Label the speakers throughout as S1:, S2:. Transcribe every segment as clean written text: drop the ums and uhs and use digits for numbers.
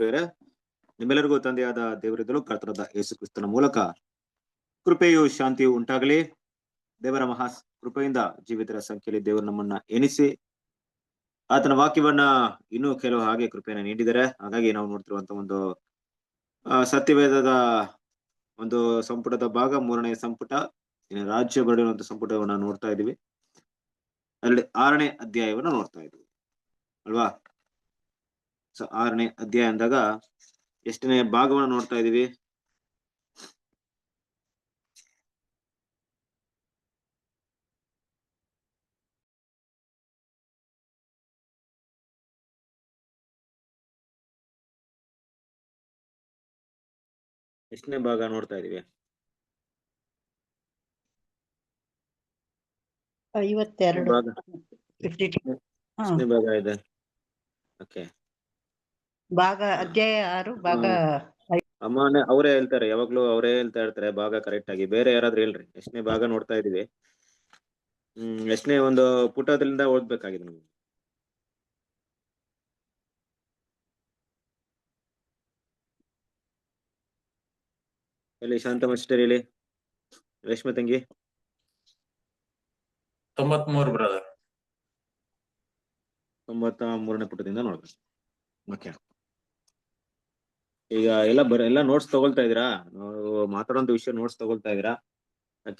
S1: ಪ್ರಿಯರೇ, ನಿಮ್ಮೆಲ್ಲರಿಗೂ ತಂದೆಯಾದ ದೇವರಿದ್ದಲು ಕರ್ತನಾದ ಯೇಸು ಕ್ರಿಸ್ತನ ಮೂಲಕ ಕೃಪೆಯು ಶಾಂತಿಯು ಉಂಟಾಗಲಿ. ದೇವರ ಮಹಾ ಕೃಪೆಯಿಂದ ಜೀವಿತರ ಸಂಖ್ಯೆಯಲ್ಲಿ ದೇವರು ನಮ್ಮನ್ನ ಎನಿಸಿ ಆತನ ವಾಕ್ಯವನ್ನ ಇನ್ನೂ ಕೆಲವು ಹಾಗೆ ಕೃಪೆಯನ್ನ ನೀಡಿದರೆ. ಹಾಗಾಗಿ ನಾವು ನೋಡ್ತಿರುವಂತ ಒಂದು ಸತ್ಯವೇದದ ಒಂದು ಸಂಪುಟದ ಭಾಗ 3ನೇ ಸಂಪುಟ, ಇನ್ನು ರಾಜ್ಯ ಬರೆಯುವಂತ ಸಂಪುಟವನ್ನ ನೋಡ್ತಾ ಇದೀವಿ. ಅಲ್ಲಿ 6ನೇ ಅಧ್ಯಾಯವನ್ನ ನೋಡ್ತಾ ಇದೀವಿ ಅಲ್ವಾ. ಸೊ 6ನೇ ಅಧ್ಯಾಯ ಅಂದಾಗ ಎಷ್ಟನೇ ಭಾಗವನ್ನ ನೋಡ್ತಾ ಇದೀವಿ? ಎಷ್ಟನೇ ಭಾಗ ನೋಡ್ತಾ ಇದೀವಿ?
S2: 52
S1: ಭಾಗ
S2: 52
S1: ಎಷ್ಟನೇ ಭಾಗ ಇದೆ? ಓಕೆ,
S2: ಭಾಗ ಅಧ್ಯಾಯ 6 ಭಾಗ
S1: ಅಮ್ಮನೇ ಅವರೇ ಹೇಳ್ತಾರೆ, ಯಾವಾಗ್ಲೂ ಅವರೇ ಹೇಳ್ತಾ ಇರ್ತಾರೆ ಭಾಗ ಕರೆಕ್ಟ್ ಆಗಿ. ಬೇರೆ ಯಾರಾದ್ರೂ ಹೇಳ್ರಿ ಎಷ್ಟನೇ ಭಾಗ ನೋಡ್ತಾ ಇದೀವಿ? ಎಷ್ಟನೇ ಒಂದು ಪುಟದಿಂದ ಓದ್ಬೇಕಾಗಿದೆ ನಮ್ಗೆ? ಎಲ್ಲಿ ಶಾಂತ ಮಾಸ್ಟರ್ ಹೇಳಿ, ರೇಷ್ಮೆ ತಂಗಿ?
S3: 93 ಬ್ರದರ್.
S1: 93ನೇ ಪುಟದಿಂದ ನೋಡ್ಬೇಕು. ಓಕೆ, ಈಗ ಎಲ್ಲ ನೋಟ್ಸ್ ತಗೊಳ್ತಾ ಇದೀರಾ? ನಾವು ಮಾತಾಡೋಂತ ವಿಷಯ ನೋಟ್ಸ್ ತಗೊಳ್ತಾ ಇದೀರಾ?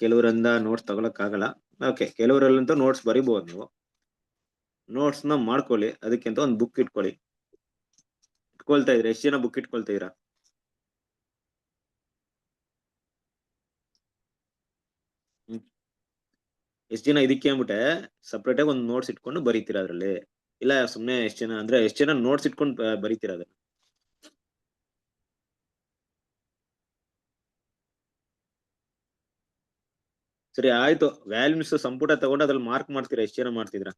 S1: ಕೆಲವರಿಂದ ನೋಟ್ಸ್ ತಗೊಳಕ್ ಆಗಲ್ಲ. ಓಕೆ, ಕೆಲವರಲ್ಲಂತೂ ನೋಟ್ಸ್ ಬರಿಬಹುದು. ನೀವು ನೋಟ್ಸ್ ನ ಮಾಡ್ಕೊಳ್ಳಿ, ಅದಕ್ಕಿಂತ ಒಂದು ಬುಕ್ ಇಟ್ಕೊಳ್ತಾ ಇದ್ರಿ. ಎಷ್ಟು ಜನ ಬುಕ್ ಇಟ್ಕೊಳ್ತಾ ಇದೀರಾ? ಎಷ್ಟು ಜನ ಇದಕ್ಕೆ ಅಂದ್ಬಿಟ್ಟೆ ಸಪ್ರೇಟ್ ಆಗಿ ಒಂದು ನೋಟ್ಸ್ ಇಟ್ಕೊಂಡು ಬರೀತೀರಾ ಅದ್ರಲ್ಲಿ? ಇಲ್ಲ ಸುಮ್ನೆ ಎಷ್ಟು ಜನ ನೋಟ್ಸ್ ಇಟ್ಕೊಂಡು ಬರೀತೀರಾ ಅದ್ರ? ಸರಿ ಆಯ್ತು, ವ್ಯಾಲ್ಯೂಮ್ಸ್ ಸಂಪುಟ ತಗೊಂಡು ಅದ್ರಲ್ಲಿ ಮಾರ್ಕ್ ಮಾಡ್ತೀರಾ? ಎಷ್ಟು ಜನ ಮಾಡ್ತಿದ್ರ?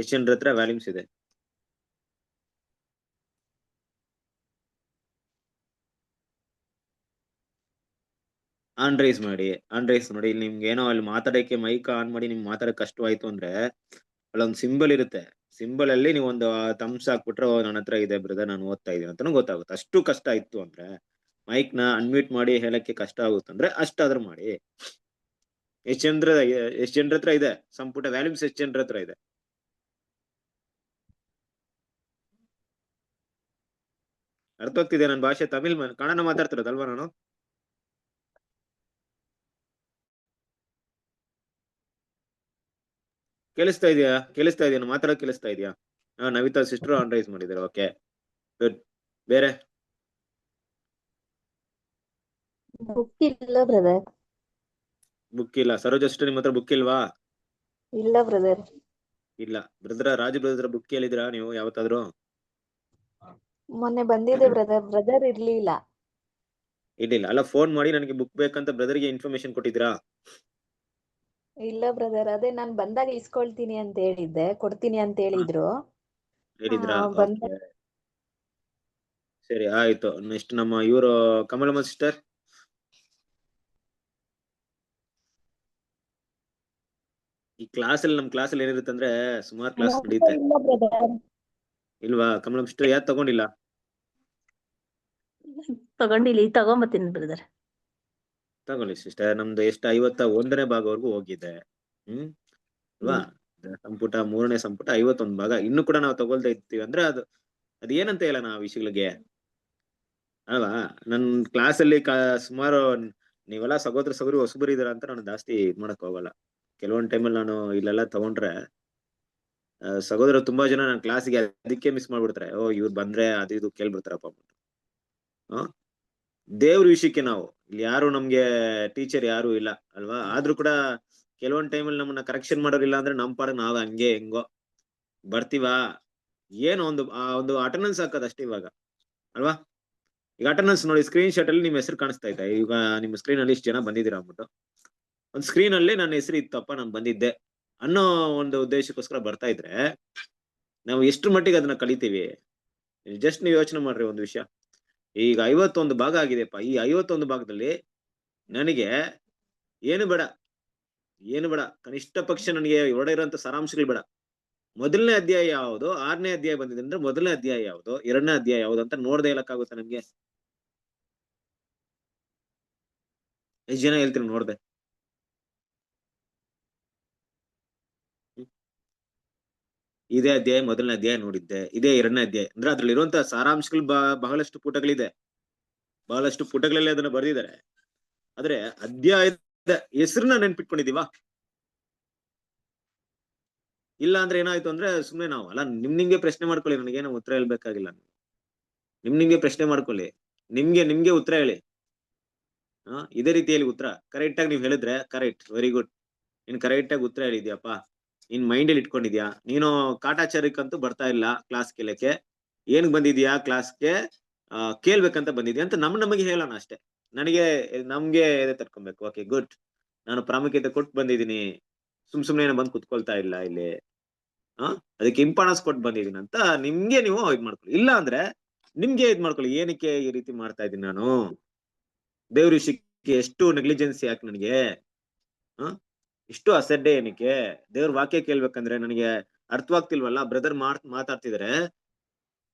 S1: ಎಷ್ಟು ಜನರ ಹತ್ರ ವ್ಯಾಲ್ಯೂಮ್ಸ್ ಇದೆ? ಆನ್ ರೈಸ್ ಮಾಡಿ. ಇಲ್ಲಿ ನಿಮ್ಗೆ ಏನೋ ಅಲ್ಲಿ ಮಾತಾಡಕ್ಕೆ ಮೈಕ್ ಆನ್ ಮಾಡಿ ನಿಮ್ಗೆ ಮಾತಾಡಕ್ ಕಷ್ಟವಾಯ್ತು ಅಂದ್ರೆ ಅಲ್ಲೊಂದು ಸಿಂಬಲ್ ಇರುತ್ತೆ. ಸಿಂಬಲ್ ಅಲ್ಲಿ ನೀವು ಒಂದು ಥಮ್ಸ್ ಹಾಕ್ಬಿಟ್ರೆ ನನ್ನ ಹತ್ರ ಇದೆ ಬ್ರದರ್, ನಾನು ಓದ್ತಾ ಇದ್ದೀನಿ ಅಂತಾನು ಗೊತ್ತಾಗುತ್ತೆ. ಅಷ್ಟು ಕಷ್ಟ ಇತ್ತು ಅಂದ್ರೆ ಮೈಕ್ ನ ಅನ್ಮ್ಯೂಟ್ ಮಾಡಿ ಹೇಳಕ್ಕೆ ಕಷ್ಟ ಆಗುತ್ತಂದ್ರೆ ಅಷ್ಟಾದ್ರೂ ಮಾಡಿ. ಎಷ್ಟು ಜನರ ಹತ್ರ ಇದೆ ಸಂಪುಟ ವ್ಯಾಲ್ಯೂಮ್ಸ್? ಎಷ್ಟು ಜನರ ಹತ್ರ ಇದೆ? ಅರ್ಥ ಆಗ್ತಿದೆ ನನ್ನ ಭಾಷೆ? ತಮಿಳ್ ಕನ್ನಡ ಮಾತಾಡ್ತಿರೋದಲ್ವಾ ನಾನು? ಕೇಳಿಸ್ತಾ ಇದೆಯಾ ಮಾತಾಡೋದು? ಕೇಳಿಸ್ತಾ ಇದೆಯಾ? ನವಿತಾ ಸಿಸ್ಟರ್ ಆನ್ ರೈಸ್ ಮಾಡಿದ್ದಾರೆ. Okay, good. ಬೇರೆ?
S4: ಬುಕ್ ಇಲ್ಲ ಬ್ರದರ್.
S1: ಬುಕ್ ಇಲ್ಲ? ಸರೋಜ ಸಿಸ್ಟರ್ ನಿಮ್ಮ ಹತ್ರ ಬುಕ್ ಇಲ್ವಾ?
S4: ಇಲ್ಲ ಬ್ರದರ್.
S1: ಇಲ್ಲ ಬ್ರದರ್. ರಾಜು ಬ್ರದರ್ ಬುಕ್ ಕೇಳಿದ್ರಾ ನೀವು ಯಾವತ್ತಾದ್ರೂ?
S4: ಮೊನ್ನೆ ಬಂದಿದೆ ಬ್ರದರ್ ಇರ್ಲಿಲ್ಲ.
S1: ಅಲ್ಲ, ಫೋನ್ ಮಾಡಿ ನನಗೆ ಬುಕ್ ಬೇಕಂತ ಬ್ರದರ್ಗೆ ಇನ್ಫಾರ್ಮೇಶನ್ ಕೊಟ್ಟಿದ್ರಾ?
S4: ಇಲ್ಲ ಬ್ರದರ್, ಅದೇ ನಾನ್ ಬಂದಾಗ ಇಸ್ಕೊಳ್ತೀನಿ ಅಂತ ಹೇಳಿದ್ದೆ, ಕೊಡ್ತೀನಿ ಅಂತ ಹೇಳಿದ್ರು.
S1: ಹೇಳಿದ್ರಾ?
S4: ಬಂದ
S1: ಸರಿ ಆಯ್ತು. ನೆಕ್ಸ್ಟ್ ನಮ್ಮ ಇವರು ಕಮಲಮ್ಮ ಸಿಸ್ಟರ್. ಈ ನಮ್ ಕ್ಲಾಸಲ್ಲಿ ಏನಿರುತ್ತೆ ಅಂದ್ರೆ ಸುಮಾರು ಕ್ಲಾಸ್ ನಡೆಯುತ್ತೆ.
S4: ಇಲ್ಲ ಬ್ರದರ್.
S1: ಇಲ್ವಾ ಕಮಲಮ್ಮ ಸಿಸ್ಟರ್? ಯಾಕೆ ತಗೊಂಡಿಲ್ಲ?
S2: ತಗೊಂಡಿಲ್ಲ, ಈಗ ತಗೊಂಬತ್ತೀನಿ ಬ್ರದರ್.
S1: ತಗೊಳ್ಳಿ ಸಿಸ್ಟರ್. ನಮ್ದು ಎಷ್ಟು 51ನೇ ಭಾಗವರೆಗೂ ಹೋಗಿದೆ. ಅಲ್ವಾ? ಸಂಪುಟ 3ನೇ ಸಂಪುಟ 51 ಭಾಗ ಇನ್ನು ಕೂಡ ನಾವು ತಗೊಳ್ತಾ ಇರ್ತೀವಿ ಅಂದ್ರೆ ಅದು ಏನಂತ ಇಲ್ಲ ನಾ ವಿಷಯಗಳಿಗೆ ಅಲ್ವಾ? ನನ್ ಕ್ಲಾಸ್ ಅಲ್ಲಿ ಸುಮಾರು ನೀವೆಲ್ಲ ಸಹೋದರಿ ಹೊಸಬರು ಇದಾರ ಅಂತ ನಾನು ಜಾಸ್ತಿ ಮಾಡಕ್ ಹೋಗಲ್ಲ. ಕೆಲವೊಂದ್ ಟೈಮಲ್ಲಿ ನಾನು ಇಲ್ಲೆಲ್ಲ ತಗೊಂಡ್ರೆ ಸಹೋದರರು ತುಂಬಾ ಜನ ನನ್ನ ಕ್ಲಾಸಿಗೆ ಅದಕ್ಕೆ ಮಿಸ್ ಮಾಡ್ಬಿಡ್ತಾರೆ. ಇವ್ರು ಬಂದ್ರೆ ಅದು ಇದು ಕೇಳ್ಬಿಡ್ತಾರಪ್ಪ ಅಂದ್ಬಿಟ್ಟು. ದೇವ್ರ ವಿಷಯಕ್ಕೆ ನಾವು ಇಲ್ಲಿ ಯಾರು ನಮ್ಗೆ ಟೀಚರ್ ಯಾರು ಇಲ್ಲ ಅಲ್ವಾ? ಆದ್ರೂ ಕೂಡ ಕೆಲವೊಂದ್ ಟೈಮಲ್ಲಿ ನಮ್ಮನ್ನ ಕರೆಕ್ಷನ್ ಮಾಡೋರಿಲ್ಲ ಅಂದ್ರೆ ನಮ್ ಪಾಡ ನಾವ್ ಹಂಗೆ ಹೆಂಗೋ ಬರ್ತೀವಾ? ಏನೋ ಒಂದು ಅಟೆಂಡೆನ್ಸ್ ಹಾಕೋದಷ್ಟೇ ಇವಾಗ ಅಲ್ವಾ? ಈಗ ಅಟೆಂಡೆನ್ಸ್ ನೋಡಿ, ಸ್ಕ್ರೀನ್ ಶಾಟ್ ಅಲ್ಲಿ ನಿಮ್ ಹೆಸರು ಕಾಣಿಸ್ತಾ ಇದೆ. ಈಗ ನಿಮ್ಮ ಸ್ಕ್ರೀನ್ ಅಲ್ಲಿ ಇಷ್ಟು ಜನ ಬಂದಿದ್ದೀರಾ ಅಂದ್ಬಿಟ್ಟು ಒಂದ್ ಸ್ಕ್ರೀನ್ ಅಲ್ಲಿ ನನ್ನ ಹೆಸರು ಇತ್ತಪ್ಪ, ನಾನು ಬಂದಿದ್ದೆ ಅನ್ನೋ ಒಂದು ಉದ್ದೇಶಕ್ಕೋಸ್ಕರ ಬರ್ತಾ ಇದ್ರೆ ನಾವು ಎಷ್ಟು ಮಟ್ಟಿಗೆ ಅದನ್ನ ಕಲಿತೀವಿ? ಜಸ್ಟ್ ನೀವು ಯೋಚನೆ ಮಾಡ್ರಿ ಒಂದು ವಿಷಯ. ಈಗ 51 ಭಾಗ ಆಗಿದೆಪ್ಪ. ಈ 51 ಭಾಗದಲ್ಲಿ ನನಗೆ ಏನು ಬೇಡ, ಕನಿಷ್ಠ ಪಕ್ಷ ನನಗೆ ಹೊರಡಿರೋಂಥ ಸಾರಾಂಶಗಳು ಬೇಡ. ಮೊದಲನೇ ಅಧ್ಯಾಯ ಯಾವುದು, 6ನೇ ಅಧ್ಯಾಯ ಬಂದಿದೆ ಅಂದ್ರೆ ಮೊದಲನೇ ಅಧ್ಯಾಯ ಯಾವುದು, 2ನೇ ಅಧ್ಯಾಯ ಯಾವುದು ಅಂತ ನೋಡ್ದೆ ಹೇಳಕ್ಕಾಗುತ್ತೆ ನಮ್ಗೆ? ಎಷ್ಟು ಜನ ಹೇಳ್ತೀರಿ ನೋಡ್ದೆ? ಇದೇ ಅಧ್ಯಾಯ ಮೊದಲನೇ ಅಧ್ಯಾಯ ನೋಡಿದ್ದೆ, ಇದೇ 2ನೇ ಅಧ್ಯಾಯ ಅಂದ್ರೆ ಅದ್ರಲ್ಲಿ ಇರುವಂತಹ ಸಾರಾಂಶಗಳು ಬಹಳಷ್ಟು ಪುಟಗಳಿದೆ, ಬಹಳಷ್ಟು ಪುಟಗಳಲ್ಲಿ ಅದನ್ನ ಬರೆದಿದ್ದಾರೆ. ಆದ್ರೆ ಅಧ್ಯಾಯದ ಹೆಸರನ್ನ ನೆನ್ಪಿಟ್ಕೊಂಡಿದೀವಾ? ಇಲ್ಲ ಅಂದ್ರೆ ಏನಾಯ್ತು ಅಂದ್ರೆ ಸುಮ್ನೆ ನಾವು ಅಲ್ಲ, ನಿಮ್ಗೆ ಪ್ರಶ್ನೆ ಮಾಡ್ಕೊಳ್ಳಿ, ನನಗೇನೋ ಉತ್ತರ ಹೇಳ್ಬೇಕಾಗಿಲ್ಲ. ನಿಮ್ಗೆ ಪ್ರಶ್ನೆ ಮಾಡ್ಕೊಳ್ಳಿ, ನಿಮ್ಗೆ ಉತ್ತರ ಹೇಳಿ. ಇದೇ ರೀತಿಯಲ್ಲಿ ಉತ್ತರ ಕರೆಕ್ಟ್ ಆಗಿ ನೀವ್ ಹೇಳಿದ್ರೆ ಕರೆಕ್ಟ್, ವೆರಿ ಗುಡ್. ನೀನ್ ಕರೆಕ್ಟ್ ಆಗಿ ಉತ್ತರ ಹೇಳಿದ್ಯಪ್ಪ, ನಿನ್ ಮೈಂಡ್ ಅಲ್ಲಿ ಇಟ್ಕೊಂಡಿದ್ಯಾ. ನೀನು ಕಾಟಾಚಾರಕ್ಕಂತೂ ಬರ್ತಾ ಇಲ್ಲ ಕ್ಲಾಸ್ ಕೇಳಕ್ಕೆ, ಏನ್ ಬಂದಿದ್ಯಾ ಕ್ಲಾಸ್ಗೆ ಕೇಳ್ಬೇಕಂತ ಬಂದಿದ್ಯಾ ಅಂತ ನಮಗೆ ಹೇಳೋಣ ಅಷ್ಟೇ. ನಮ್ಗೆ ತರ್ಕೊಬೇಕು. ಓಕೆ ಗುಡ್, ನಾನು ಪ್ರಾಮುಖ್ಯತೆ ಕೊಟ್ಟು ಬಂದಿದ್ದೀನಿ, ಸುಮ್ನೆ ಬಂದು ಕುತ್ಕೊಳ್ತಾ ಇಲ್ಲ ಇಲ್ಲಿ, ಅದಕ್ಕೆ ಇಂಪಾರ್ಟೆನ್ಸ್ ಕೊಟ್ಟು ಬಂದಿದ್ದೀನಿ ಅಂತ ನಿಮ್ಗೆ ನೀವು ಇದ್ ಮಾಡ್ಕೊಳ್ಳಿ. ಇಲ್ಲ ಅಂದ್ರೆ ನಿಮ್ಗೆ ಇದ್ ಮಾಡ್ಕೊಳ್ಳಿ, ಏನಕ್ಕೆ ಈ ರೀತಿ ಮಾಡ್ತಾ ಇದ್ದೀನಿ ನಾನು, ದೇವ್ರ ವಿಷಯಕ್ಕೆ ಎಷ್ಟು ನೆಗ್ಲಿಜೆನ್ಸಿ ಯಾಕೆ ನನಗೆ, ಇಷ್ಟು ಅಸಡ್ಡೆ ಏನಕ್ಕೆ, ದೇವ್ರ ವಾಕ್ಯ ಕೇಳ್ಬೇಕಂದ್ರೆ ನನಗೆ ಅರ್ಥವಾಗ್ತಿಲ್ವಲ್ಲ. ಬ್ರದರ್ ಮಾತಾಡ್ತಿದಾರೆ,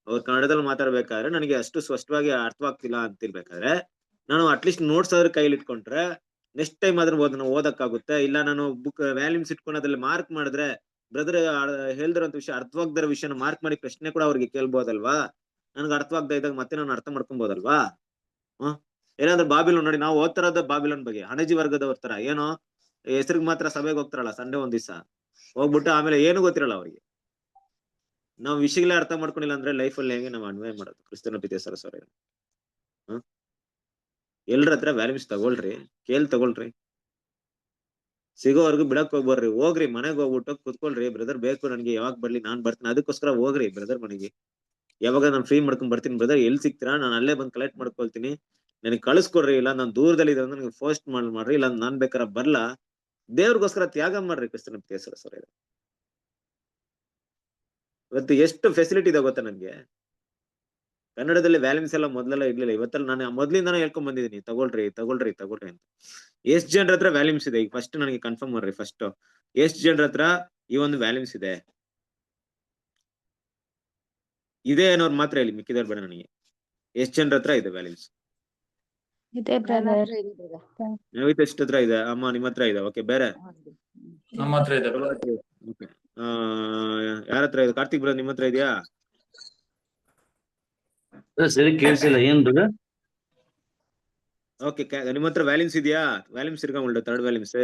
S1: ಅವ್ರು ಕನ್ನಡದಲ್ಲಿ ಮಾತಾಡ್ಬೇಕಾದ್ರೆ ನನಗೆ ಅಷ್ಟು ಸ್ಪಷ್ಟವಾಗಿ ಅರ್ಥವಾಗ್ತಿಲ್ಲ ಅಂತಿರ್ಬೇಕಾದ್ರೆ ನಾನು ಅಟ್ಲೀಸ್ಟ್ ನೋಟ್ಸ್ ಆದ್ರೆ ಕೈಲಿ ಇಟ್ಕೊಂಡ್ರೆ ನೆಕ್ಸ್ಟ್ ಟೈಮ್ ಅದನ್ನ ಓದಕ್ಕಾಗುತ್ತೆ. ಇಲ್ಲ ನಾನು ಬುಕ್ ವ್ಯಾಲ್ಯೂಮ್ಸ್ ಇಟ್ಕೊಂಡು ಅದ್ರಲ್ಲಿ ಮಾರ್ಕ್ ಮಾಡಿದ್ರೆ ಬ್ರದರ್ ಹೇಳ್ದಿರೋಂಥ ವಿಷಯ ಅರ್ಥವಾಗ್ದಿರೋ ವಿಷಯನ ಮಾರ್ಕ್ ಮಾಡಿ ಪ್ರಶ್ನೆ ಕೂಡ ಅವ್ರಿಗೆ ಕೇಳ್ಬೋದಲ್ವಾ. ನನ್ಗೆ ಅರ್ಥವಾಗ್ತಾ ಇದ್ದಾಗ ಮತ್ತೆ ನಾನು ಅರ್ಥ ಮಾಡ್ಕೊಬೋದಲ್ವಾ. ಏನಾದ್ರು ಬಾಬಿಲೋನ್ ನೋಡಿ, ನಾವು ಓದ್ತಿರೋದ ಬಾಬಿಲೋನ್ ಬಗ್ಗೆ, ಹಣಜಿ ವರ್ಗದವ್ರ ತರ ಏನೋ ಹೆಸರಿಗೆ ಮಾತ್ರ ಸಭೆಗೆ ಹೋಗ್ತಾರಲ್ಲ ಸಂಡೆ ಒಂದ್ ದಿವಸ ಹೋಗ್ಬಿಟ್ಟು ಆಮೇಲೆ ಏನು ಗೊತ್ತಿರಲ್ಲ ಅವ್ರಿಗೆ. ನಾವು ವಿಷಯಗಳೇ ಅರ್ಥ ಮಾಡ್ಕೊಂಡಿಲ್ಲ ಅಂದ್ರೆ ಲೈಫಲ್ಲಿ ಹೇಗೆ ನಾವು ಅನ್ವಯ ಮಾಡೋದು? ಕ್ರಿಸ್ತನ ಪ್ರೀತಿಯ ಸರಸ್ವರ ಎಲ್ರ ಹತ್ರ ವ್ಯಾಲ್ಯೂಸ್ ತಗೊಳ್ರಿ, ತಗೊಳ್ರಿ, ಸಿಗೋವರೆಗೂ ಬಿಡಕ್ ಹೋಗ್ಬರ್ರಿ. ಹೋಗ್ರಿ ಮನೆಗೆ ಹೋಗ್ಬಿಟ್ಟು ಕುತ್ಕೊಳ್ರಿ, ಬ್ರದರ್ ಬೇಕು ನನ್ಗೆ, ಯಾವಾಗ ಬರ್ಲಿ, ನಾನ್ ಬರ್ತೀನಿ, ಅದಕ್ಕೋಸ್ಕರ ಹೋಗ್ರಿ ಬ್ರದರ್ ಮನೆಗೆ. ಯಾವಾಗ ನಾನು ಫ್ರೀ ಮಾಡ್ಕೊಂಡ್ ಬರ್ತೀನಿ ಬ್ರದರ್, ಎಲ್ಲಿ ಸಿಗ್ತೀರಾ, ನಾನು ಅಲ್ಲೇ ಬಂದು ಕಲೆಕ್ಟ್ ಮಾಡ್ಕೊಳ್ತೀನಿ, ನನಗೆ ಕಳಿಸ್ಕೊಡ್ರಿ. ಇಲ್ಲ ನಾನು ದೂರದಲ್ಲಿ ಇದ್ರೆ ನನಗೆ ಪೋಸ್ಟ್ ಮಾಡ್ರಿ, ಇಲ್ಲ ನಾನ್ ಬೇಕಾರೆ ಬರ್ಲಾ. ದೇವ್ರಿಗೋಸ್ಕರ ತ್ಯಾಗ ಮಾಡ್ರಿ ಕ್ರಿಸ್ತನ ಪ್ರೀತಿಯ ಸರಸ್ವರ. ಇವತ್ತು ಎಷ್ಟು ಫೆಸಿಲಿಟಿ ಇದೆ ಗೊತ್ತಾ ನನ್ಗೆ. ಕನ್ನಡದಲ್ಲಿ ವ್ಯಾಲ್ಯೂಮ್ಸ್ ಎಲ್ಲ ಮೊದಲೆಲ್ಲ ಇರ್ಲಿಲ್ಲ, ಇವತ್ತಲ್ಲಿ ನಾನು ಮೊದ್ಲಿಂದಾನೇ ಹೇಳ್ಕೊಂಡ್ ಬಂದಿದ್ದೀನಿ, ತಗೊಳ್ರಿ ಅಂತ. ಎಷ್ಟ್ ಜನರ ಹತ್ರ ವ್ಯಾಲ್ಯೂಮ್ಸ್ ಇದೆ ಈಗ ಫಸ್ಟ್ ನನಗೆ ಕನ್ಫರ್ಮ್ ಮಾಡ್ರಿ. ಫಸ್ಟ್ ಎಷ್ಟ್ ಜನರ ಹತ್ರ ಈ ಒಂದು ವ್ಯಾಲ್ಯೂಮ್ಸ್ ಇದೆ ಅನ್ನೋರು ಮಾತ್ರ ಹೇಳಿ, ಮಿಕ್ಕಿದವ್ರು ಬೇಡ ನನಗೆ. ಎಷ್ಟ್ ಜನರ ಹತ್ರ ಇದೆ ವ್ಯಾಲ್ಯೂಮ್ಸ್? ನವಿತ್ ಎಷ್ಟ್ ಹತ್ರ ಇದೆ? ಅಮ್ಮ ನಿಮ್ ಹತ್ರ ಇದೆ. ಓಕೆ, ಬೇರೆ
S3: ನಮ್ಮ ಹತ್ರ ಇದೆ.
S1: ಯಾರ ಹತ್ರ ಇದೆ? ಕಾರ್ತಿಕ್ ಬ್ರದರ್ ನಿಮ್ ಹತ್ರ ಇದೆಯಾ?
S5: ಸರಿ ಕೇಳಿಸಿಲ್ಲ, ಏನ್ ಬ್ರದರ್?
S1: ಓಕೆ, ನಿಮ್ ಹತ್ರ ವ್ಯಾಲ್ಯೂಮ್ಸ್ ಇದೆಯಾ? ವ್ಯಾಲ್ಯೂಮ್ಸ್ ಇರ್ಕೊಂಡ್ ಥರ್ಡ್ ವ್ಯಾಲ್ಯೂಮ್ಸ್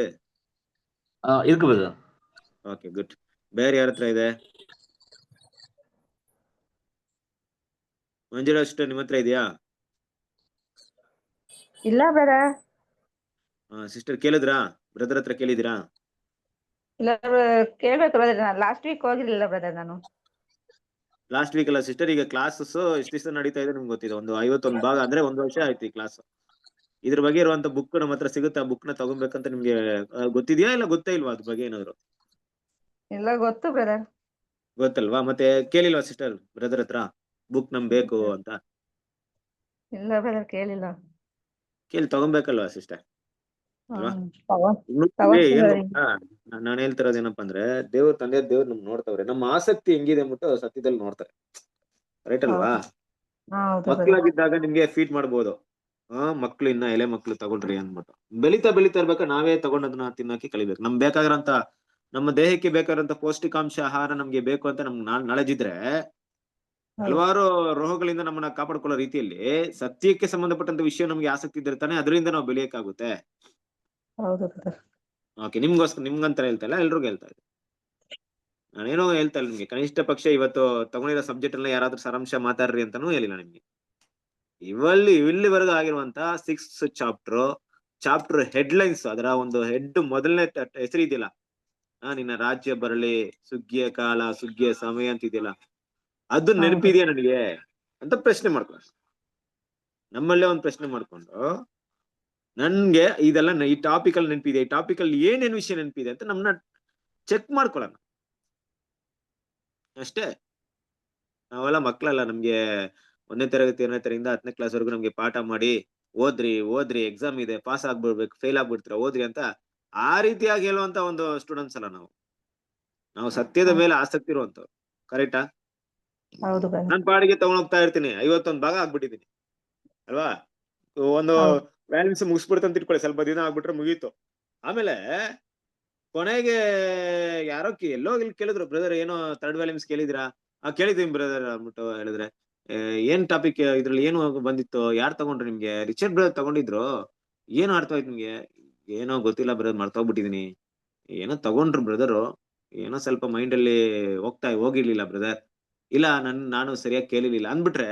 S5: ಇருக்கு ಬ್ರದರ್.
S1: Okay good. ಬೇರೆ ಯಾರ ಹತ್ರ ಇದೆ? ಮಂಜುಳಾ ಅಷ್ಟು ನಿಮ್ ಹತ್ರ ಇದೆಯಾ?
S2: ಇಲ್ಲ ಬ್ರದರ್.
S1: ಸಿಸ್ಟರ್ ಕೇಳಿದ್ರಾ? ಬ್ರದರ್ ಹತ್ರ ಕೇಳಿದಿರಾ?
S2: ಇಲ್ಲ ಕೇಳ್ಬೇಕು ಬ್ರದರ್, ಲಾಸ್ಟ್ ವೀಕ್ ಹೋಗಿರ್ಲಿಲ್ಲ ಬ್ರದರ್ ನಾನು.
S1: ಲಾಸ್ಟ್ ವೀಕ್ ಅಲ್ಲ ಸಿಸ್ಟರ್, ಈಗ ಕ್ಲಾಸಸ್ ಎಷ್ಟು ದಿವಸ ನಡೀತಾ ಇದೆ ನಿಮ್ಗೆ ಗೊತ್ತಿದೆ. ಒಂದು 51 ಭಾಗ ಅಂದ್ರೆ 1 ವರ್ಷ ಆಯ್ತು ಈ ಕ್ಲಾಸ್. ಇದ್ರ ಬಗ್ಗೆ ಇರುವಂತ ಬುಕ್ ನಮ್ಮ ಹತ್ರ ಸಿಗುತ್ತೆ. ಆ ಬುಕ್ ನ ತಗೊಬೇಕಂತ ನಿಮ್ಗೆ ಗೊತ್ತಿದ್ಯಾ ಇಲ್ಲ ಗೊತ್ತೇ ಇಲ್ವಾ ಅದ್ರ ಬಗ್ಗೆ ಏನಾದ್ರು?
S2: ಇಲ್ಲ, ಗೊತ್ತು ಬ್ರದರ್.
S1: ಗೊತ್ತಲ್ವಾ? ಮತ್ತೆ ಕೇಳಿಲ್ವಾ ಸಿಸ್ಟರ್ ಬ್ರದರ್ ಹತ್ರ ಬುಕ್ ನಮ್ಗೆ ಬೇಕು ಅಂತ?
S2: ಇಲ್ಲ ಬ್ರದರ್, ಕೇಳಿಲ್ಲ.
S1: ಕೇಳಿ ತಗೊಬೇಕಲ್ವಾ ಸಿಸ್ಟರ್? ನಾನು ಹೇಳ್ತಿರೋದು ಏನಪ್ಪಾ ಅಂದ್ರೆ, ದೇವ್ರ ತಂದೆ ದೇವ್ರು ನಮ್ ನೋಡ್ತವ್ರೆ, ನಮ್ಮ ಆಸಕ್ತಿ ಹೆಂಗಿದೆ ಅಂದ್ಬಿಟ್ಟು ಸತ್ಯದಲ್ಲಿ ನೋಡ್ತಾರೆ. ರೈಟ್ ಅಲ್ವಾ? ಮಕ್ಕಳಾಗಿದ್ದಾಗ ನಿಮ್ಗೆ ಫೀಡ್ ಮಾಡ್ಬೋದು, ಮಕ್ಳು ಇನ್ನ ಎಲೆ ಮಕ್ಳು ತಗೊಳ್ರಿ ಅಂದ್ಬಿಟ್ಟು. ಬೆಳಿತಾ ಇರ್ಬೇಕಾ ನಾವೇ ತಗೊಂಡದನ್ನ ತಿನ್ನೋಕೆ ಕಲಿಬೇಕು. ನಮ್ಗೆ ಬೇಕಾಗಿರೋಂತ, ನಮ್ಮ ದೇಹಕ್ಕೆ ಬೇಕಾಗಿರೋಂತ ಪೌಷ್ಟಿಕಾಂಶ ಆಹಾರ ನಮ್ಗೆ ಬೇಕು ಅಂತ ನಮ್ಗೆ ನಾಲೆಜ್ ಇದ್ರೆ ಹಲವಾರು ರೋಗಗಳಿಂದ ನಮ್ಮನ್ನ ಕಾಪಾಡ್ಕೊಳ್ಳೋ ರೀತಿಯಲ್ಲಿ ಸತ್ಯಕ್ಕೆ ಸಂಬಂಧಪಟ್ಟಂತ ವಿಷಯ ನಮ್ಗೆ ಆಸಕ್ತಿ ಇದ್ರೆ ತಾನೆ ಅದರಿಂದ ನಾವು ಬೆಳೆಯಕ್ಕಾಗುತ್ತೆ. ಓಕೆ, ನಿಮ್ಗಂತ ಹೇಳ್ತಾ ಇಲ್ಲ, ಎಲ್ರಿಗೂ ಹೇಳ್ತಾ ಇದ್ದೆ. ನಾನೇನೋ ಹೇಳ್ತಾ ಇಲ್ಲ ನಿಮ್ಗೆ, ಕನಿಷ್ಠ ಪಕ್ಷ ಇವತ್ತು ತಗೊಂಡಿರೋ ಸಬ್ಜೆಕ್ಟ್ ಎಲ್ಲ ಯಾರಾದ್ರೂ ಸಾರಾಂಶ ಮಾತಾಡ್ರಿ ಅಂತಾನೂ ಹೇಳಿಲ್ಲ ನಿಮ್ಗೆ. ಇಲ್ಲಿವರೆಗೂ ಆಗಿರುವಂತ 6th ಚಾಪ್ಟರ್ ಹೆಡ್ಲೈನ್ಸ್, ಅದರ ಒಂದು ಹೆಡ್ ಮೊದಲನೇ ಹೆಸರು ಇದೆಯಲ್ಲ, ನಿನ್ನ ರಾಜ್ಯ ಬರಲಿ, ಸುಗ್ಗಿಯ ಕಾಲ, ಸುಗ್ಗಿಯ ಸಮಯ ಅಂತ ಇದೆಯಲ್ಲ, ಅದು ನೆನಪಿದೆಯಾ ನನಗೆ ಅಂತ ಪ್ರಶ್ನೆ ಮಾಡ್ಕೊಂಡು, ನಮ್ಮಲ್ಲೇ ಒಂದು ಪ್ರಶ್ನೆ ಮಾಡ್ಕೊಂಡು, ನನ್ಗೆ ಇದೆಲ್ಲ ಈ ಟಾಪಿಕ್ ಅಲ್ಲಿ ನೆನಪಿದೆ, ಈ ಟಾಪಿಕ್ ಅಲ್ಲಿ ಏನೇನು ವಿಷಯ ನೆನಪಿದೆ ಅಂತ ನಮ್ಮನ್ನ ಚೆಕ್ ಮಾಡ್ಕೊಳ್ಳೋಣ ಅಷ್ಟೇ. ನಾವೆಲ್ಲ ಮಕ್ಕಳಲ್ಲ, ನಮ್ಗೆ 1ನೇ ತರಗತಿ 2ನೇ ತರಗತಿಯಿಂದ 10ನೇ ಕ್ಲಾಸ್ ವರೆಗೂ ನಮ್ಗೆ ಪಾಠ ಮಾಡಿ ಓದ್ರಿ ಎಕ್ಸಾಮ್ ಇದೆ, ಪಾಸ್ ಆಗ್ಬಿಡ್ಬೇಕು, ಫೇಲ್ ಆಗ್ಬಿಡ್ತೀರಾ, ಓದ್ರಿ ಅಂತ ಆ ರೀತಿಯಾಗಿ ಹೇಳುವಂತ ಒಂದು ಸ್ಟೂಡೆಂಟ್ಸ್ ಅಲ್ಲ ನಾವು. ನಾವು ಸತ್ಯದ ಮೇಲೆ ಆಸಕ್ತಿ ಇರುವಂತವ್ರು. ಕರೆಕ್ಟಾ?
S2: ಹೌದು ಬ್ರದರ್.
S1: ನಾನ್ ಪಾಡಿಗೆ ತಗೊಂಡ್ ಹೋಗ್ತಾ ಇರ್ತೀನಿ, 51 ಭಾಗ ಆಗ್ಬಿಟ್ಟಿದೀನಿ ಅಲ್ವಾ? ಒಂದು
S2: ಹೌದು.
S1: ವ್ಯಾಲೆನ್ಸ್ ಮುಗಿಸ್ಬಿಡ್ತಂತ ಇಟ್ಕೊಳ್ಳಿ, ಸ್ವಲ್ಪ ದಿನ ಆಗ್ಬಿಟ್ರೆ ಮುಗೀತು. ಆಮೇಲೆ ಕೊನೆಗೆ ಯಾರೋ ಎಲ್ಲೋ ಇಲ್ಲಿ ಕೇಳಿದ್ರು, ಬ್ರದರ್ ಏನೋ ಥರ್ಡ್ ವ್ಯಾಲೆನ್ಸ್ ಕೇಳಿದಿರಾ? ಕೇಳಿದೀನಿ ಬ್ರದರ್ ಅಂದ್ಬಿಟ್ಟು ಹೇಳಿದ್ರೆ, ಏನ್ ಟಾಪಿಕ್ ಇದ್ರಲ್ಲಿ ಏನು ಬಂದಿತ್ತು, ಯಾರು ತಗೊಂಡ್ರು ನಿಮ್ಗೆ? ರಿಚರ್ಡ್ ಬ್ರದರ್ ತಗೊಂಡಿದ್ರು, ಏನು ಅರ್ಥ ಆಯ್ತು ನಿಮ್ಗೆ? ಏನೋ ಗೊತ್ತಿಲ್ಲ ಬ್ರದರ್, ಮರ್ತೋಗ್ಬಿಟ್ಟಿದೀನಿ. ಏನೋ ತಗೊಂಡ್ರು ಬ್ರದರು, ಏನೋ ಸ್ವಲ್ಪ ಮೈಂಡ್ ಅಲ್ಲಿ ಹೋಗಿರ್ಲಿಲ್ಲ ಬ್ರದರ್, ಇಲ್ಲ ನಾನು ಸರಿಯಾಗಿ ಕೇಳಿರ್ಲಿಲ್ಲ ಅಂದ್ಬಿಟ್ರೆ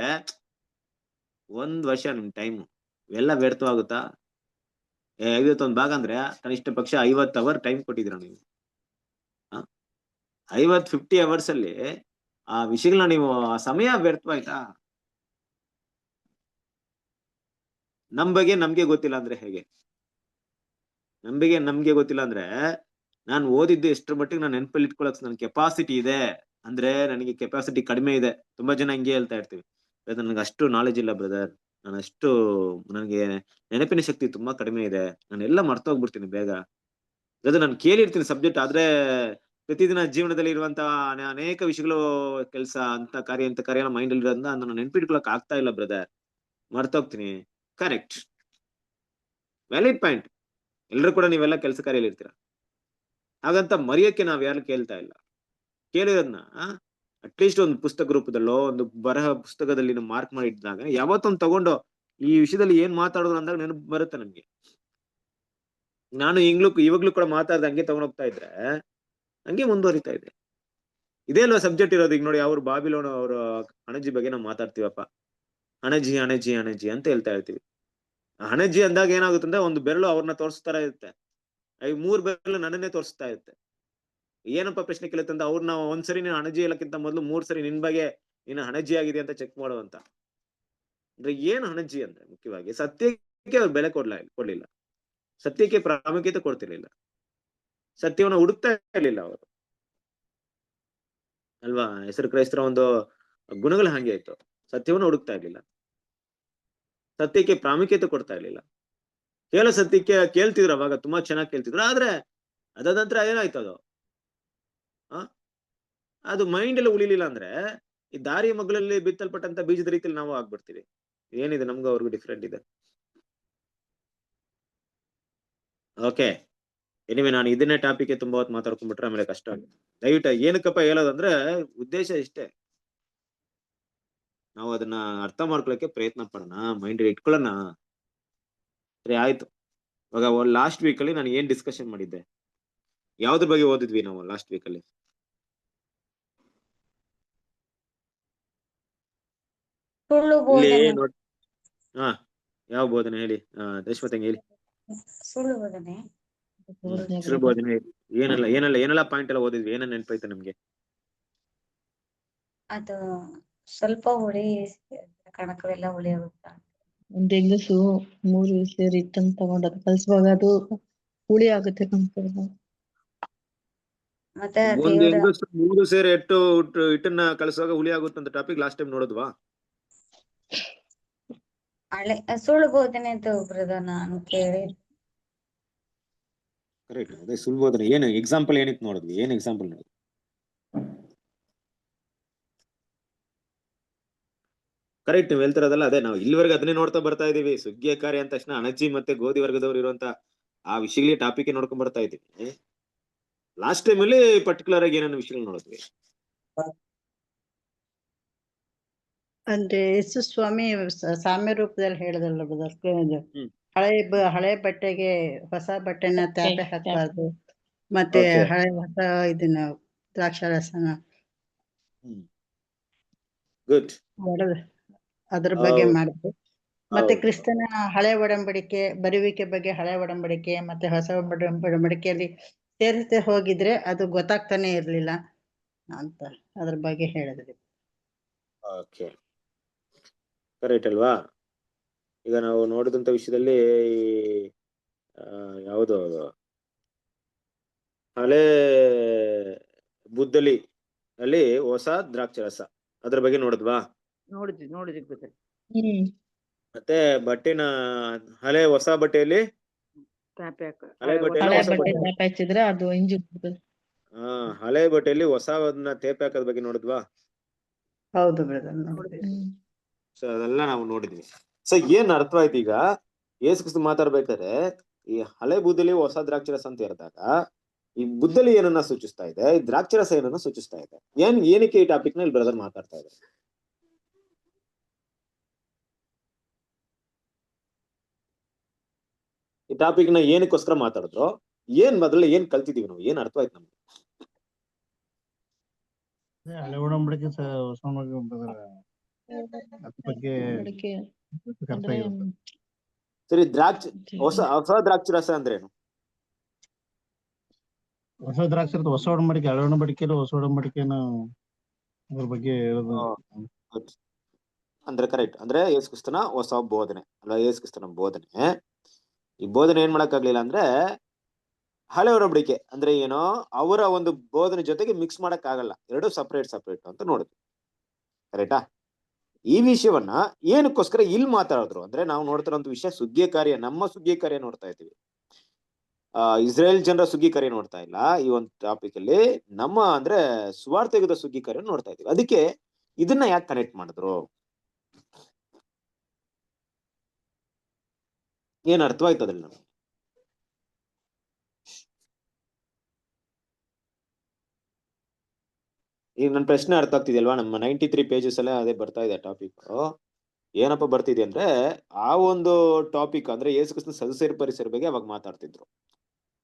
S1: 1 ವರ್ಷ ನಿಮ್ ಟೈಮ್ ಎಲ್ಲ ವ್ಯರ್ಥವಾಗುತ್ತಾ? 51 ಭಾಗ ಅಂದ್ರೆ ಕನಿಷ್ಠ ಪಕ್ಷ 50 ಅವರ್ ಟೈಮ್ ಕೊಟ್ಟಿದ್ದೀರಾ ನೀವು. 50 ಅವರ್ಸ್ ಅಲ್ಲಿ ಆ ವಿಷಯಗಳನ್ನ ನೀವು ಸಮಯ ವ್ಯರ್ಥವಾಯ್ತಾ? ನಮ್ ಬಗ್ಗೆ ನಮ್ಗೆ ಗೊತ್ತಿಲ್ಲ ಅಂದ್ರೆ ಹೇಗೆ? ನಮ್ಗೆ ಗೊತ್ತಿಲ್ಲ ಅಂದ್ರೆ, ನಾನು ಓದಿದ್ದು ಎಷ್ಟರ ಮಟ್ಟಿಗೆ ನಾನು ನೆನಪಲ್ಲಿ ಇಟ್ಕೊಳಕ್ ನನ್ ಕೆಪಾಸಿಟಿ ಇದೆ ಅಂದ್ರೆ, ನನಗೆ ಕೆಪಾಸಿಟಿ ಕಡಿಮೆ ಇದೆ. ತುಂಬಾ ಜನ ಹಿಂಗೆ ಹೇಳ್ತಾ ಇರ್ತೀವಿ, ನನಗೆ ಅಷ್ಟು ನಾಲೆಜ್ ಇಲ್ಲ ಬ್ರದರ್, ನನಗೆ ನೆನಪಿನ ಶಕ್ತಿ ತುಂಬಾ ಕಡಿಮೆ ಇದೆ, ನಾನೆಲ್ಲ ಮರ್ತೋಗ್ಬಿಡ್ತೀನಿ ಬೇಗ. ಬ್ರದರ್ ನಾನು ಕೇಳಿರ್ತೀನಿ ಸಬ್ಜೆಕ್ಟ್, ಆದ್ರೆ ಪ್ರತಿದಿನ ಜೀವನದಲ್ಲಿ ಇರುವಂತಹ ಅನೇಕ ವಿಷಯಗಳು, ಕೆಲಸ ಅಂತ ಕಾರ್ಯ ಮೈಂಡ್ ಅಲ್ಲಿ ಇರೋದ್ರಿಂದ ನಾನು ನೆನಪಿಟ್ಕೊಳಕ್ ಆಗ್ತಾ ಇಲ್ಲ ಬ್ರದರ್, ಮರ್ತೋಗ್ತೀನಿ. Correct, valid point. ಎಲ್ರು ಕೂಡ ನೀವೆಲ್ಲ ಕೆಲಸ ಕಾರ್ಯಲ್ಲಿ ಇರ್ತೀರ, ಹಾಗಂತ ಮರೆಯಕ್ಕೆ ನಾವ್ ಯಾರು ಕೇಳ್ತಾ ಇಲ್ಲ. ಕೇಳಿರೋದ್ನ ಅಟ್ಲೀಸ್ಟ್ ಒಂದು ಪುಸ್ತಕ ರೂಪದಲ್ಲೋ, ಒಂದು ಬರಹ ಪುಸ್ತಕದಲ್ಲಿ ಮಾರ್ಕ್ ಮಾಡಿ ಇಟ್ಟಾಗ ಯಾವತ್ತೊಂದು ತಗೊಂಡು ಈ ವಿಷಯದಲ್ಲಿ ಏನ್ ಮಾತಾಡೋದು ಅಂದಾಗ ನೆನಪು ಬರುತ್ತೆ ನನ್ಗೆ. ನಾನು ಇವಾಗ್ಲೂ ಕೂಡ ಮಾತಾಡ್ದ ಹಂಗೆ ತಗೊಂಡೋಗ್ತಾ ಇದ್ರೆ ಹಂಗೆ ಮುಂದುವರಿತಾ ಇದೆ. ಇದೇ ಅಲ್ವಾ ಸಬ್ಜೆಕ್ಟ್ ಇರೋದು. ಈಗ ನೋಡಿ, ಅವ್ರು ಬಾಬಿಲೋನ್ ಅವ್ರ ಅಣಜಿ ಬಗ್ಗೆ ನಾವು ಮಾತಾಡ್ತೀವಪ್ಪ, ಅಣಜಿ ಅಣಜಿ ಅಣಜಿ ಅಂತ ಹೇಳ್ತಾ ಇರ್ತೀವಿ. ಅಣಜಿ ಅಂದಾಗ ಏನಾಗುತ್ತೆ ಅಂದ್ರೆ, ಒಂದು ಬೆರಳು ಅವ್ರನ್ನ ತೋರಿಸ್ತಾ ಇರುತ್ತೆ, 3 ಬೆರಳು ನನ್ನನ್ನೇ ತೋರಿಸ್ತಾ ಇರುತ್ತೆ. ಏನಪ್ಪಾ ಪ್ರಶ್ನೆ ಕೇಳುತ್ತಂತ, ಅವ್ರನ್ನ ಒಂದ್ಸರಿ ನೀನು ಅಣಜಿ ಹೇಳಕ್ಕಿಂತ ಮೊದಲು 3 ಸರಿ ನಿನ್ ಬಗ್ಗೆ ನೀನು ಅಣಜಿ ಆಗಿದೆ ಅಂತ ಚೆಕ್ ಮಾಡುವಂತ. ಅಂದ್ರೆ ಏನು ಅಣಜಿ ಅಂದ್ರೆ, ಮುಖ್ಯವಾಗಿ ಸತ್ಯಕ್ಕೆ ಅವ್ರು ಬೆಲೆ ಕೊಡ್ಲಿಲ್ಲ, ಸತ್ಯಕ್ಕೆ ಪ್ರಾಮುಖ್ಯತೆ ಕೊಡ್ತಿರ್ಲಿಲ್ಲ, ಸತ್ಯವನ್ನ ಹುಡುಕ್ತಾ ಇರ್ಲಿಲ್ಲ ಅವರು ಅಲ್ವಾ? ಹೆಸರು ಕ್ರೈಸ್ತರ ಒಂದು ಗುಣಗಳು ಹಂಗೆ ಇತ್ತು, ಸತ್ಯವನ್ನು ಹುಡುಕ್ತಾ ಇರ್ಲಿಲ್ಲ, ಸತ್ಯಕ್ಕೆ ಪ್ರಾಮುಖ್ಯತೆ ಕೊಡ್ತಾ ಇರ್ಲಿಲ್ಲ. ಸತ್ಯಕ್ಕೆ ಕೇಳ್ತಿದ್ರು, ಅವಾಗ ತುಂಬಾ ಚೆನ್ನಾಗಿ ಕೇಳ್ತಿದ್ರು. ಆದ್ರೆ ಅದಾದ ನಂತರ ಏನಾಯ್ತು, ಅದು ಮೈಂಡ್ ಎಲ್ಲ ಉಳಿಲಿಲ್ಲ ಅಂದ್ರೆ, ಈ ದಾರಿಯ ಮಗ್ಲಲ್ಲಿ ಬಿತ್ತಲ್ಪಟ್ಟಂತ ಬೀಜದ ರೀತಿಯಲ್ಲಿ ನಾವು ಆಗ್ಬಿಡ್ತೀವಿ. ಏನಿದೆ ನಮ್ಗೂ ಅವ್ರಿಗೂ ಡಿಫ್ರೆಂಟ್ ಇದೆ. ಓಕೆ, ಎನಿವೆ ನಾನು ಇದನ್ನೇ ಟಾಪಿಕ್ ತುಂಬಾ ಹೊತ್ತು ಮಾತಾಡ್ಕೊಂಡ್ಬಿಟ್ರೆ ಆಮೇಲೆ ಕಷ್ಟ ಆಗುತ್ತೆ. ದಯವಿಟ್ಟು ಏನಕ್ಕಪ್ಪ ಹೇಳೋದಂದ್ರೆ, ಉದ್ದೇಶ ಇಷ್ಟೇ, ನಾವು ಅದನ್ನ ಅರ್ಥ ಮಾಡ್ಕೊಳಕ್ಕೆ ಪ್ರಯತ್ನ ಪಡೋಣ, ಮೈಂಡ್ ಇಟ್ಕೊಳ್ಳೋಣ. ಸರಿ ಆಯ್ತು. ಇವಾಗ ಲಾಸ್ಟ್ ವೀಕ್ ಅಲ್ಲಿ ನಾನು ಏನ್ ಡಿಸ್ಕಷನ್ ಮಾಡಿದ್ದೆ, ಯಾವ್ದ್ರ ಬಗ್ಗೆ ಓದಿದ್ವಿ ನಾವು ಲಾಸ್ಟ್ ವೀಕ್ ಅಲ್ಲಿ?
S4: ಸುಳ್ಳು
S1: ಇಲ್ಲಿ
S4: ಬೋಧನೆ.
S1: ನೋಡಿ, ಯಾವ ಬೋಧನೆ ಹೇಳಿ, ದೇಶಮತಂಗಿ ಹೇಳಿ.
S4: ಸುಳ್ಳು ಬೋಧನೆ.
S1: ಸುಳ್ಳು ಬೋಧನೆ ಏನೆಲ್ಲ ಪಾಯಿಂಟ್ ಎಲ್ಲ ಓದಿದ್ವಿ, ಏನೇನ್ ನೆನಪೈತೆ ನಮ್ಗೆ?
S4: ಅದು ಸ್ವಲ್ಪ ಹುಳಿ ಕಣಕವೆಲ್ಲ ಹುಳಿ ಆಗುತ್ತಾ?
S6: ಒಂದ್ ಹೆಂಗಸು 3 ಸೇರಿ ಹಿಟ್ಟನ್ನು ತಗೊಂಡು ಅದು ಕಲ್ಸುವಾಗ ಅದು ಹುಳಿ ಆಗುತ್ತೆ ಕಣಕವೆಲ್ಲ.
S4: ಮತ್ತೆ
S1: ಒಂದು
S4: ದೇವರ
S1: 3 ಸೇರಿ ಹಿಟ್ಟನ್ನ ಕಲಸುವಾಗ ಹುಳಿ ಆಗುತ್ತಂತ ಟಾಪಿಕ್ ಲಾಸ್ಟ್ ಟೈಮ್ ನೋಡಿದ್ವಾ?
S4: ಸುಳ್ಳು ಬೋಧನೆ ಅಂತ ಬ್ರದರ್ ನಾನು ಕೇಳಿ.
S1: ಕರೆಕ್ಟ್, ಅದೇ ಸುಳ್ಳು ಬೋಧನೆ. ಏನು ಎಕ್ಸಾಂಪಲ್ ಏನಿತ್ತು ನೋಡಿದ್ವಿ, ಏನ್ ಎಕ್ಸಾಂಪಲ್ ನೋಡಿದ್ವಿ? ಕರೆಕ್ಟ್, ನೀವು ಹೇಳ್ತಿರೋದಲ್ಲ ಅದೇ. ನಾವು ಇಲ್ಲಿವರೆಗೆ ಅದನ್ನೇ ನೋಡ್ತಾ ಬರ್ತಾ ಇದೀವಿ. ಸುಗ್ಗಿಯ ಕಾರ್ಯ ಅಂದ ತಕ್ಷಣ ಅಣಜಿ ಮತ್ತೆ ಗೋಧಿ ವರ್ಗದವ್ರು ಇರುವಂತ ಆ ವಿಷಯಗಳಿಗೆ ಟಾಪಿಕ್ ನೋಡ್ಕೊಂಡ್ ಬರ್ತಾ ಇದೀವಿ. ಲಾಸ್ಟ್ ಟೈಮ್ ಅಲ್ಲಿ ಪರ್ಟಿಕ್ಯುಲರ್ ಆಗಿ ಏನೇನು ವಿಷಯಗಳು ನೋಡಿದ್ವಿ?
S6: ಅಂದ್ರೆ ಯೇಸು ಸ್ವಾಮಿ ಸಾಮ್ಯ ರೂಪದಲ್ಲಿ ಹೇಳಿದಲ್ಲ ಬ್ರದರ್, ಹಳೆ ಬಟ್ಟೆಗೆ ಹೊಸ ಬಟ್ಟೆನ ತ್ಯಾಪೆ ಹಾಕಬಾರ್ದು, ಮತ್ತೆ ಹೊಸ ಇದನ್ನ ದ್ರಾಕ್ಷಾರಸನ
S1: ಗುಡ್
S6: ಅದ್ರ ಬಗ್ಗೆ ಮಾಡಿದ್ರು. ಮತ್ತೆ ಕ್ರಿಸ್ತನ ಹಳೆ ಒಡಂಬಡಿಕೆ ಬರುವಿಕೆ ಬಗ್ಗೆ, ಹಳೆ ಒಡಂಬಡಿಕೆ ಮತ್ತೆ ಹೊಸ ಒಡಂಬಡಿಕೆಯಲ್ಲಿ ಸೇರಿಸಿ ಹೋಗಿದ್ರೆ ಅದು ಗೊತ್ತಾಗ್ತಾನೆ ಇರ್ಲಿಲ್ಲ ಅಂತ ಅದ್ರ ಬಗ್ಗೆ ಹೇಳಿದ್ರಿ.
S1: ಓಕೆ, ಕರೆಕ್ಟ್ ಅಲ್ವಾ? ಈಗ ನಾವು ನೋಡಿದಂತ ವಿಷಯದಲ್ಲಿ ಯಾವುದು ಹಳೆ ಬುದ್ಧಲಿ ಅಲ್ಲಿ ಹೊಸ ದ್ರಾಕ್ಷರಸ ಅದ್ರ ಬಗ್ಗೆ ನೋಡಿದ್ವಾ?
S6: ನೋಡಿದ್ವಿ ಬ್ರದರ್.
S1: ಮತ್ತೆ ಬಟ್ಟೆನ ಹೊಸ ಬಟ್ಟೆಯಲ್ಲಿ
S6: ತ್ಯಾಪೆ
S1: ಹಳೆ ಬಟ್ಟೆ
S6: ತ್ಯಾಪೆ ಹಚ್ಚಿದ್ರೆ ಅದು ಇಂಜಿ
S1: ಹಳೆ ಬಟ್ಟೆಯಲ್ಲಿ ಹೊಸದನ್ನ ತೇಪೆ ಹಾಕೋದ್ ಬಗ್ಗೆ ನೋಡಿದ್ವಾ?
S6: ಹೌದು ಬ್ರದರ್, ನೋಡಿದ್ವಿ.
S1: ಸೊ ಅದೆಲ್ಲ ನಾವು ನೋಡಿದ್ವಿ. ಸೊ ಏನ್ ಅರ್ಥವಾಯ್ತು ಈಗ? ಯೇಸು ಕ್ರಿಸ್ತ ಮಾತಾಡ್ಬೇಕಾದ್ರೆ ಈ ಹಳೆ ಬುದ್ಧಲ್ಲಿ ಹೊಸ ದ್ರಾಕ್ಷರಸ ಅಂತ ಹೇಳಿದಾಗ ಈ ಬುದ್ಧಲ್ಲಿ ಏನನ್ನ ಸೂಚಿಸ್ತಾ ಇದೆ, ಈ ದ್ರಾಕ್ಷರಸ ಏನನ್ನ ಸೂಚಿಸ್ತಾ ಇದೆ? ಏನಕ್ಕೆ ಈ ಟಾಪಿಕ್ ನಲ್ಲಿ ಬ್ರದರ್ ಮಾತಾಡ್ತಾ ಇದ್ದಾರೆ? ಈ ಟಾಪಿಕ್ ನ ಏನಕ್ಕೋಸ್ಕರ ಮಾತಾಡಿದ್ರು? ಮೊದಲು ಏನ್ ಕಲ್ತಿದೀವಿ ನಾವು? ಏನ್ ಅರ್ಥವಾಯ್ತು ನಮ್ಗೆ?
S7: ಹಳೆ ಒಡಂಬಡಿಕೆ ಹೊಸ ಅದ್ರ ಬಗ್ಗೆ ಅರ್ಥ ಆಗಿರುತ್ತೆ.
S1: ಸರಿ, ಹೊಸ ದ್ರಾಕ್ಷರಸ ಅಂದ್ರೇನು?
S7: ಹೊಸ ದ್ರಾಕ್ಷಿ ಹೊಸ ಒಡಂಬಡಿಕೆ, ಹಳೆ ಒಡಂಬಡಿಕೆಯಲ್ಲಿ ಹೊಸ ಒಡಂಬಡಿಕೆನ ಅದ್ರ ಬಗ್ಗೆ ಹೇಳೋದು.
S1: ಅಂದ್ರೆ ಕರೆಕ್ಟ್. ಅಂದ್ರೆ ಯೇಸು ಕ್ರಿಸ್ತನ ಹೊಸ ಬೋಧನೆ ಅಲ್ವಾ? ಯೇಸು ಕ್ರಿಸ್ತನ ಬೋಧನೆ, ಈ ಬೋಧನೆ ಏನ್ ಮಾಡಕ್ಕಾಗ್ಲಿಲ್ಲ ಅಂದ್ರೆ ಹಳೆ ಒಡಂಬಡಿಕೆ ಅಂದ್ರೆ ಏನೋ ಅವರ ಒಂದು ಬೋಧನೆ ಜೊತೆಗೆ ಮಿಕ್ಸ್ ಮಾಡಕ್ ಆಗಲ್ಲ, ಎರಡು ಸಪರೇಟ್ ಅಂತ ನೋಡಿದ್ವಿ. ಕರೆಕ್ಟಾ? ಈ ವಿಷಯವನ್ನ ಏನಕ್ಕೋಸ್ಕರ ಇಲ್ಲಿ ಮಾತಾಡಿದ್ರು ಅಂದ್ರೆ, ನಾವು ನೋಡ್ತಿರೋಂಥ ವಿಷಯ ಸುಗ್ಗಿಯ ಕಾರ್ಯ, ನಮ್ಮ ಸುಗ್ಗಿಯ ಕಾರ್ಯ ನೋಡ್ತಾ ಇದ್ದೀವಿ. ಇಸ್ರೇಲ್ ಜನರ ಸುಗ್ಗಿ ಕಾರ್ಯ ನೋಡ್ತಾ ಇಲ್ಲ ಈ ಒಂದು ಟಾಪಿಕ್ ಅಲ್ಲಿ. ನಮ್ಮ ಅಂದ್ರೆ ಸುವಾರ್ತೆಯುಗದ ಸುಗ್ಗಿ ಕಾರ್ಯ ನೋಡ್ತಾ ಇದೀವಿ. ಅದಕ್ಕೆ ಇದನ್ನ ಯಾಕೆ ಕನೆಕ್ಟ್ ಮಾಡಿದ್ರು? ಏನ್ ಅರ್ಥವಾಯ್ತು ಅದ್ರಲ್ಲಿ ನಮ್ಗೆ? ಈಗ ನನ್ನ ಪ್ರಶ್ನೆ ಅರ್ಥ ಆಗ್ತಿದೆಯಲ್ವಾ? ನಮ್ಮ 93 pages ಅಲ್ಲೇ ಅದೇ ಬರ್ತಾ ಇದೆ ಟಾಪಿಕ್. ಏನಪ್ಪ ಬರ್ತಿದೆ ಅಂದ್ರೆ, ಆ ಒಂದು ಟಾಪಿಕ್ ಅಂದ್ರೆ ಯೇಸು ಕ್ರಿಸ್ತನ ಸದುಸೇರ ಪರಿಸರ ಬಗ್ಗೆ ಅವಾಗ ಮಾತಾಡ್ತಿದ್ರು.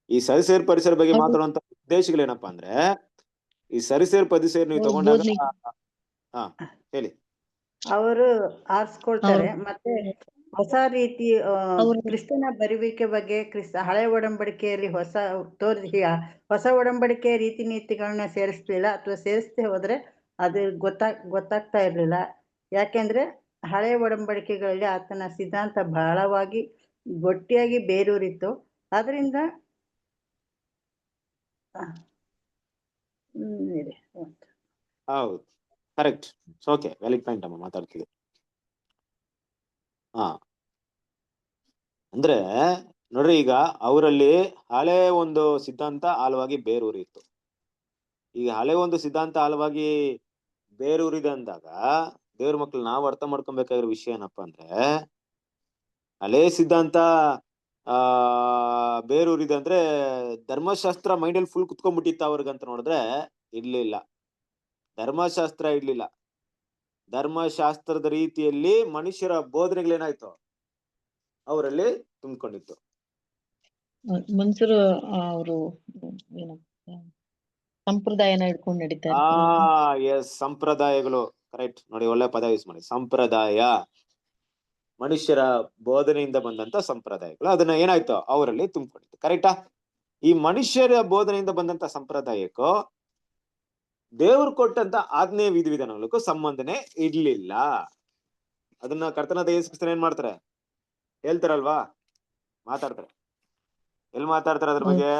S1: ಈ ಸರಿಸೇರ್ ಪರಿಸರ ಬಗ್ಗೆ ಮಾತಾಡುವಂತ ಉದ್ದೇಶಗಳೇನಪ್ಪಾ ಅಂದ್ರೆ, ಈ ಸರಿಸೇರ್ ಪರಿಸರ ನೀವು ತಗೊಂಡಾಗ ಹೇಳಿ,
S6: ಅವರು ಆರಿಸ್ಕೊಳ್ತಾರೆ. ಮತ್ತೆ ಹೊಸ ರೀತಿ ಕ್ರಿಸ್ತನ ಬರುವಿಕೆ ಬಗ್ಗೆ, ಹಳೆ ಒಡಂಬಡಿಕೆಯಲ್ಲಿ ಹೊಸ ಒಡಂಬಡಿಕೆಯ ರೀತಿ ನೀತಿಗಳನ್ನ ಸೇರಿಸ್ಲಿಲ್ಲ, ಅಥವಾ ಸೇರಿಸದೆ ಹೋದ್ರೆ ಅದು ಗೊತ್ತಾಗ್ತಾ ಇರ್ಲಿಲ್ಲ. ಯಾಕೆಂದ್ರೆ ಹಳೆ ಒಡಂಬಡಿಕೆಗಳಲ್ಲಿ ಆತನ ಸಿದ್ಧಾಂತ ಬಹಳವಾಗಿ ಗಟ್ಟಿಯಾಗಿ ಬೇರೂರಿತ್ತು. ಅದರಿಂದ
S1: ಹೌದು, ಕರೆಕ್ಟ್. ಓಕೆ, ವ್ಯಾಲಿಡ್ ಪಾಯಿಂಟ್ ಅಮ್ಮ ಮಾತಾಡ್ತಿದ್ದೆ. ಅಂದ್ರೆ ನೋಡ್ರಿ, ಈಗ ಅವರಲ್ಲಿ ಹಳೆ ಒಂದು ಸಿದ್ಧಾಂತ ಆಳವಾಗಿ ಬೇರೂರಿತ್ತು. ಈಗ ಹಳೆ ಒಂದು ಸಿದ್ಧಾಂತ ಆಳವಾಗಿ ಬೇರೂರಿದೆ ಅಂದಾಗ ದೇವ್ರ ಮಕ್ಳು ನಾವು ಅರ್ಥ ಮಾಡ್ಕೊಬೇಕಾಗಿರೋ ವಿಷಯ ಏನಪ್ಪಾ ಅಂದ್ರೆ, ಹಳೆ ಸಿದ್ಧಾಂತ ಬೇರೂರಿದೆ ಅಂದ್ರೆ ಧರ್ಮಶಾಸ್ತ್ರ ಮೈಂಡಲ್ಲಿ ಫುಲ್ ಕುತ್ಕೊಂಡ್ಬಿಟ್ಟಿತ್ತ ಅವ್ರಿಗಂತ ನೋಡಿದ್ರೆ ಇರ್ಲಿಲ್ಲ. ಧರ್ಮಶಾಸ್ತ್ರ ಇರ್ಲಿಲ್ಲ. ಧರ್ಮಶಾಸ್ತ್ರದ ರೀತಿಯಲ್ಲಿ ಮನುಷ್ಯರ ಬೋಧನೆಗಳೇನಾಯ್ತು ಅವರಲ್ಲಿ ತುಂಬಿಕೊಂಡಿತ್ತು.
S8: ಮನುಷ್ಯರು ಅವರು ಸಂಪ್ರದಾಯನ ಹಿಡ್ಕೊಂಡು ನಡೀತಾರೆ.
S1: ಎಸ್, ಸಂಪ್ರದಾಯಗಳು. ಕರೆಕ್ಟ್ ನೋಡಿ, ಒಳ್ಳೆ ಪದ ಯೂಸ್ ಮಾಡಿ. ಸಂಪ್ರದಾಯ, ಮನುಷ್ಯರ ಬೋಧನೆಯಿಂದ ಬಂದಂತ ಸಂಪ್ರದಾಯಗಳು, ಅದನ್ನ ಏನಾಯ್ತು ಅವರಲ್ಲಿ ತುಂಬಿಕೊಂಡಿತ್ತು. ಕರೆಕ್ಟಾ? ಈ ಮನುಷ್ಯರ ಬೋಧನೆಯಿಂದ ಬಂದಂತ ಸಂಪ್ರದಾಯಕ್ಕೂ ದೇವ್ರು ಕೊಟ್ಟಂತ ಆಜ್ಞೆ ವಿಧಿವಿಧಾನಗಳಿಗೂ ಸಂಬಂಧನೇ ಇರ್ಲಿಲ್ಲ. ಅದನ್ನ ಕರ್ತನಾದ ಯೇಸು ಕ್ರಿಸ್ತನು ಏನ್ ಮಾಡ್ತಾರೆ? ಹೇಳ್ತಾರಲ್ವಾ, ಮಾತಾಡ್ತಾರೆ. ಎಲ್ಲಿ ಮಾತಾಡ್ತಾರೆ ಅದ್ರ ಬಗ್ಗೆ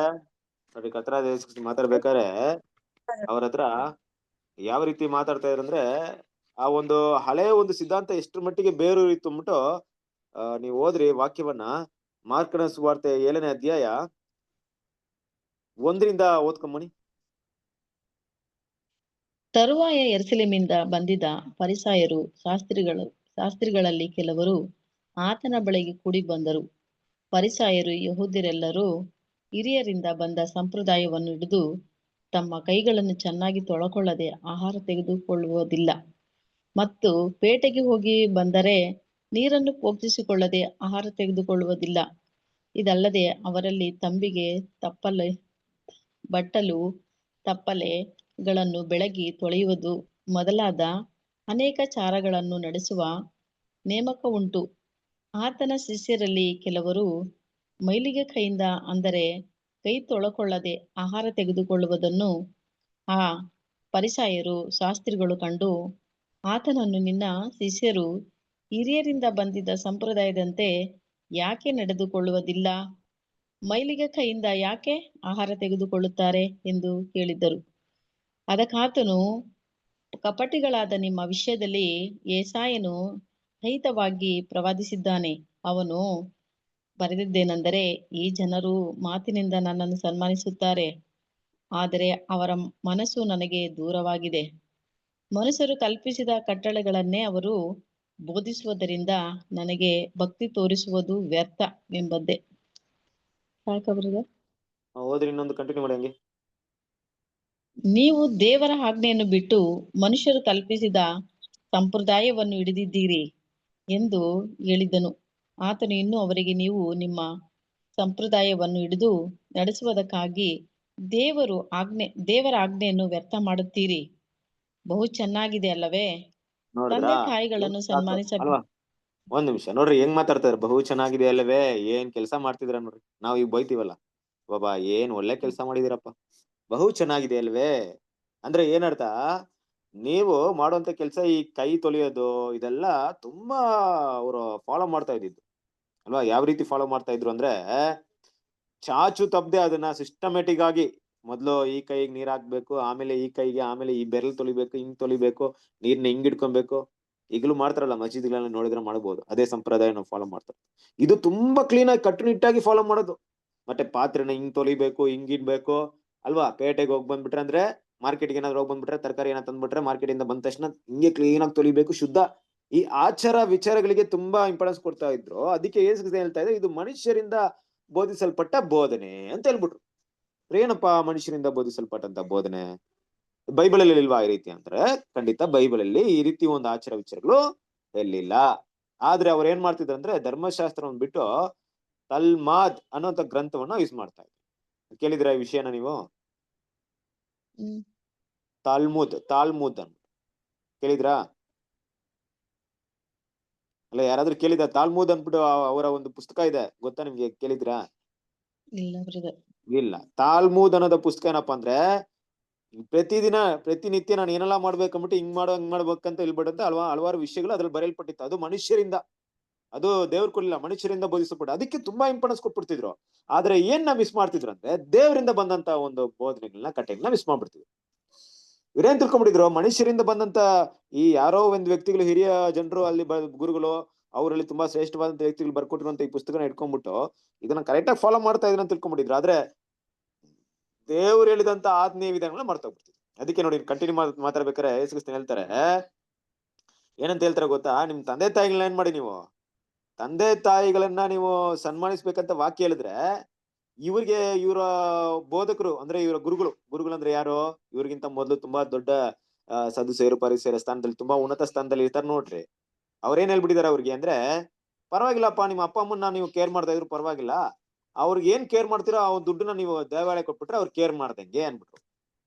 S1: ನೋಡಿ? ಕರ್ತನಾದ ಯೇಸು ಕ್ರಿಸ್ತನು ಮಾತಾಡ್ಬೇಕಾದ್ರೆ ಅವ್ರ ಹತ್ರ ಯಾವ ರೀತಿ ಮಾತಾಡ್ತಾ ಇದ್ರಂದ್ರೆ, ಆ ಒಂದು ಹಳೆ ಒಂದು ಸಿದ್ಧಾಂತ ಎಷ್ಟ್ರ ಮಟ್ಟಿಗೆ ಬೇರೂರಿತ್ತು ಅಂದ್ಬಿಟ್ಟು ನೀವು ಓದ್ರಿ ವಾಕ್ಯವನ್ನ. ಮಾರ್ಕನ ಸುವಾರ್ತೆ 7ನೇ ಅಧ್ಯಾಯ 1ರಿಂದ ಓದ್ಕೊಂಬನಿ.
S8: ತರುವಾಯ ಯೆರೂಸಲೇಮಿನಿಂದ ಬಂದಿದ್ದ ಫರಿಸಾಯರು ಶಾಸ್ತ್ರಿಗಳಲ್ಲಿ ಕೆಲವರು ಆತನ ಬಳಿಗೆ ಕೂಡಿ ಬಂದರು. ಫರಿಸಾಯರು ಯೆಹೂದ್ಯರೆಲ್ಲರೂ ಹಿರಿಯರಿಂದ ಬಂದ ಸಂಪ್ರದಾಯವನ್ನು ಹಿಡಿದು ತಮ್ಮ ಕೈಗಳನ್ನು ಚೆನ್ನಾಗಿ ತೊಳಕೊಳ್ಳದೆ ಆಹಾರ ತೆಗೆದುಕೊಳ್ಳುವುದಿಲ್ಲ, ಮತ್ತು ಪೇಟೆಗೆ ಹೋಗಿ ಬಂದರೆ ನೀರನ್ನು ಪೋಕ್ಷಿಸಿಕೊಳ್ಳದೆ ಆಹಾರ ತೆಗೆದುಕೊಳ್ಳುವುದಿಲ್ಲ. ಇದಲ್ಲದೆ ಅವರಲ್ಲಿ ತಂಬಿಗೆ, ಬಟ್ಟಲು, ತಪ್ಪಲೆಗಳನ್ನು ಬೆಳಗಿ ತೊಳೆಯುವುದು ಮೊದಲಾದ ಅನೇಕ ಚಾರಗಳನ್ನು ನಡೆಸುವ ನೇಮಕ ಉಂಟು. ಆತನ ಶಿಷ್ಯರಲ್ಲಿ ಕೆಲವರು ಮೈಲಿಗೆ ಕೈಯಿಂದ, ಅಂದರೆ ಕೈ ತೊಳಕೊಳ್ಳದೆ ಆಹಾರ ತೆಗೆದುಕೊಳ್ಳುವುದನ್ನು ಆ ಫರಿಸಾಯರು ಶಾಸ್ತ್ರಿಗಳು ಕಂಡು ಆತನನ್ನು, ನಿನ್ನ ಶಿಷ್ಯರು ಹಿರಿಯರಿಂದ ಬಂದಿದ್ದ ಸಂಪ್ರದಾಯದಂತೆ ಯಾಕೆ ನಡೆದುಕೊಳ್ಳುವುದಿಲ್ಲ? ಮೈಲಿಗೆ ಕೈಯಿಂದ ಯಾಕೆ ಆಹಾರ ತೆಗೆದುಕೊಳ್ಳುತ್ತಾರೆ ಎಂದು ಕೇಳಿದ್ದರು. ಅದಕ್ಕಾತನು, ಕಪಟಿಗಳಾದ ನಿಮ್ಮ ವಿಷಯದಲ್ಲಿ ಯೆಶಾಯನು ರಹಿತವಾಗಿ ಪ್ರವಾದಿಸಿದ್ದಾನೆ. ಅವನು ಬರೆದಿದ್ದೇನೆಂದರೆ, ಈ ಜನರು ಮಾತಿನಿಂದ ನನ್ನನ್ನು ಸನ್ಮಾನಿಸುತ್ತಾರೆ, ಆದರೆ ಅವರ ಮನಸ್ಸು ನನಗೆ ದೂರವಾಗಿದೆ. ಮನುಷ್ಯರು ಕಲ್ಪಿಸಿದ ಕಟ್ಟಳೆಗಳನ್ನೇ ಅವರು ಬೋಧಿಸುವುದರಿಂದ ನನಗೆ ಭಕ್ತಿ ತೋರಿಸುವುದು ವ್ಯರ್ಥ ಎಂಬದ್ದೇ. ಸಾಕಾ ಬ್ರದರ್?
S1: ಹೋದ್ರಿ ಇನ್ನೊಂದು ಕಂಟಿನ್ಯೂ ಮಾಡಿ ಹಂಗೆ.
S8: ನೀವು ದೇವರ ಆಜ್ಞೆಯನ್ನು ಬಿಟ್ಟು ಮನುಷ್ಯರು ಕಲ್ಪಿಸಿದ ಸಂಪ್ರದಾಯವನ್ನು ಹಿಡಿದಿದ್ದೀರಿ ಎಂದು ಹೇಳಿದನು. ಆತನು ಇನ್ನೂ ಅವರಿಗೆ, ನೀವು ನಿಮ್ಮ ಸಂಪ್ರದಾಯವನ್ನು ಹಿಡಿದು ನಡೆಸುವುದಕ್ಕಾಗಿ ದೇವರ ಆಜ್ಞೆಯನ್ನು ವ್ಯರ್ಥ ಮಾಡುತ್ತೀರಿ. ಬಹು ಚೆನ್ನಾಗಿದೆ ಅಲ್ಲವೇ?
S1: ನೋಡಿದ್ರಾ?
S8: ತಂದೆ ತಾಯಿಗಳನ್ನು
S1: ಅಲ್ವಾ? ಒಂದ್ ನಿಮಿಷ ನೋಡ್ರಿ ಹೆಂಗ್ ಮಾತಾಡ್ತಾರೆ. ಬಹು ಚೆನ್ನಾಗಿದೆ ಅಲ್ಲವೇ? ಏನ್ ಕೆಲಸ ಮಾಡ್ತಿದ್ರ ನೋಡ್ರಿ. ನಾವ್ ಈಗ ಬೈತೀವಲ್ಲ, ಬಾಬಾ ಏನ್ ಒಳ್ಳೆ ಕೆಲಸ ಮಾಡಿದಿರಪ್ಪ, ಬಹು ಚೆನ್ನಾಗಿದೆ ಅಲ್ವೇ ಅಂದ್ರೆ ಏನರ್ಥ? ನೀವು ಮಾಡುವಂತ ಕೆಲಸ, ಈ ಕೈ ತೊಳೆಯೋದು ಇದೆಲ್ಲ ತುಂಬಾ ಅವರು ಫಾಲೋ ಮಾಡ್ತಾ ಇದ್ದಿದ್ದು ಅಲ್ವಾ? ಯಾವ ರೀತಿ ಫಾಲೋ ಮಾಡ್ತಾ ಇದ್ರು ಅಂದ್ರೆ, ಚಾಚು ತಪ್ಪದೆ ಅದನ್ನ ಸಿಸ್ಟಮೆಟಿಕ್ ಆಗಿ, ಮೊದ್ಲು ಈ ಕೈಗೆ ನೀರ್ ಹಾಕ್ಬೇಕು, ಆಮೇಲೆ ಈ ಕೈಗೆ, ಆಮೇಲೆ ಈ ಬೆರಳು ತೊಳಿಬೇಕು, ಹಿಂಗ್ ತೊಳಿಬೇಕು, ನೀರ್ನ ಹಿಂಗ್ ಇಟ್ಕೊಬೇಕು. ಈಗಲೂ ಮಾಡ್ತಾರಲ್ಲ ಮಸೀದಿಗಳನ್ನ ನೋಡಿದ್ರೆ ಮಾಡಬಹುದು. ಅದೇ ಸಂಪ್ರದಾಯ ನಾವು ಫಾಲೋ ಮಾಡ್ತಾರೆ. ಇದು ತುಂಬಾ ಕ್ಲೀನ್ ಆಗಿ ಕಟ್ಟುನಿಟ್ಟಾಗಿ ಫಾಲೋ ಮಾಡೋದು. ಮತ್ತೆ ಪಾತ್ರೆನ ಹಿಂಗ್ ತೊಳಿಬೇಕು, ಹಿಂಗ್ ಇಡ್ಬೇಕು ಅಲ್ವಾ? ಪೇಟೆಗೆ ಹೋಗಿ ಬಂದ್ಬಿಟ್ರೆ, ಅಂದ್ರೆ ಮಾರ್ಕೆಟ್ಗೆ ಏನಾದ್ರು ಹೋಗಿ ಬಂದ್ಬಿಟ್ರೆ, ತರಕಾರಿ ಏನಾದ್ರು ತಂದ್ಬಿಟ್ರೆ ಮಾರ್ಕೆಟ್ ಇಂದ ಬಂದ ತಕ್ಷಣ ಹಿಂಗೆ ಕ್ಲೀನ್ ಆಗಿ ತೊಳಿಬೇಕು, ಶುದ್ಧ. ಈ ಆಚಾರ ವಿಚಾರಗಳಿಗೆ ತುಂಬಾ ಇಂಪಾರ್ಟೆನ್ಸ್ ಕೊಡ್ತಾ ಇದ್ರು. ಅದಕ್ಕೆ ಯೇಸು ಹೇಳ್ತಾ ಇದ್ರೆ, ಇದು ಮನುಷ್ಯರಿಂದ ಬೋಧಿಸಲ್ಪಟ್ಟ ಬೋಧನೆ ಅಂತ ಹೇಳ್ಬಿಟ್ರು. ಏನಪ್ಪಾ ಮನುಷ್ಯರಿಂದ ಬೋಧಿಸಲ್ಪಟ್ಟಂತ ಬೋಧನೆ? ಬೈಬಲ್ ಅಲ್ಲಿ ಇಲ್ವಾ ಈ ರೀತಿ ಅಂದ್ರೆ? ಖಂಡಿತ ಬೈಬಲ್ ಅಲ್ಲಿ ಈ ರೀತಿ ಒಂದು ಆಚಾರ ವಿಚಾರಗಳು ಎಲ್ಲಿಲ್ಲ. ಆದ್ರೆ ಅವ್ರು ಏನ್ ಮಾಡ್ತಿದ್ರು ಅಂದ್ರೆ, ಧರ್ಮಶಾಸ್ತ್ರವನ್ನು ಬಿಟ್ಟು ತಲ್ಮಾದ್ ಅನ್ನೋಂಥ ಗ್ರಂಥವನ್ನ ಯೂಸ್ ಮಾಡ್ತಾ ಇದ್ರು. ಕೇಳಿದ್ರ ಈ ವಿಷಯನ ನೀವು? ತಾಲ್ಮುದ್ ಅಂತ ಕೇಳಿದ್ರಾ? ಅಲ್ಲ, ಯಾರಾದ್ರೂ ಕೇಳಿದ? ತಾಲ್ಮುದ್ ಅಂದ್ಬಿಟ್ಟು ಅವರ ಒಂದು ಪುಸ್ತಕ ಇದೆ, ಗೊತ್ತಾ ನಿಮ್ಗೆ? ಕೇಳಿದ್ರಾ?
S8: ಇಲ್ಲ ಬ್ರದರ್.
S1: ಇಲ್ಲ. ತಾಲ್ಮುದ್ ಅನ್ನೋದ ಪುಸ್ತಕ ಏನಪ್ಪಾ ಅಂದ್ರೆ, ಪ್ರತಿನಿತ್ಯ ನಾನು ಏನೆಲ್ಲಾ ಮಾಡ್ಬೇಕಂದ್ಬಿಟ್ಟು ಹಿಂಗ್ ಮಾಡ್ಬೇಕಂತ ಹೇಳ್ಬಿಟ್ಟಂತ ಹಲವಾರು ವಿಷಯಗಳು ಅದ್ರಲ್ಲಿ ಬರೆಯಲ್ಪಟ್ಟಿತ್ತು. ಅದು ಮನುಷ್ಯರಿಂದ, ಅದು ದೇವ್ರ ಕೊಡ್ಲಿಲ್ಲ, ಮನುಷ್ಯರಿಂದ ಬೋಧಿಸಲ್ಪಟ್ಟ. ಅದಕ್ಕೆ ತುಂಬಾ ಇಂಪಾರ್ಟೆನ್ಸ್ ಕೊಟ್ಬಿಡ್ತಿದ್ರು. ಆದ್ರೆ ಏನ್ ಮಿಸ್ ಮಾಡ್ತಿದ್ರು ಅಂದ್ರೆ, ದೇವರಿಂದ ಬಂದಂತ ಒಂದು ಬೋಧನೆಗಳನ್ನ ಕಟ್ಟೆಗಳನ್ನ ಮಿಸ್ ಮಾಡ್ಬಿಡ್ತಿದ್ರು. ಇವ್ರೇನ್ ತಿಳ್ಕೊಂಡ್ಬಿಟ್ಟಿದ್ರು, ಮನುಷ್ಯರಿಂದ ಬಂದಂತ ಈ ಯಾರೋ ಒಂದ್ ವ್ಯಕ್ತಿಗಳು, ಹಿರಿಯ ಜನರು, ಅಲ್ಲಿ ಗುರುಗಳು, ಅವರಲ್ಲಿ ತುಂಬಾ ಶ್ರೇಷ್ಠವಾದಂತ ವ್ಯಕ್ತಿಗಳು ಬರ್ಕೊಟ್ಟಿರುವಂತ ಈ ಪುಸ್ತಕನ ಇಟ್ಕೊಂಡ್ಬಿಟ್ಟು ಇದನ್ನ ಕರೆಕ್ಟ್ ಆಗಿ ಫಾಲೋ ಮಾಡ್ತಾ ಇದ್ರು ಅಂತ ತಿಳ್ಕೊಂಡ್ಬಿಟ್ಟಿದ್ರು. ಆದ್ರೆ ದೇವ್ರು ಹೇಳಿದಂತ ಆಜ್ಞೆ ವಿಧಾನಗಳನ್ನ ಮರ್ತೋಗ್ಬಿಡ್ತಿದ್ರು. ಅದಕ್ಕೆ ನೋಡಿ, ಕಂಟಿನ್ಯೂ ಮಾತಾಡ್ಬೇಕಾರೆ ಯೇಸು ಕ್ರಿಸ್ತನು ಹೇಳ್ತಾರೆ, ಏನಂತ ಹೇಳ್ತಾರೆ ಗೊತ್ತಾ? ನಿಮ್ ತಂದೆ ತಾಯಿಗಳನ್ನ ಏನ್ ಮಾಡಿ, ನೀವು ತಂದೆ ತಾಯಿಗಳನ್ನ ನೀವು ಸನ್ಮಾನಿಸ್ಬೇಕಂತ ವಾಕ್ಯ ಹೇಳಿದ್ರೆ, ಇವ್ರಿಗೆ ಇವರ ಬೋಧಕರು ಅಂದ್ರೆ ಇವರ ಗುರುಗಳು ಅಂದ್ರೆ ಯಾರು? ಇವ್ರಿಗಿಂತ ಮೊದಲು ತುಂಬಾ ದೊಡ್ಡ ಸದುಸೇರು ಪರಿಸರ ಸ್ಥಾನದಲ್ಲಿ, ತುಂಬಾ ಉನ್ನತ ಸ್ಥಾನದಲ್ಲಿ ಇರ್ತಾರೆ ನೋಡ್ರಿ. ಅವ್ರೇನ್ ಹೇಳ್ಬಿಟ್ಟಿದಾರೆ ಅವ್ರಿಗೆ ಅಂದ್ರೆ, ಪರವಾಗಿಲ್ಲಪ್ಪ, ನಿಮ್ಮ ಅಪ್ಪ ಅಮ್ಮನ್ನ ನೀವು ಕೇರ್ ಮಾಡ್ತಾ ಇದ್ರು ಪರವಾಗಿಲ್ಲ, ಅವ್ರಿಗೆ ಏನ್ ಕೇರ್ ಮಾಡ್ತೀರೋ ಆ ದುಡ್ಡನ್ನ ನೀವು ದೇವಾಲಯ ಕೊಟ್ಬಿಟ್ರೆ ಅವ್ರು ಕೇರ್ ಮಾಡ್ದಂಗೆ ಅನ್ಬಿಟ್ರು.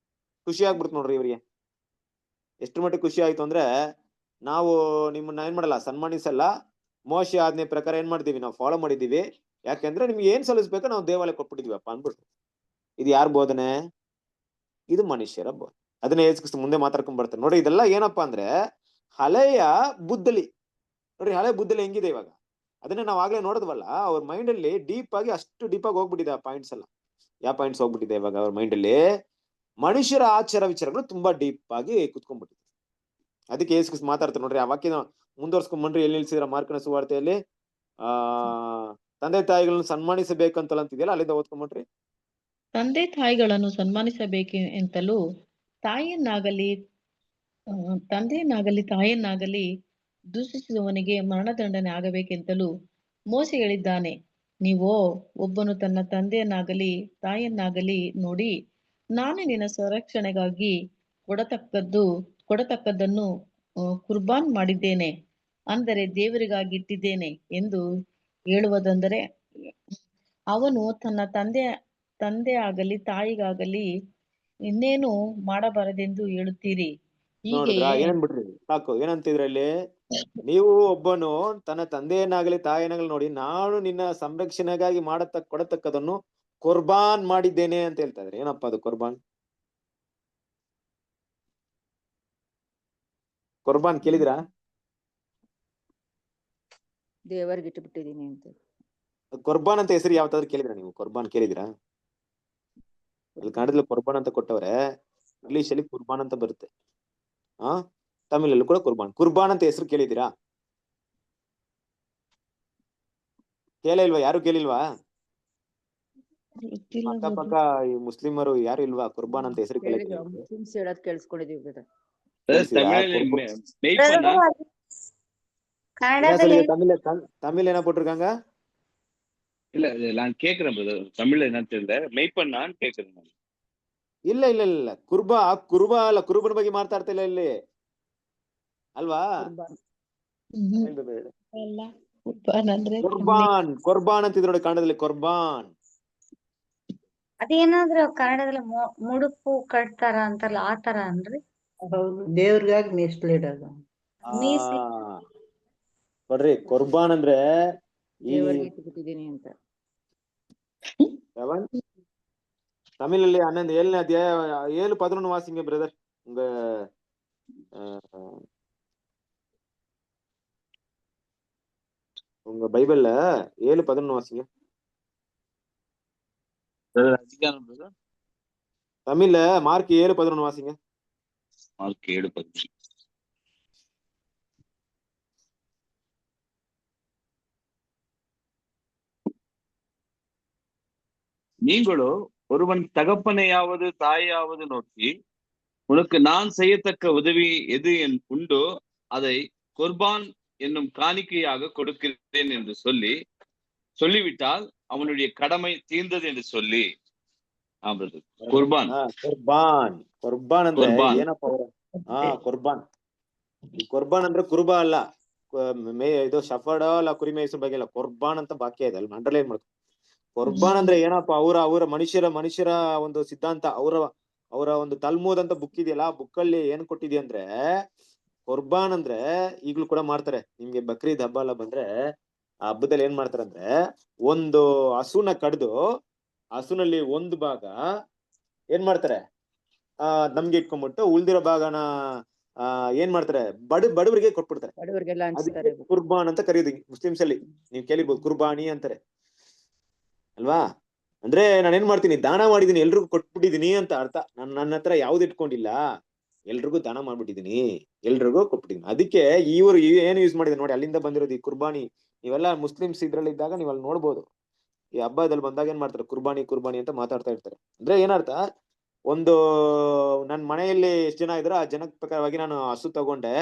S1: ಖುಷಿ ಆಗ್ಬಿಡ್ತು ನೋಡ್ರಿ ಇವ್ರಿಗೆ. ಎಷ್ಟು ಮಟ್ಟಿಗೆ ಖುಷಿ ಆಯ್ತು ಅಂದ್ರೆ, ನಾವು ನಿಮ್ಮನ್ನ ಏನ್ ಮಾಡಲ್ಲ, ಸನ್ಮಾನಿಸಲ್ಲ, ಮೋಶೆ ಆಜ್ಞೆ ಪ್ರಕಾರ ಏನ್ ಮಾಡ್ತೀವಿ, ನಾವು ಫಾಲೋ ಮಾಡಿದೀವಿ, ಯಾಕೆಂದ್ರೆ ನಿಮ್ಗೆ ಏನ್ ಸಲ್ಲಿಸ್ಬೇಕೋ ನಾವು ದೇವಾಲಯ ಕೊಟ್ಬಿಟ್ಟಿದೀವಪ್ಪ ಅನ್ಬಿಟ್ರು. ಇದು ಯಾರ ಬೋಧನೆ? ಇದು ಮನುಷ್ಯರ ಬೋಧನೆ. ಅದನ್ನ ಯೇಸು ಕ್ರಿಸ್ತ ಮುಂದೆ ಮಾತಾಡ್ಕೊಂಡ್ ಬರ್ತಾರೆ ನೋಡಿ. ಇದೆಲ್ಲ ಏನಪ್ಪಾ ಅಂದ್ರೆ ಹಳೆಯ ಬುದ್ಧಲಿ. ನೋಡ್ರಿ, ಹಳೆ ಬುದ್ಧಲಿ ಹೆಂಗಿದೆ ಇವಾಗ, ಅದನ್ನ ನಾವ್ ಆಗ್ಲೇ ನೋಡಿದ್ವಲ್ಲ. ಅವ್ರ ಮೈಂಡ್ ಅಲ್ಲಿ ಡೀಪ್ ಆಗಿ, ಅಷ್ಟು ಡೀಪ್ ಆಗಿ ಹೋಗ್ಬಿಟ್ಟಿದೆ ಆ ಪಾಯಿಂಟ್ಸ್ ಎಲ್ಲ. ಯಾವ ಪಾಯಿಂಟ್ಸ್ ಹೋಗ್ಬಿಟ್ಟಿದೆ ಇವಾಗ ಅವ್ರ ಮೈಂಡ್ ಅಲ್ಲಿ? ಮನುಷ್ಯರ ಆಚಾರ ವಿಚಾರಗಳು ತುಂಬಾ ಡೀಪ್ ಆಗಿ ಕುತ್ಕೊಂಡ್ಬಿಟ್ಟಿದೆ. ಅದಕ್ಕೆ ಯೇಸು ಕ್ರಿಸ್ತ ಮಾತಾಡ್ತಾರೆ ನೋಡ್ರಿ. ಆ ವಾಕ್ಯನ ಮುಂದುವರ್ಸ್ಕೊಂಡ್ ಬಂದ್ರಿ. ಎಲ್ಲಿ ನಿಲ್ಸಿದ್ರ? ಮಾರ್ಕನ ಸುವಾರ್ತೆಯಲ್ಲಿ ತಂದೆ ತಾಯಿಗಳನ್ನು ಸನ್ಮಾನಿಸಬೇಕಂತಲ್ಲ ಅಂತಿದೆಯಲ್ಲ, ಅಲ್ಲಿಂದ ಓದ್ಕೊಂಡ್ಬಿಟ್ರಿ.
S8: ತಂದೆ ತಾಯಿಗಳನ್ನು ಸನ್ಮಾನಿಸಬೇಕು ಎಂತಲೂ, ತಾಯಿಯನ್ನಾಗಲಿ ತಾಯಿಯನ್ನಾಗಲಿ ದೂಷಿಸುವವನಿಗೆ ಮರಣದಂಡನೆ ಆಗಬೇಕೆಂತಲೂ ಮೋಶೆ ಹೇಳಿದ್ದಾನೆ. ನೀವೋ, ಒಬ್ಬನು ತನ್ನ ತಂದೆಯನ್ನಾಗಲಿ ತಾಯಿಯನ್ನಾಗಲಿ ನೋಡಿ, ನಾನು ನಿನ್ನ ಸಂರಕ್ಷಣೆಗಾಗಿ ಕೊಡತಕ್ಕದ್ದನ್ನು ಕುರ್ಬಾನ್ ಮಾಡಿದ್ದೇನೆ, ಅಂದರೆ ದೇವರಿಗಾಗಿ ಇಟ್ಟಿದ್ದೇನೆ ಎಂದು ಹೇಳುವುದೆಂದರೆ, ಅವನು ತನ್ನ ತಂದೆ ಆಗಲಿ ತಾಯಿಗಾಗಲಿ ಇನ್ನೇನು ಮಾಡಬಾರದೆಂದು ಹೇಳುತ್ತೀರಿ. ಹೀಗೆ
S1: ನೋಡಿದ್ರಾ? ಏನ್ಬಿಟ್ರಿ? ಸಾಕು. ಏನಂತಿದ್ರಲ್ಲಿ? ನೀವು ಒಬ್ಬನು ತನ್ನ ತಂದೆಯನ್ನಾಗಲಿ ತಾಯಿಯನ್ನಾಗಲಿ ನೋಡಿ, ನಾನು ನಿನ್ನ ಸಂರಕ್ಷಣೆಗಾಗಿ ಕೊಡತಕ್ಕದನ್ನು ಕುರ್ಬಾನ್ ಮಾಡಿದ್ದೇನೆ ಅಂತ ಹೇಳ್ತಾ ಇದ್ರೆ. ಏನಪ್ಪಾ ಅದು ಕುರ್ಬಾನ್? ಕುರ್ಬಾನ್ ಕೇಳಿದ್ರಾ?
S2: ದೇವರಿಗೆ ಇಟ್ಟು ಬಿಟ್ಟಿದೀನಿ ಅಂತ.
S1: ಕುರ್ಬಾನ್ ಅಂತ ಹೆಸರು ಯಾವತ್ತಾದ್ರೂ ಕೇಳಿದ್ರ ನೀವು? ಕುರ್ಬಾನ್ ಕೇಳಿದ್ರಾ? ಅಲ್ಲಿ ಕನ್ನಡದಲ್ಲಿ ಕುರ್ಬಾನ್ ಅಂತ ಕೊಟ್ಟವ್ರೆ, ಇಂಗ್ಲಿಷ್ ಅಲ್ಲಿ ಕುರ್ಬಾನ್ ಅಂತ ಬರುತ್ತೆ. ತಮಿಳಲ್ಲೂ ಕೂಡ ಕುರ್ಬಾನ್ ಅಂತ ಹೆಸರು ಕೇಳಿದಿರಾ? ಕೇಳಿಲ್ವಾ? ಯಾರು ಕೇಳಿಲ್ವಾ?
S8: ಗೊತ್ತಿಲ್ಲ
S1: ಅಕ್ಕಪಕ್ಕ ಈ ಮುಸ್ಲಿಮರು ಯಾರು ಇಲ್ವಾ ಕುರ್ಬಾನ್ ಅಂತ ಹೆಸರು ಕೇಳಕ್ಕೆ ನಿಮ್ಗೆ?
S9: ಮುಸ್ಲಿಮ್ಸ್ ಹೇಳೋದ್ ಕೇಳಿಸ್ಕೊಂಡಿದೀವಿ ಬ್ರದರ್.
S1: ಕೇಳಿಸಿದಾ?
S10: ತಮಿಳಲ್ಲಿ
S1: ಕುರ್ಬ-
S10: மெய்ப்பண்ணா
S1: என்ன
S2: ಕನ್ನಡದಲ್ಲಿ
S1: சொல்லுங்க தமிழ் என்ன போட்டிருக்காங்க?
S10: இல்ல நான் கேக்குறேன் பிரதர், தமிழ்ல என்னன்னு தெரியல, மெய்ப்பண்ணான்னு கேக்குறேன் நான்.
S1: ಇಲ್ಲ ಇಲ್ಲ ಇಲ್ಲ ಇಲ್ಲ ಕುರ್ಬಾ ಅಲ್ಲ, ಕುರುಬನ ಬಗ್ಗೆ ಮಾತಾಡ್ತಾ ಇಲ್ಲ ಇಲ್ಲಿ ಅಲ್ವಾ?
S9: ಕುರ್ಬಾನ್.
S1: ಏನ್ ಬೇಕು ಹೇಳಿ?
S8: ಅಲ್ಲ ಕುರ್ಬಾನ್ ಅಂದ್ರೆ
S1: ಕೊರ್ಬಾನ್ ಅಂತ ಇದ್ರ ನೋಡಿ ಕನ್ನಡದಲ್ಲಿ ಕೊರ್ಬಾನ್.
S2: ಅದೇನಾದ್ರು ಕನ್ನಡದಲ್ಲಿ ಮುಡುಪು ಕಟ್ತಾರ ಅಂತಲ್ಲ ಆ ತರ ಅನ್ರಿ?
S6: ಹೌದು, ದೇವ್ರಿಗಾಗಿ ಮೀಸಲಿಡೋದು.
S1: ಆ,
S2: ಮೀಸಿ
S1: ನೋಡ್ರಿ ಕೊರ್ಬಾನ್ ಅಂದ್ರೆ ಈ
S9: ದೇವರಿಗೆ ಇಟ್ಬಿಟ್ಟಿದೀನಿ ಅಂತ.
S1: ಯಾವನ್ ತಮಿಳಲ್ಲಿ 7ನೇ ಅಧ್ಯಾಯ 7:11 வாசிங்க பிரதர். உங்க பைபிள்ல 7:11 வாசிங்க.
S10: அதிகாரம் பிரதர்,
S1: தமிழ்ல மார்க் 7:11 வாசிங்க.
S10: மார்க் 7:11. நீங்களோ ஒருவன் தகப்பனையாவது தாயாவது நோக்கி, உனக்கு நான் செய்யத்தக்க உதவி எது உண்டோ அதை குர்பான் என்னும் காணிக்கையாக கொடுக்கிறேன் என்று சொல்லிவிட்டால் அவனுடைய கடமை தீர்ந்தது என்று சொல்லி. ಕುರ್ಬಾನ್
S1: ಕುರ್ಬಾನ್ ಅಂದ್ರೆ ಏನಪ್ಪ ಅವ್ರ? ಕುರ್ಬಾನ್. ಈ ಕುರ್ಬಾನ್ ಅಂದ್ರೆ ಕುರುಬ ಅಲ್ಲ, ಇದು ಶಫಡ ಅಲ್ಲ, ಕುರಿ ಮೇಯಿಸೋ ಬಗ್ಗೆ ಅಲ್ಲ. ಕುರ್ಬಾನ್ ಅಂತ ವಾಕ್ಯ ಇದೆ, ಅಲ್ಲಿ ಅಂಡರ್ಲೈನ್ ಮಾಡ್ಕೊ. ಕುರ್ಬಾನ್ ಅಂದ್ರೆ ಏನಪ್ಪಾ? ಅವರ ಮನುಷ್ಯರ ಒಂದು ಸಿದ್ಧಾಂತ, ಅವರ ಒಂದು ತಲ್ಮೂದ್ ಅಂತ ಬುಕ್ ಇದೆಯಲ್ಲ, ಆ ಬುಕ್ ಅಲ್ಲಿ ಏನ್ ಕೊಟ್ಟಿದೆ ಅಂದ್ರೆ, ಕುರ್ಬಾನ್ ಅಂದ್ರೆ ಈಗ್ಲೂ ಕೂಡ ಮಾಡ್ತಾರೆ. ನಿಮ್ಗೆ ಬಕ್ರೀದ್ ಹಬ್ಬ ಎಲ್ಲ ಬಂದ್ರೆ ಆ ಹಬ್ಬದಲ್ಲಿ ಏನ್ ಮಾಡ್ತಾರೆ ಅಂದ್ರೆ, ಒಂದು ಹಸುನ ಕಡ್ದು ಹಸುನಲ್ಲಿ ಒಂದು ಭಾಗ ಏನ್ ಮಾಡ್ತಾರೆ, ನಮ್ಗೆ ಇಟ್ಕೊಂಡ್ಬಿಟ್ಟು ಉಳ್ದಿರೋ ಭಾಗನ ಏನ್ ಮಾಡ್ತಾರೆ, ಬಡವರಿಗೆ ಕೊಟ್ಬಿಡ್ತಾರೆ.
S9: ಬಡವರಿಗೆಲ್ಲ
S1: ಅದಕ್ಕೆ
S9: ಹಂಚ್ತಾರೆ.
S1: ಕುರ್ಬಾನ್ ಅಂತ ಕರೆಯೋದು ಮುಸ್ಲಿಮ್ಸ್ ಅಲ್ಲಿ. ನೀವು ಕೇಳಿರ್ಬೋದು, ಕುರ್ಬಾನಿ ಅಂತಾರೆ ಅಲ್ವಾ? ಅಂದ್ರೆ ನಾನೇನ್ ಮಾಡ್ತೀನಿ, ದಾನ ಮಾಡಿದೀನಿ, ಎಲ್ರಿಗೂ ಕೊಟ್ಬಿಟ್ಟಿದೀನಿ ಅಂತ ಅರ್ಥ. ನನ್ನ ಹತ್ರ ಯಾವ್ದು ಇಟ್ಕೊಂಡಿಲ್ಲ, ಎಲ್ರಿಗೂ ದಾನ ಮಾಡ್ಬಿಟ್ಟಿದೀನಿ, ಎಲ್ರಿಗೂ ಕೊಟ್ಬಿಟ್ಟಿದೀನಿ. ಅದಕ್ಕೆ ಇವ್ರು ಏನ್ ಯೂಸ್ ಮಾಡಿದ್ರು ನೋಡಿ, ಅಲ್ಲಿಂದ ಬಂದಿರೋದು ಈ ಕುರ್ಬಾನಿ. ನೀವೆಲ್ಲ ಮುಸ್ಲಿಮ್ಸ್ ಇದ್ರಲ್ಲಿ ಇದ್ದಾಗ ನೀವು ಅಲ್ಲಿ ನೋಡ್ಬೋದು, ಈ ಹಬ್ಬದಲ್ಲಿ ಬಂದಾಗ ಏನ್ ಮಾಡ್ತಾರೆ, ಕುರ್ಬಾನಿ ಅಂತ ಮಾತಾಡ್ತಾ ಇರ್ತಾರೆ. ಅಂದ್ರೆ ಏನರ್ಥ, ಒಂದು ನನ್ ಮನೆಯಲ್ಲಿ ಎಷ್ಟು ಜನ ಇದ್ರು ಆ ಜನಕ್ಕೆ ಪ್ರಕಾರವಾಗಿ ನಾನು ಹಸು ತಗೊಂಡೆ,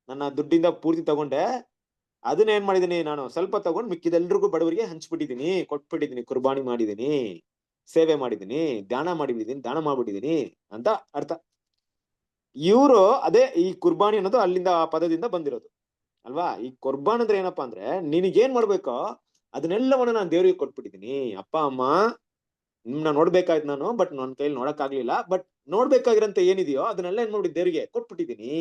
S1: ನನ್ನ ದುಡ್ಡಿಂದ ಪೂರ್ತಿ ತಗೊಂಡೆ, ಅದನ್ನ ಏನ್ ಮಾಡಿದೀನಿ, ನಾನು ಸ್ವಲ್ಪ ತಗೊಂಡು ಮಿಕ್ಕಿದೆಲ್ರಿಗೂ ಬಡವರಿಗೆ ಹಂಚ್ಬಿಟ್ಟಿದೀನಿ, ಕೊಟ್ಬಿಟ್ಟಿದೀನಿ, ಕುರ್ಬಾನಿ ಮಾಡಿದೀನಿ, ಸೇವೆ ಮಾಡಿದೀನಿ, ದಾನ ಮಾಡ್ಬಿಟ್ಟಿದೀನಿ ಅಂತ ಅರ್ಥ. ಇವರು ಅದೇ ಈ ಕುರ್ಬಾನಿ ಅನ್ನೋದು ಅಲ್ಲಿಂದ ಆ ಪದದಿಂದ ಬಂದಿರೋದು ಅಲ್ವಾ? ಈ ಕುರ್ಬಾನ್ ಅಂದ್ರೆ ಏನಪ್ಪಾ ಅಂದ್ರೆ, ನಿನಗೇನ್ ಮಾಡ್ಬೇಕೋ ಅದನ್ನೆಲ್ಲವನ್ನು ನಾನು ದೇವರಿಗೆ ಕೊಟ್ಬಿಟ್ಟಿದೀನಿ. ಅಪ್ಪ ಅಮ್ಮ ನಿಮ್ನ ನೋಡ್ಬೇಕಾಯ್ತು ನಾನು, ಬಟ್ ನನ್ನ ಕೈಲಿ ನೋಡಕ್ ಆಗ್ಲಿಲ್ಲ, ಬಟ್ ನೋಡ್ಬೇಕಾಗಿರಂತ ಏನಿದೆಯೋ ಅದನ್ನೆಲ್ಲ ಏನ್ ಮಾಡ್ಬಿಟ್ಟು ದೇವರಿಗೆ ಕೊಟ್ಬಿಟ್ಟಿದೀನಿ.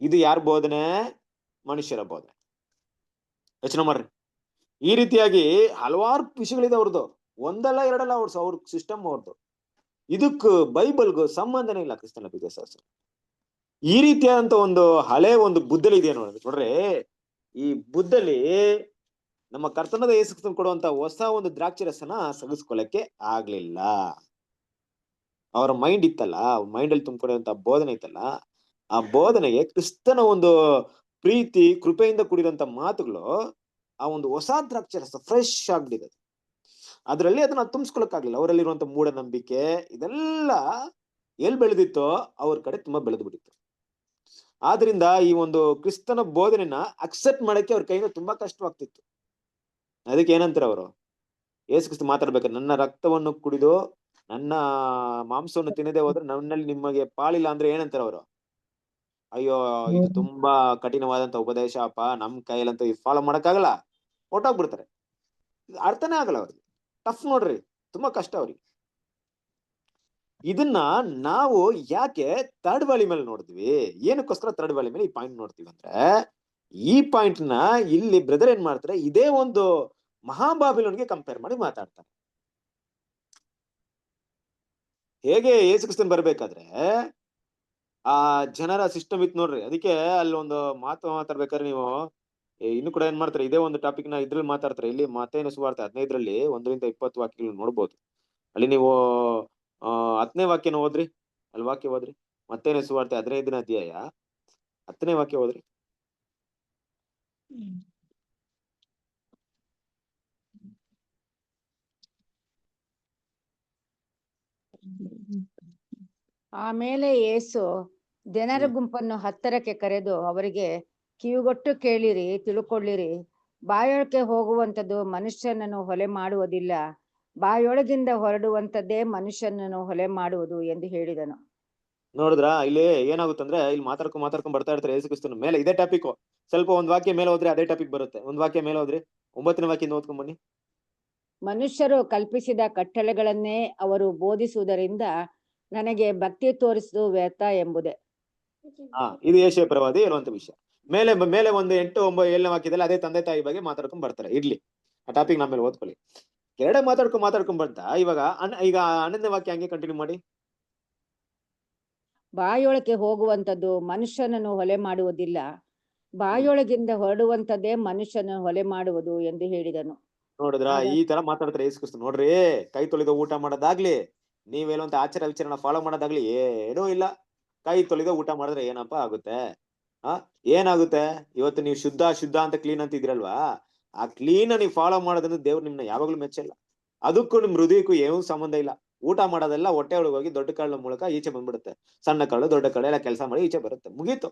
S1: ಇದು ಯಾರ ಬೋಧನೆ? ಮನುಷ್ಯರ ಬೋಧನೆ. ಯೋಚನೆ ಮಾಡ್ರಿ. ಈ ರೀತಿಯಾಗಿ ಹಲವಾರು ವಿಷಯಗಳಿದೆ ಅವ್ರದ್ದು, ಒಂದಲ್ಲ ಎರಡಲ್ಲ ಅವ್ರ ಸಿಸ್ಟಮ್ ಅವ್ರದ್ದು. ಇದಕ್ಕೂ ಬೈಬಲ್ಗೂ ಸಂಬಂಧನೇ ಇಲ್ಲ, ಕ್ರಿಸ್ತನ ಶಾಸ್ತ್ರ. ಈ ರೀತಿಯಾದಂತ ಒಂದು ಹಳೆ ಒಂದು ಬುದ್ಧಲಿ ಇದೆಯಾ ನೋಡ್ರಿ. ಈ ಬುದ್ಧಲಿ ನಮ್ಮ ಕರ್ತನದ ಯೇಸು ಕ್ರಿಸ್ತನು ಕೊಡುವಂತ ಹೊಸ ಒಂದು ದ್ರಾಕ್ಷಿ ರಸನ ಸಗಿಸ್ಕೊಳ್ಳಕ್ಕೆ ಆಗ್ಲಿಲ್ಲ. ಅವರ ಮೈಂಡ್ ಇತ್ತಲ್ಲ, ಮೈಂಡ್ ಅಲ್ಲಿ ತುಂಬಿಕೊಳ್ಳುವಂತ ಬೋಧನೆ ಇತ್ತಲ್ಲ, ಆ ಬೋಧನೆಗೆ ಕ್ರಿಸ್ತನ ಒಂದು ಪ್ರೀತಿ ಕೃಪೆಯಿಂದ ಕೂಡಿರುವಂತ ಮಾತುಗಳು, ಆ ಒಂದು ಹೊಸ ದ್ರಾಕ್ಷಿ ರಸ ಫ್ರೆಶ್ ಆಗ್ಬಿಟ್ಟಿದೆ. ಅದ್ರಲ್ಲಿ ಅದನ್ನ ತುಂಬಿಸ್ಕೊಳಕ್ಕಾಗ್ಲಿಲ್ಲ. ಅವರಲ್ಲಿರುವಂತ ಮೂಢನಂಬಿಕೆ ಇದೆಲ್ಲ ಎಲ್ಲಿ ಬೆಳೆದಿತ್ತೋ ಅವ್ರ ಕಡೆ ತುಂಬಾ ಬೆಳೆದು ಬಿಟ್ಟಿತ್ತು. ಆದ್ರಿಂದ ಈ ಒಂದು ಕ್ರಿಸ್ತನ ಬೋಧನೆನ ಅಕ್ಸೆಪ್ಟ್ ಮಾಡಕ್ಕೆ ಅವ್ರ ಕೈಯಿಂದ ತುಂಬಾ ಕಷ್ಟವಾಗ್ತಿತ್ತು. ಅದಕ್ಕೆ ಏನಂತಾರೆ ಅವರು, ಯೇಸು ಕ್ರಿಸ್ತ ಮಾತಾಡ್ಬೇಕಾದ್ರೆ, ನನ್ನ ರಕ್ತವನ್ನು ಕುಡಿದು ನನ್ನ ಮಾಂಸವನ್ನು ತಿನ್ನದೆ ಹೋದ್ರೆ ನನ್ನಲ್ಲಿ ನಿಮಗೆ ಪಾಲಿಲ್ಲ ಅಂದ್ರೆ ಏನಂತಾರೆ ಅವರು? ಅಯ್ಯೋ, ಇದು ತುಂಬಾ ಕಠಿಣವಾದಂತ ಉಪದೇಶ ಅಪ್ಪ, ನಮ್ ಕೈಯಲ್ಲಂತೂ ಫಾಲೋ ಮಾಡಕ್ಕಾಗಲ್ಲ, ಹೊಟ್ಟೋಗ್ಬಿಡ್ತಾರೆ. ಅರ್ಥನೇ ಆಗಲ್ಲ ಅವ್ರಿಗೆ. ಟಫ್ ನೋಡ್ರಿ, ತುಂಬಾ ಕಷ್ಟ ಅವ್ರಿಗೆ. ಇದನ್ನ ನಾವು ಯಾಕೆ ಥರ್ಡ್ ವ್ಯಾಲಿ ಮೇಲೆ ನೋಡಿದ್ವಿ? ಏನಕ್ಕೋಸ್ಕರ ಥರ್ಡ್ ವ್ಯಾಲಿ ಮೇಲೆ ಈ ಪಾಯಿಂಟ್ ನೋಡ್ತೀವಿ ಅಂದ್ರೆ, ಈ ಪಾಯಿಂಟ್ ನ ಇಲ್ಲಿ ಬ್ರದರ್ ಏನ್ ಮಾಡ್ತಾರೆ, ಇದೇ ಒಂದು ಮಹಾಬಾಬಿಲೋನ್ಗೆ ಕಂಪೇರ್ ಮಾಡಿ ಮಾತಾಡ್ತಾರೆ. ಹೇಗೆ ಯೇಸು ಕ್ರಿಸ್ತನ್ ಬರ್ಬೇಕಾದ್ರೆ ಆ ಜನರ ಸಿಸ್ಟಮ್ ಇತ್ತು ನೋಡ್ರಿ. ಅದಕ್ಕೆ ಅಲ್ಲಿ ಒಂದು ಮಾತಾಡ್ಬೇಕಾದ್ರೆ ನೀವು ಇನ್ನು ಕೂಡ ಏನ್ ಮಾಡ್ತಾರೆ, ಇದೇ ಒಂದು ಟಾಪಿಕ್ ನ ಇದ್ರಲ್ಲಿ ಮಾತಾಡ್ತಾರೆ. ಇಲ್ಲಿ ಮತ್ತೇನು ಸುವಾರ್ತೆ 15ರಲ್ಲಿ 1-20 ವಾಕ್ಯಗಳು ನೋಡ್ಬೋದು. ಅಲ್ಲಿ ನೀವು 10ನೇ ವಾಕ್ಯನ ಓದ್ರಿ, ಅಲ್ಲಿ ವಾಕ್ಯ ಓದ್ರಿ. ಮತ್ತೇನು ಸುವಾರ್ತೆ 15ನೇ ಅಧ್ಯಾಯ 10ನೇ ವಾಕ್ಯ ಓದ್ರಿ.
S9: ಆಮೇಲೆ ಯೇಸು ಜನರ ಗುಂಪನ್ನು ಹತ್ತರಕ್ಕೆ ಕರೆದು ಅವರಿಗೆ, ಕಿವಿಗೊಟ್ಟು ಕೇಳಿರಿ, ತಿಳುಕೊಳ್ಳಿರಿ. ಬಾಯೊಳಕ್ಕೆ ಹೋಗುವಂಥದ್ದು ಮನುಷ್ಯನನ್ನು ಹೊಲೆ ಮಾಡುವುದಿಲ್ಲ, ಬಾಯೊಳಗಿಂದ ಹೊರಡುವಂಥದ್ದೇ ಮನುಷ್ಯನನ್ನು ಹೊಲೆ ಮಾಡುವುದು ಎಂದು ಹೇಳಿದನು.
S1: ನೋಡಿದ್ರ ಇಲ್ಲಿ ಏನಾಗುತ್ತಂದ್ರೆ ಇಲ್ಲಿ ಮಾತಾಡ್ಕೊಂಡ್ ಬರ್ತಾ ಇರ್ತಾರೆ ಯೇಸು ಕ್ರಿಸ್ತನ ಮೇಲೆ ಇದೇ ಟಾಪಿಕ್. ಸ್ವಲ್ಪ ಒಂದ್ ವಾಕ್ಯ ಮೇಲೆ ಹೋದ್ರೆ ಅದೇ ಟಾಪಿಕ್ ಬರುತ್ತೆ. ಒಂದ್ ವಾಕ್ಯ ಮೇಲೆ ಹೋದ್ರಿ 9ನೇ ವಾಕ್ಯದಿಂದ ಓದ್ಕೊಂಡ್ ಬನ್ನಿ.
S9: ಮನುಷ್ಯರು ಕಲ್ಪಿಸಿದ ಕಟ್ಟಳೆಗಳನ್ನೇ ಅವರು ಬೋಧಿಸುವುದರಿಂದ ನನಗೆ ಭಕ್ತಿ ತೋರಿಸುವುದು ವ್ಯರ್ಥ ಎಂಬುದೇ.
S1: ಇದು ಯೆಶಾಯ ಪ್ರವಾದಿ ಇರುವಂತ ವಿಷಯ. ಮೇಲೆ ಒಂದು 8, 9, 7ನೇ ವಾಕ್ಯದಲ್ಲಿ ಅದೇ ತಂದೆ ತಾಯಿ ಬಗ್ಗೆ ಮಾತಾಡ್ಕೊಂಡ್ ಬರ್ತಾರೆ. ಇರ್ಲಿ, ಆ ಟಾಪಿಕ್ ನಮ್ಮೇಲೆ ಓದ್ಕೊಳ್ಳಿ. ಎರಡೇ ಮಾತಾಡ್ಕೊಂಡ್ ಬರ್ತಾ ಇವಾಗ ಈಗ 11ನೇ ವಾಕ್ಯ ಹಂಗೆ ಕಂಟಿನ್ಯೂ ಮಾಡಿ.
S9: ಬಾಯೊಳಕ್ಕೆ ಹೋಗುವಂಥದ್ದು ಮನುಷ್ಯನನ್ನು ಹೊಲೆ ಮಾಡುವುದಿಲ್ಲ, ಬಾಯೊಳಗಿಂದ ಹೊರಡುವಂಥದ್ದೇ ಮನುಷ್ಯನನ್ನು ಹೊಲೆ ಮಾಡುವುದು ಎಂದು ಹೇಳಿದನು.
S1: ನೋಡಿದ್ರ ಈ ತರ ಮಾತಾಡ್ತಾರೆ ಯೇಸು ಕ್ರಿಸ್ತ. ನೋಡ್ರಿ, ಕೈ ತೊಳೆದ ಊಟ ಮಾಡೋದಾಗ್ಲಿ, ನೀವೇನಂತ ಆಚಾರ ವಿಚಾರನ ಫಾಲೋ ಮಾಡೋದಾಗ್ಲಿ ಏನೂ ಇಲ್ಲ. ಕೈ ತೊಳೆದ ಊಟ ಮಾಡಿದ್ರೆ ಏನಪ್ಪಾ ಆಗುತ್ತೆ? ಏನಾಗುತ್ತೆ? ಇವತ್ತು ನೀವು ಶುದ್ಧ ಅಂತ ಕ್ಲೀನ್ ಅಂತ ಇದ್ರಲ್ವಾ, ಆ ಕ್ಲೀನ್ ನೀವು ಫಾಲೋ ಮಾಡೋದ್ರಿಂದ ದೇವ್ರು ನಿಮ್ನ ಯಾವಾಗ್ಲೂ ಮೆಚ್ಚಲ್ಲ. ಅದಕ್ಕೂ ನಿಮ್ ಹೃದಯಕ್ಕೂ ಏನೂ ಸಂಬಂಧ ಇಲ್ಲ. ಊಟ ಮಾಡೋದೆಲ್ಲ ಹೊಟ್ಟೆ ಒಳಗೆ ಹೋಗಿ ದೊಡ್ಡ ಕಾಳ ಮೂಲಕ ಈಚೆ ಬಂದ್ಬಿಡುತ್ತೆ. ಸಣ್ಣ ಕಾಳು ದೊಡ್ಡ ಕಾಳು ಎಲ್ಲ ಕೆಲಸ ಮಾಡಿ ಈಚೆ ಬರುತ್ತೆ, ಮುಗೀತು.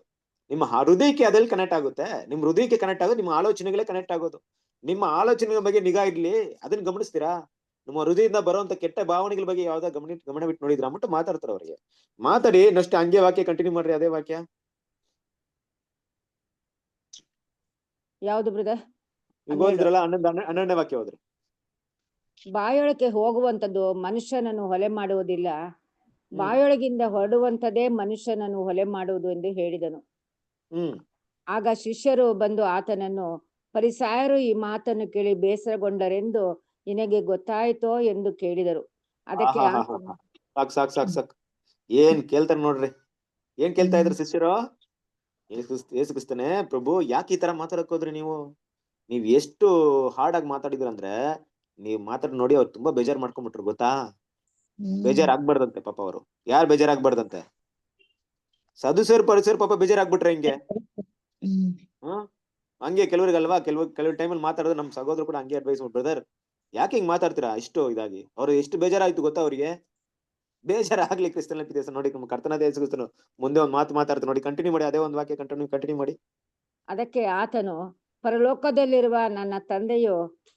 S1: ನಿಮ್ಮ ಹೃದಯಕ್ಕೆ ಅದೆಲ್ಲಿ ಕನೆಕ್ಟ್ ಆಗುತ್ತೆ? ನಿಮ್ ಹೃದಯಕ್ಕೆ ಕನೆಕ್ಟ್ ಆಗೋದು ನಿಮ್ಮ ಆಲೋಚನೆಗಳೇ ಕನೆಕ್ಟ್ ಆಗೋದು. ನಿಮ್ಮ ಆಲೋಚನೆಗಳ ಬಗ್ಗೆ ನಿಗಾ ಇಡ್ಲಿ, ಅದನ್ನ ಗಮನಿಸ್ತೀರಾ? ನಮ್ಮ ಹೃದಯದಿಂದ ಬರುವಂತ ಕೆಟ್ಟ ಭಾವನೆಗಳ ಬಗ್ಗೆ ಯಾವ್ದೋ ಗಮನ ಬಿಟ್ಟು ನೋಡಿದ್ರ ಅಂದ್ಬಿಟ್ಟು ಮಾತಾಡ್ತಾರೆ ಅವ್ರಿಗೆ. ಮಾತಾಡಿ ನೆಕ್ಸ್ಟ್ ಹಂಗೆ ವಾಕ್ಯ ಕಂಟಿನ್ಯೂ ಮಾಡ್ರಿ. ಅದೇ ವಾಕ್ಯ
S9: ಯಾವ್ದು ಬ್ರದರ್?
S1: ಈಗ ಓದಿದ್ರಲ್ಲ, 12ನೇ ವಾಕ್ಯ ಹೋದ್ರಿ.
S9: ಬಾಯೊಳಕ್ಕೆ ಹೋಗುವಂಥದ್ದು ಮನುಷ್ಯನನ್ನು ಹೊಲೆ ಮಾಡುವುದಿಲ್ಲ, ಬಾಯೊಳಗಿಂದ ಹೊರಡುವಂಥದ್ದೇ ಮನುಷ್ಯನನ್ನು ಹೊಲೆ ಮಾಡುವುದು ಎಂದು ಹೇಳಿದನು. ಆಗ ಶಿಷ್ಯರು ಬಂದು ಆತನನ್ನು, ಫರಿಸಾಯರು ಈ ಮಾತನ್ನು ಕೇಳಿ ಬೇಸರಗೊಂಡರೆಂದು ನಿನಗೆ ಗೊತ್ತಾಯ್ತೋ ಎಂದು ಕೇಳಿದರು. ಅದಕ್ಕೆ
S1: ಸಾಕ್ ಏನ್ ಕೇಳ್ತಾರೆ ನೋಡ್ರಿ. ಏನ್ ಕೇಳ್ತಾ ಇದ್ರು ಶಿಷ್ಯರು? ಯೇಸು ಕ್ರಿಸ್ತನೇ, ಪ್ರಭು ಯಾಕೆ ಈ ತರ ಮಾತಾಡಕ್ ಹೋದ್ರಿ? ನೀವ್ ಎಷ್ಟು ಹಾರ್ಡ್ ಆಗಿ ಮಾತಾಡಿದ್ರಂದ್ರೆ, ನೀವ್ ಮಾತಾಡ್ ನೋಡಿ ಅವ್ರು ತುಂಬಾ ಬೇಜಾರ್ ಮಾಡ್ಕೊಂಡ್ಬಿಟ್ರು, ಗೊತ್ತಾ? ಬೇಜಾರ್ ಆಗ್ಬಾರ್ದಂತೆ ಪಾಪ. ಅವರು ಯಾರು ಬೇಜಾರ್ ಆಗ್ಬಾರ್ದಂತೆ? ಸದುಸೇರ್ ಪರಿಸೇರ್ ಪಾಪ ಬೇಜಾರ್ ಆಗ್ಬಿಟ್ರೆ ಹಿಂಗೆ. ಹಂಗೆ ಕೆಲವ್ರಿಗಲ್ವಾ, ಕೆಲವ್ ಟೈಮಲ್ಲಿ ಮಾತಾಡೋದು ನಮ್ ಸಹೋದರ ಕೂಡ ಹಂಗೆ ಅಡ್ವೈಸ್ ಬ್ರದರ್, ಯಾಕೆ ಹಿಂಗ್ ಮಾತಾಡ್ತೀರಾ ಇಷ್ಟು ಇದಾಗಿ? ಅವ್ರು ಎಷ್ಟು ಬೇಜಾರಾಯ್ತು ಗೊತ್ತಾ? ಅವ್ರಿಗೆ ಬೇಜಾರಾಗ್ಲಿ ಕ್ರಿಸ್ತನ ಪ್ರೀತಿಸ ನೋಡಿ. ಕರ್ತನಾದ ಯೇಸು ಕ್ರಿಸ್ತನು ಮುಂದೆ ಒಂದ್ ಮಾತಾಡ್ತಾರೆ ನೋಡಿ. ಕಂಟಿನ್ಯೂ ಮಾಡಿ, ಅದೇ ಒಂದ್ ವಾಕ್ಯ ಕಂಟಿನ್ಯೂ ಮಾಡಿ.
S9: ಅದಕ್ಕೆ ಆತನು, ಪರಲೋಕದಲ್ಲಿರುವ ನನ್ನ ತಂದೆಯು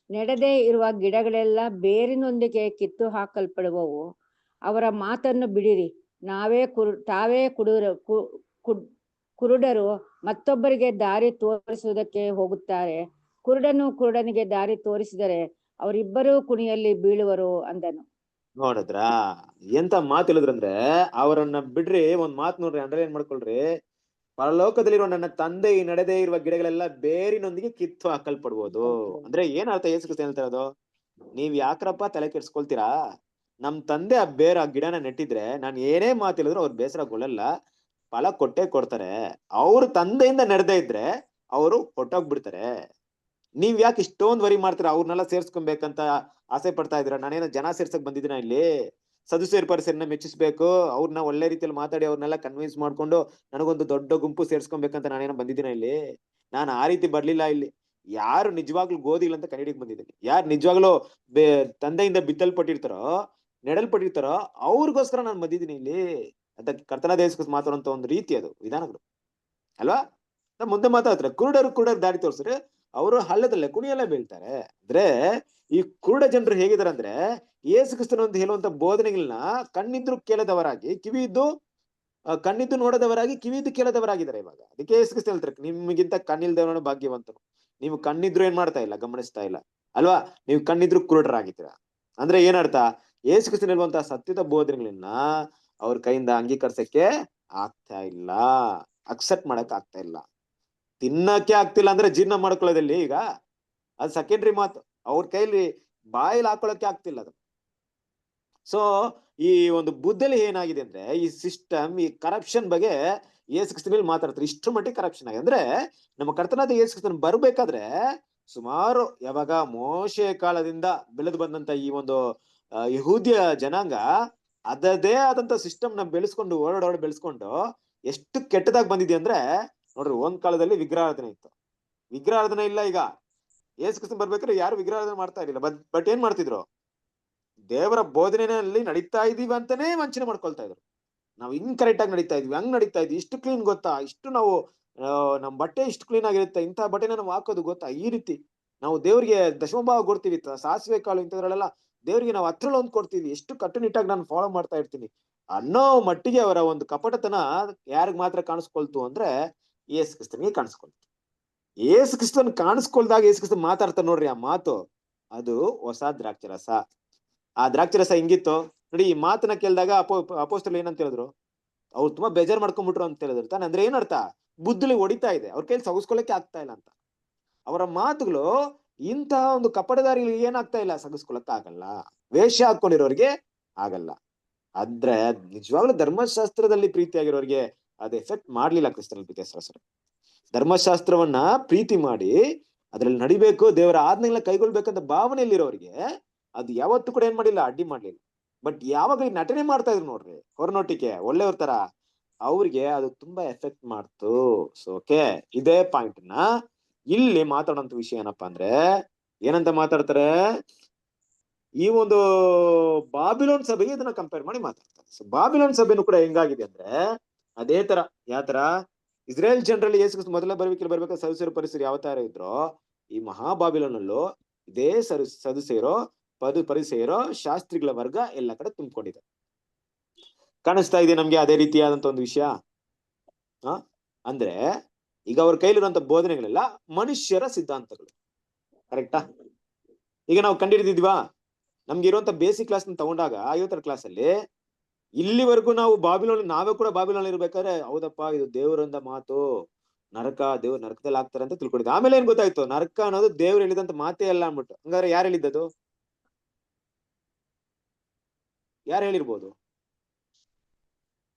S9: ನೆಡದೇ ಇರುವ ಗಿಡಗಳೆಲ್ಲ ಬೇರಿನೊಂದಿಗೆ ಕಿತ್ತು ಹಾಕಲ್ಪಡುವವು. ಅವರ ಮಾತನ್ನು ಬಿಡಿರಿ. ತಾವೇ ಕುರುಡರು ಮತ್ತೊಬ್ಬರಿಗೆ ದಾರಿ ತೋರಿಸುವುದಕ್ಕೆ ಹೋಗುತ್ತಾರೆ. ಕುರುಡನಿಗೆ ದಾರಿ ತೋರಿಸಿದರೆ ಅವರಿಬ್ಬರೂ ಕುಣಿಯಲ್ಲಿ ಬೀಳುವರು ಅಂದನು.
S1: ನೋಡಿದ್ರ ಎಂತ ಮಾತು ಹೇಳಿದ್ರಂದ್ರೆ, ಅವರನ್ನ ಬಿಡ್ರಿ. ಒಂದ್ ಮಾತು ನೋಡ್ರಿ, ಅಂಡರ್ಲೈನ್ ಮಾಡ್ಕೊಳ್ರಿ. ಪರಲೋಕದಲ್ಲಿರುವ ನನ್ನ ತಂದೆ ನಡೆದೇ ಇರುವ ಗಿಡಗಳೆಲ್ಲ ಬೇರಿನೊಂದಿಗೆ ಕಿತ್ತು ಹಾಕಲ್ಪಡ್ಬೋದು ಅಂದ್ರೆ ಏನ್ ಅರ್ಥ? ಯೇಸು ಕ್ರಿಸ್ತ ಹೇಳ್ತಾ ಇರೋದು, ನೀವ್ ಯಾಕ್ರಪ್ಪ ತಲೆ ಕೆಡ್ಸ್ಕೊಳ್ತೀರಾ? ನಮ್ ತಂದೆ ಆ ಗಿಡನ ನೆಟ್ಟಿದ್ರೆ ನಾನ್ ಏನೇ ಮಾತು ಹೇಳಿದ್ರು ಅವ್ರು ಬೇಸರಗೊಳ್ಳಲ್ಲ, ಫಲ ಕೊಟ್ಟೆ ಕೊಡ್ತಾರೆ. ಅವ್ರ ತಂದೆಯಿಂದ ನಡೆದೇ ಇದ್ರೆ ಅವರು ಹೊಟ್ಟೋಗ್ಬಿಡ್ತಾರೆ. ನೀವ್ ಯಾಕೆ ಇಷ್ಟೊಂದ್ ವರಿ ಮಾಡ್ತೀರಾ? ಅವ್ರನ್ನೆಲ್ಲ ಸೇರ್ಸ್ಕೊಬೇಕಂತ ಆಸೆ ಪಡ್ತಾ ಇದ್ದೀರಾ? ನಾನೇನೋ ಜನ ಸೇರ್ಸಕ್ ಬಂದಿದ್ದೀನ ಇಲ್ಲಿ? ಸದುಸೇರ್ ಪರಿಸರನ್ನ ಮೆಚ್ಚಿಸ್ಬೇಕು, ಅವ್ರನ್ನ ಒಳ್ಳೆ ರೀತಿಯಲ್ಲಿ ಮಾತಾಡಿ ಅವ್ರನ್ನೆಲ್ಲ ಕನ್ವಿನ್ಸ್ ಮಾಡ್ಕೊಂಡು ನನಗೊಂದು ದೊಡ್ಡ ಗುಂಪು ಸೇರ್ಸ್ಕೊಬೇಕಂತ ನಾನೇನೋ ಬಂದಿದ್ದೀನ ಇಲ್ಲಿ? ನಾನು ಆ ರೀತಿ ಬರ್ಲಿಲ್ಲ. ಇಲ್ಲಿ ಯಾರು ನಿಜವಾಗ್ಲೂ ಗೋಧಿಗಳು ಅಂತ ಕನ್ನಡಿಗೆ ಬಂದಿದ್ದೀನಿ, ಯಾರು ನಿಜವಾಗ್ಲೂ ತಂದೆಯಿಂದ ಬಿತ್ತಲ್ಪಟ್ಟಿರ್ತಾರೋ, ನೆಡಲ್ಪಟ್ಟಿರ್ತಾರೋ ಅವ್ರಿಗೋಸ್ಕರ ನಾನು ಬಂದಿದ್ದೀನಿ ಇಲ್ಲಿ ಅಂತ ಕರ್ತನಾದ ಯೇಸು ಕ್ರಿಸ್ತ ಮಾತಾಡುವಂತ ಒಂದು ರೀತಿ, ಅದು ವಿಧಾನಗಳು ಅಲ್ವಾ? ಮುಂದೆ ಮಾತಾಡ್ತಾರೆ, ಕುರುಡರು ದಾರಿ ತೋರಿಸ್ರೆ ಅವರು ಹಳ್ಳದಲ್ಲೇ ಕುಣಿಯಲ್ಲೇ ಬೀಳ್ತಾರೆ. ಅಂದ್ರೆ ಈ ಕುರುಡ ಜನರು ಹೇಗಿದಾರೆ ಅಂದ್ರೆ, ಯೇಸು ಕ್ರಿಸ್ತನ ಒಂದು ಹೇಳುವಂತ ಬೋಧನೆಗಳನ್ನ ಕಣ್ಣಿದ್ರು ಕೇಳದವರಾಗಿ, ಕಣ್ಣಿದ್ದು ನೋಡದವರಾಗಿ, ಕಿವಿದ್ದು ಕೇಳದವರಾಗಿದ್ದಾರೆ ಇವಾಗ. ಅದಕ್ಕೆ ಯೇಸು ಕ್ರಿಸ್ತ ಹೇಳ್ತಾರೆ, ನಿಮ್ಗಿಂತ ಕಣ್ಣಿಲ್ದವನು ಭಾಗ್ಯವಂತನು. ನೀವು ಕಣ್ಣಿದ್ರು ಏನ್ ಮಾಡ್ತಾ ಇಲ್ಲ, ಗಮನಿಸ್ತಾ ಇಲ್ಲ ಅಲ್ವಾ? ನೀವು ಕಣ್ಣಿದ್ರು ಕುರುಡರಾಗಿದ್ದೀರಾ. ಅಂದ್ರೆ ಏನರ್ಥ? ಯೇಸು ಕ್ರಿಸ್ತನ ಹೇಳುವಂತಹ ಸತ್ಯದ ಬೋಧನೆಗಳನ್ನ ಅವ್ರ ಕೈಯಿಂದ ಅಂಗೀಕರಿಸಕ್ಕೆ ಆಗ್ತಾ ಇಲ್ಲ, ಅಕ್ಸೆಪ್ಟ್ ಮಾಡಕ್ ಆಗ್ತಾ ಇಲ್ಲ. ತಿನ್ನಕ್ಕೆ ಆಗ್ತಿಲ್ಲ ಅಂದ್ರೆ ಜೀರ್ಣ ಮಾಡ್ಕೊಳ್ಳೋದಲ್ಲಿ ಈಗ ಅದು ಸೆಕೆಂಡ್ರಿ ಮಾತು. ಅವ್ರ ಕೈಲಿ ಬಾಯಲ್ಲಿ ಹಾಕೊಳಕ್ಕೆ ಆಗ್ತಿಲ್ಲ ಅದು. ಸೊ ಈ ಒಂದು ಬುದ್ಧಲ್ಲಿ ಏನಾಗಿದೆ ಅಂದ್ರೆ, ಈ ಸಿಸ್ಟಮ್, ಈ ಕರಪ್ಷನ್ ಬಗ್ಗೆ ಯೇಸು ಕ್ರಿಸ್ತನ ಮೇಲೆ ಮಾತಾಡ್ತಾರೆ. ಇಷ್ಟರ ಮಟ್ಟಿಗೆ ಕರಪ್ಷನ್ ಆಗಿದೆ ಅಂದ್ರೆ, ನಮ್ಮ ಕರ್ತನಾದ ಯೇಸು ಕ್ರಿಸ್ತನ ಬರ್ಬೇಕಾದ್ರೆ ಸುಮಾರು ಯಾವಾಗ ಮೋಶೆ ಕಾಲದಿಂದ ಬೆಳೆದು ಬಂದಂತ ಈ ಒಂದು ಯಹೂದ್ಯ ಜನಾಂಗ ಅದದೇ ಆದಂತ ಸಿಸ್ಟಮ್ ನ ಬೆಳೆಸ್ಕೊಂಡು ಬೆಳೆಸ್ಕೊಂಡು ಎಷ್ಟು ಕೆಟ್ಟದಾಗಿ ಬಂದಿದೆ ಅಂದ್ರೆ ನೋಡ್ರಿ. ಒಂದ್ ಕಾಲದಲ್ಲಿ ವಿಗ್ರಹಾರಾಧನೆ ಇತ್ತು, ವಿಗ್ರಹಾರಾಧನೆ ಇಲ್ಲ. ಈಗ ಯೇಸು ಕ್ರಿಸ್ತನ್ ಬರ್ಬೇಕಾದ್ರೆ ಯಾರು ವಿಗ್ರಹಾರಾಧನೆ ಮಾಡ್ತಾ ಇರ್ಲಿಲ್ಲ. ಬಟ್ ಏನ್ ಮಾಡ್ತಿದ್ರು? ದೇವರ ಬೋಧನೆಯಲ್ಲಿ ನಡೀತಾ ಇದೀವಿ ಅಂತಾನೆ ವಂಚನೆ ಮಾಡ್ಕೊಳ್ತಾ ಇದ್ರು. ನಾವು ಇನ್ಕರೆಕ್ಟ್ ಆಗಿ ನಡೀತಾ ಇದ್ವಿ, ಹಂಗ್ ನಡೀತಾ ಇದ್ವಿ, ಇಷ್ಟು ಕ್ಲೀನ್ ಗೊತ್ತಾ, ಇಷ್ಟು ನಾವು ನಮ್ ಬಟ್ಟೆ ಇಷ್ಟು ಕ್ಲೀನ್ ಆಗಿರುತ್ತೆ, ಇಂಥ ಬಟ್ಟೆನ ನಾವು ಹಾಕೋದು ಗೊತ್ತಾ, ಈ ರೀತಿ ನಾವು ದೇವ್ರಿಗೆ ದಶಮಭಾವ ಕೊಡ್ತೀವಿ, ಸಾಸಿವೆ ಕಾಳು ಇಂಥದ್ರಲ್ಲೆಲ್ಲ ದೇವ್ರಿಗೆ ನಾವು ಹತ್ರಲ್ಲ ಒಂದ್ ಕೊಡ್ತೀವಿ, ಎಷ್ಟು ಕಟ್ಟುನಿಟ್ಟಾಗಿ ನಾನು ಫಾಲೋ ಮಾಡ್ತಾ ಇರ್ತೀನಿ ಅನ್ನೋ ಮಟ್ಟಿಗೆ ಅವರ ಒಂದು ಕಪಟತನ ಯಾರಿಗ್ ಮಾತ್ರ ಕಾಣಿಸ್ಕೊಳ್ತು ಅಂದ್ರೆ ಯೇಸು ಕ್ರಿಸ್ತನಿಗೆ ಕಾಣಿಸ್ಕೊಳ್ತು. ಯೇಸು ಕ್ರಿಸ್ತನ್ ಕಾಣಿಸ್ಕೊಳ್ದಾಗ ಯೇಸು ಕ್ರಿಸ್ತನ್ ಮಾತಾಡ್ತಾರೆ ನೋಡ್ರಿ, ಆ ಮಾತು ಅದು ಹೊಸ ದ್ರಾಕ್ಷರಸ. ಆ ದ್ರಾಕ್ಷರಸ ಹೆಂಗಿತ್ತು ನೋಡಿ, ಈ ಮಾತನ್ನ ಕೇಳಿದಾಗ ಅಪೋಸ್ತಲರು ಏನಂತ ಹೇಳಿದ್ರು, ಅವ್ರು ತುಂಬಾ ಬೇಜಾರ್ ಮಾಡ್ಕೊಂಡ್ಬಿಟ್ರು ಅಂತ ಹೇಳಿದ್ರು ತಾನೆ. ಅಂದ್ರೆ ಏನರ್ಥ, ಬುದ್ಧಲಿ ಹೊಡಿತಾ ಇದೆ, ಅವ್ರ ಕೈಲಿ ಸಗಿಸ್ಕೊಳ್ಳಕ್ಕೆ ಆಗ್ತಾ ಇಲ್ಲ ಅಂತ. ಅವರ ಮಾತುಗಳು ಇಂತಹ ಒಂದು ಕಪಟದಾರಿಗಳಿಗೆ ಏನಾಗ್ತಾ ಇಲ್ಲ, ಸಗಿಸ್ಕೊಳಕ್ ಆಗಲ್ಲ, ವೇಷ ಹಾಕೊಂಡಿರೋರಿಗೆ ಆಗಲ್ಲ. ಆದ್ರೆ ನಿಜವಾಗ್ಲೂ ಧರ್ಮಶಾಸ್ತ್ರದಲ್ಲಿ ಪ್ರೀತಿಯಾಗಿರೋರಿಗೆ ಅದು ಎಫೆಕ್ಟ್ ಮಾಡ್ಲಿಲ್ಲ. ಕ್ರಿಸ್ತನಲ್ಲಿ ಪ್ರೀತಿಯ ಧರ್ಮಶಾಸ್ತ್ರವನ್ನ ಪ್ರೀತಿ ಮಾಡಿ ಅದ್ರಲ್ಲಿ ನಡಿಬೇಕು, ದೇವರ ಆಜ್ಞೆಗಳನ್ನ ಕೈಗೊಳ್ಬೇಕಂತ ಭಾವನೆಯಲ್ಲಿರೋರಿಗೆ ಅದು ಯಾವತ್ತೂ ಕೂಡ ಏನ್ ಮಾಡಿಲ್ಲ, ಅಡ್ಡಿ ಮಾಡ್ಲಿಲ್ಲ. ಬಟ್ ಯಾವಾಗ ಈ ನಟನೆ ಮಾಡ್ತಾ ಇದ್ರು ನೋಡ್ರಿ ಹೊರನೋಟಿಕೆ ಒಳ್ಳೆಯವ್ರ ತರ, ಅವ್ರಿಗೆ ಅದು ತುಂಬಾ ಎಫೆಕ್ಟ್ ಮಾಡ್ತು. ಸೊ ಓಕೆ, ಇದೇ ಪಾಯಿಂಟ್ ನ ಇಲ್ಲಿ ಮಾತಾಡೋಂತ ವಿಷಯ ಏನಪ್ಪಾ ಅಂದ್ರೆ, ಏನಂತ ಮಾತಾಡ್ತಾರೆ, ಈ ಒಂದು ಬಾಬಿಲೋನ್ ಸಭೆಗೆ ಇದನ್ನ ಕಂಪೇರ್ ಮಾಡಿ ಮಾತಾಡ್ತಾರೆ. ಸೊ ಬಾಬಿಲೋನ್ ಸಭೆನೂ ಕೂಡ ಹೆಂಗಾಗಿದೆ ಅಂದ್ರೆ ಅದೇ ತರ. ಯಾವ ತರ ಇಸ್ರೇಲ್ ಜನರಲ್ಲಿ ಯೇಸು ಮೊದಲ ಬರ್ಬೇಕಾದ್ರೆ ಸದುಸೇರೋ ಪರಿಸರ ಯಾವ ತರ ಇದ್ರೋ, ಈ ಮಹಾಬಾಬಿಲೋನಲ್ಲೂ ಇದೇ ಸದುಸೇರೋ ಪರಿಸೇರೋ ಶಾಸ್ತ್ರಿಗಳ ವರ್ಗ ಎಲ್ಲ ಕಡೆ ತುಂಬಿಕೊಂಡಿದೆ. ಕಾಣಿಸ್ತಾ ಇದೆ ನಮ್ಗೆ ಅದೇ ರೀತಿಯಾದಂತ ಒಂದು ವಿಷಯ. ಅಂದ್ರೆ ಈಗ ಅವ್ರ ಕೈಲಿರುವಂತ ಬೋಧನೆಗಳೆಲ್ಲ ಮನುಷ್ಯರ ಸಿದ್ಧಾಂತಗಳು, ಕರೆಕ್ಟಾ? ಈಗ ನಾವು ಕಂಡಿಡಿದಿದ್ವಾ, ನಮ್ಗೆ ಇರುವಂತ ಬೇಸಿಕ್ ಕ್ಲಾಸ್ ತಗೊಂಡಾಗ 50ರ ಕ್ಲಾಸ್ ಅಲ್ಲಿ ಇಲ್ಲಿವರೆಗೂ ನಾವು ಬಾಬಿಲೋನ್, ನಾವೇ ಕೂಡ ಬಾಬಿಲೋನ್ ಇರ್ಬೇಕಾದ್ರೆ ಹೌದಪ್ಪ ಇದು ದೇವರಿಂದ ಮಾತು, ದೇವ್ರು ನರಕದಲ್ಲಿ ಆಗ್ತಾರೆ ಅಂತ ತಿಳ್ಕೊಂಡಿದ್ದೆ. ಆಮೇಲೆ ಏನ್ ಗೊತ್ತಾಯ್ತು, ನರಕ ಅನ್ನೋದು ದೇವ್ರು ಹೇಳಿದಂತ ಮಾತೇ ಅಲ್ಲ ಅಂದ್ಬಿಟ್ಟು. ಹಂಗಾದ್ರೆ ಯಾರು ಹೇಳಿದ್ದದು? ಯಾರು ಹೇಳಿರ್ಬೋದು?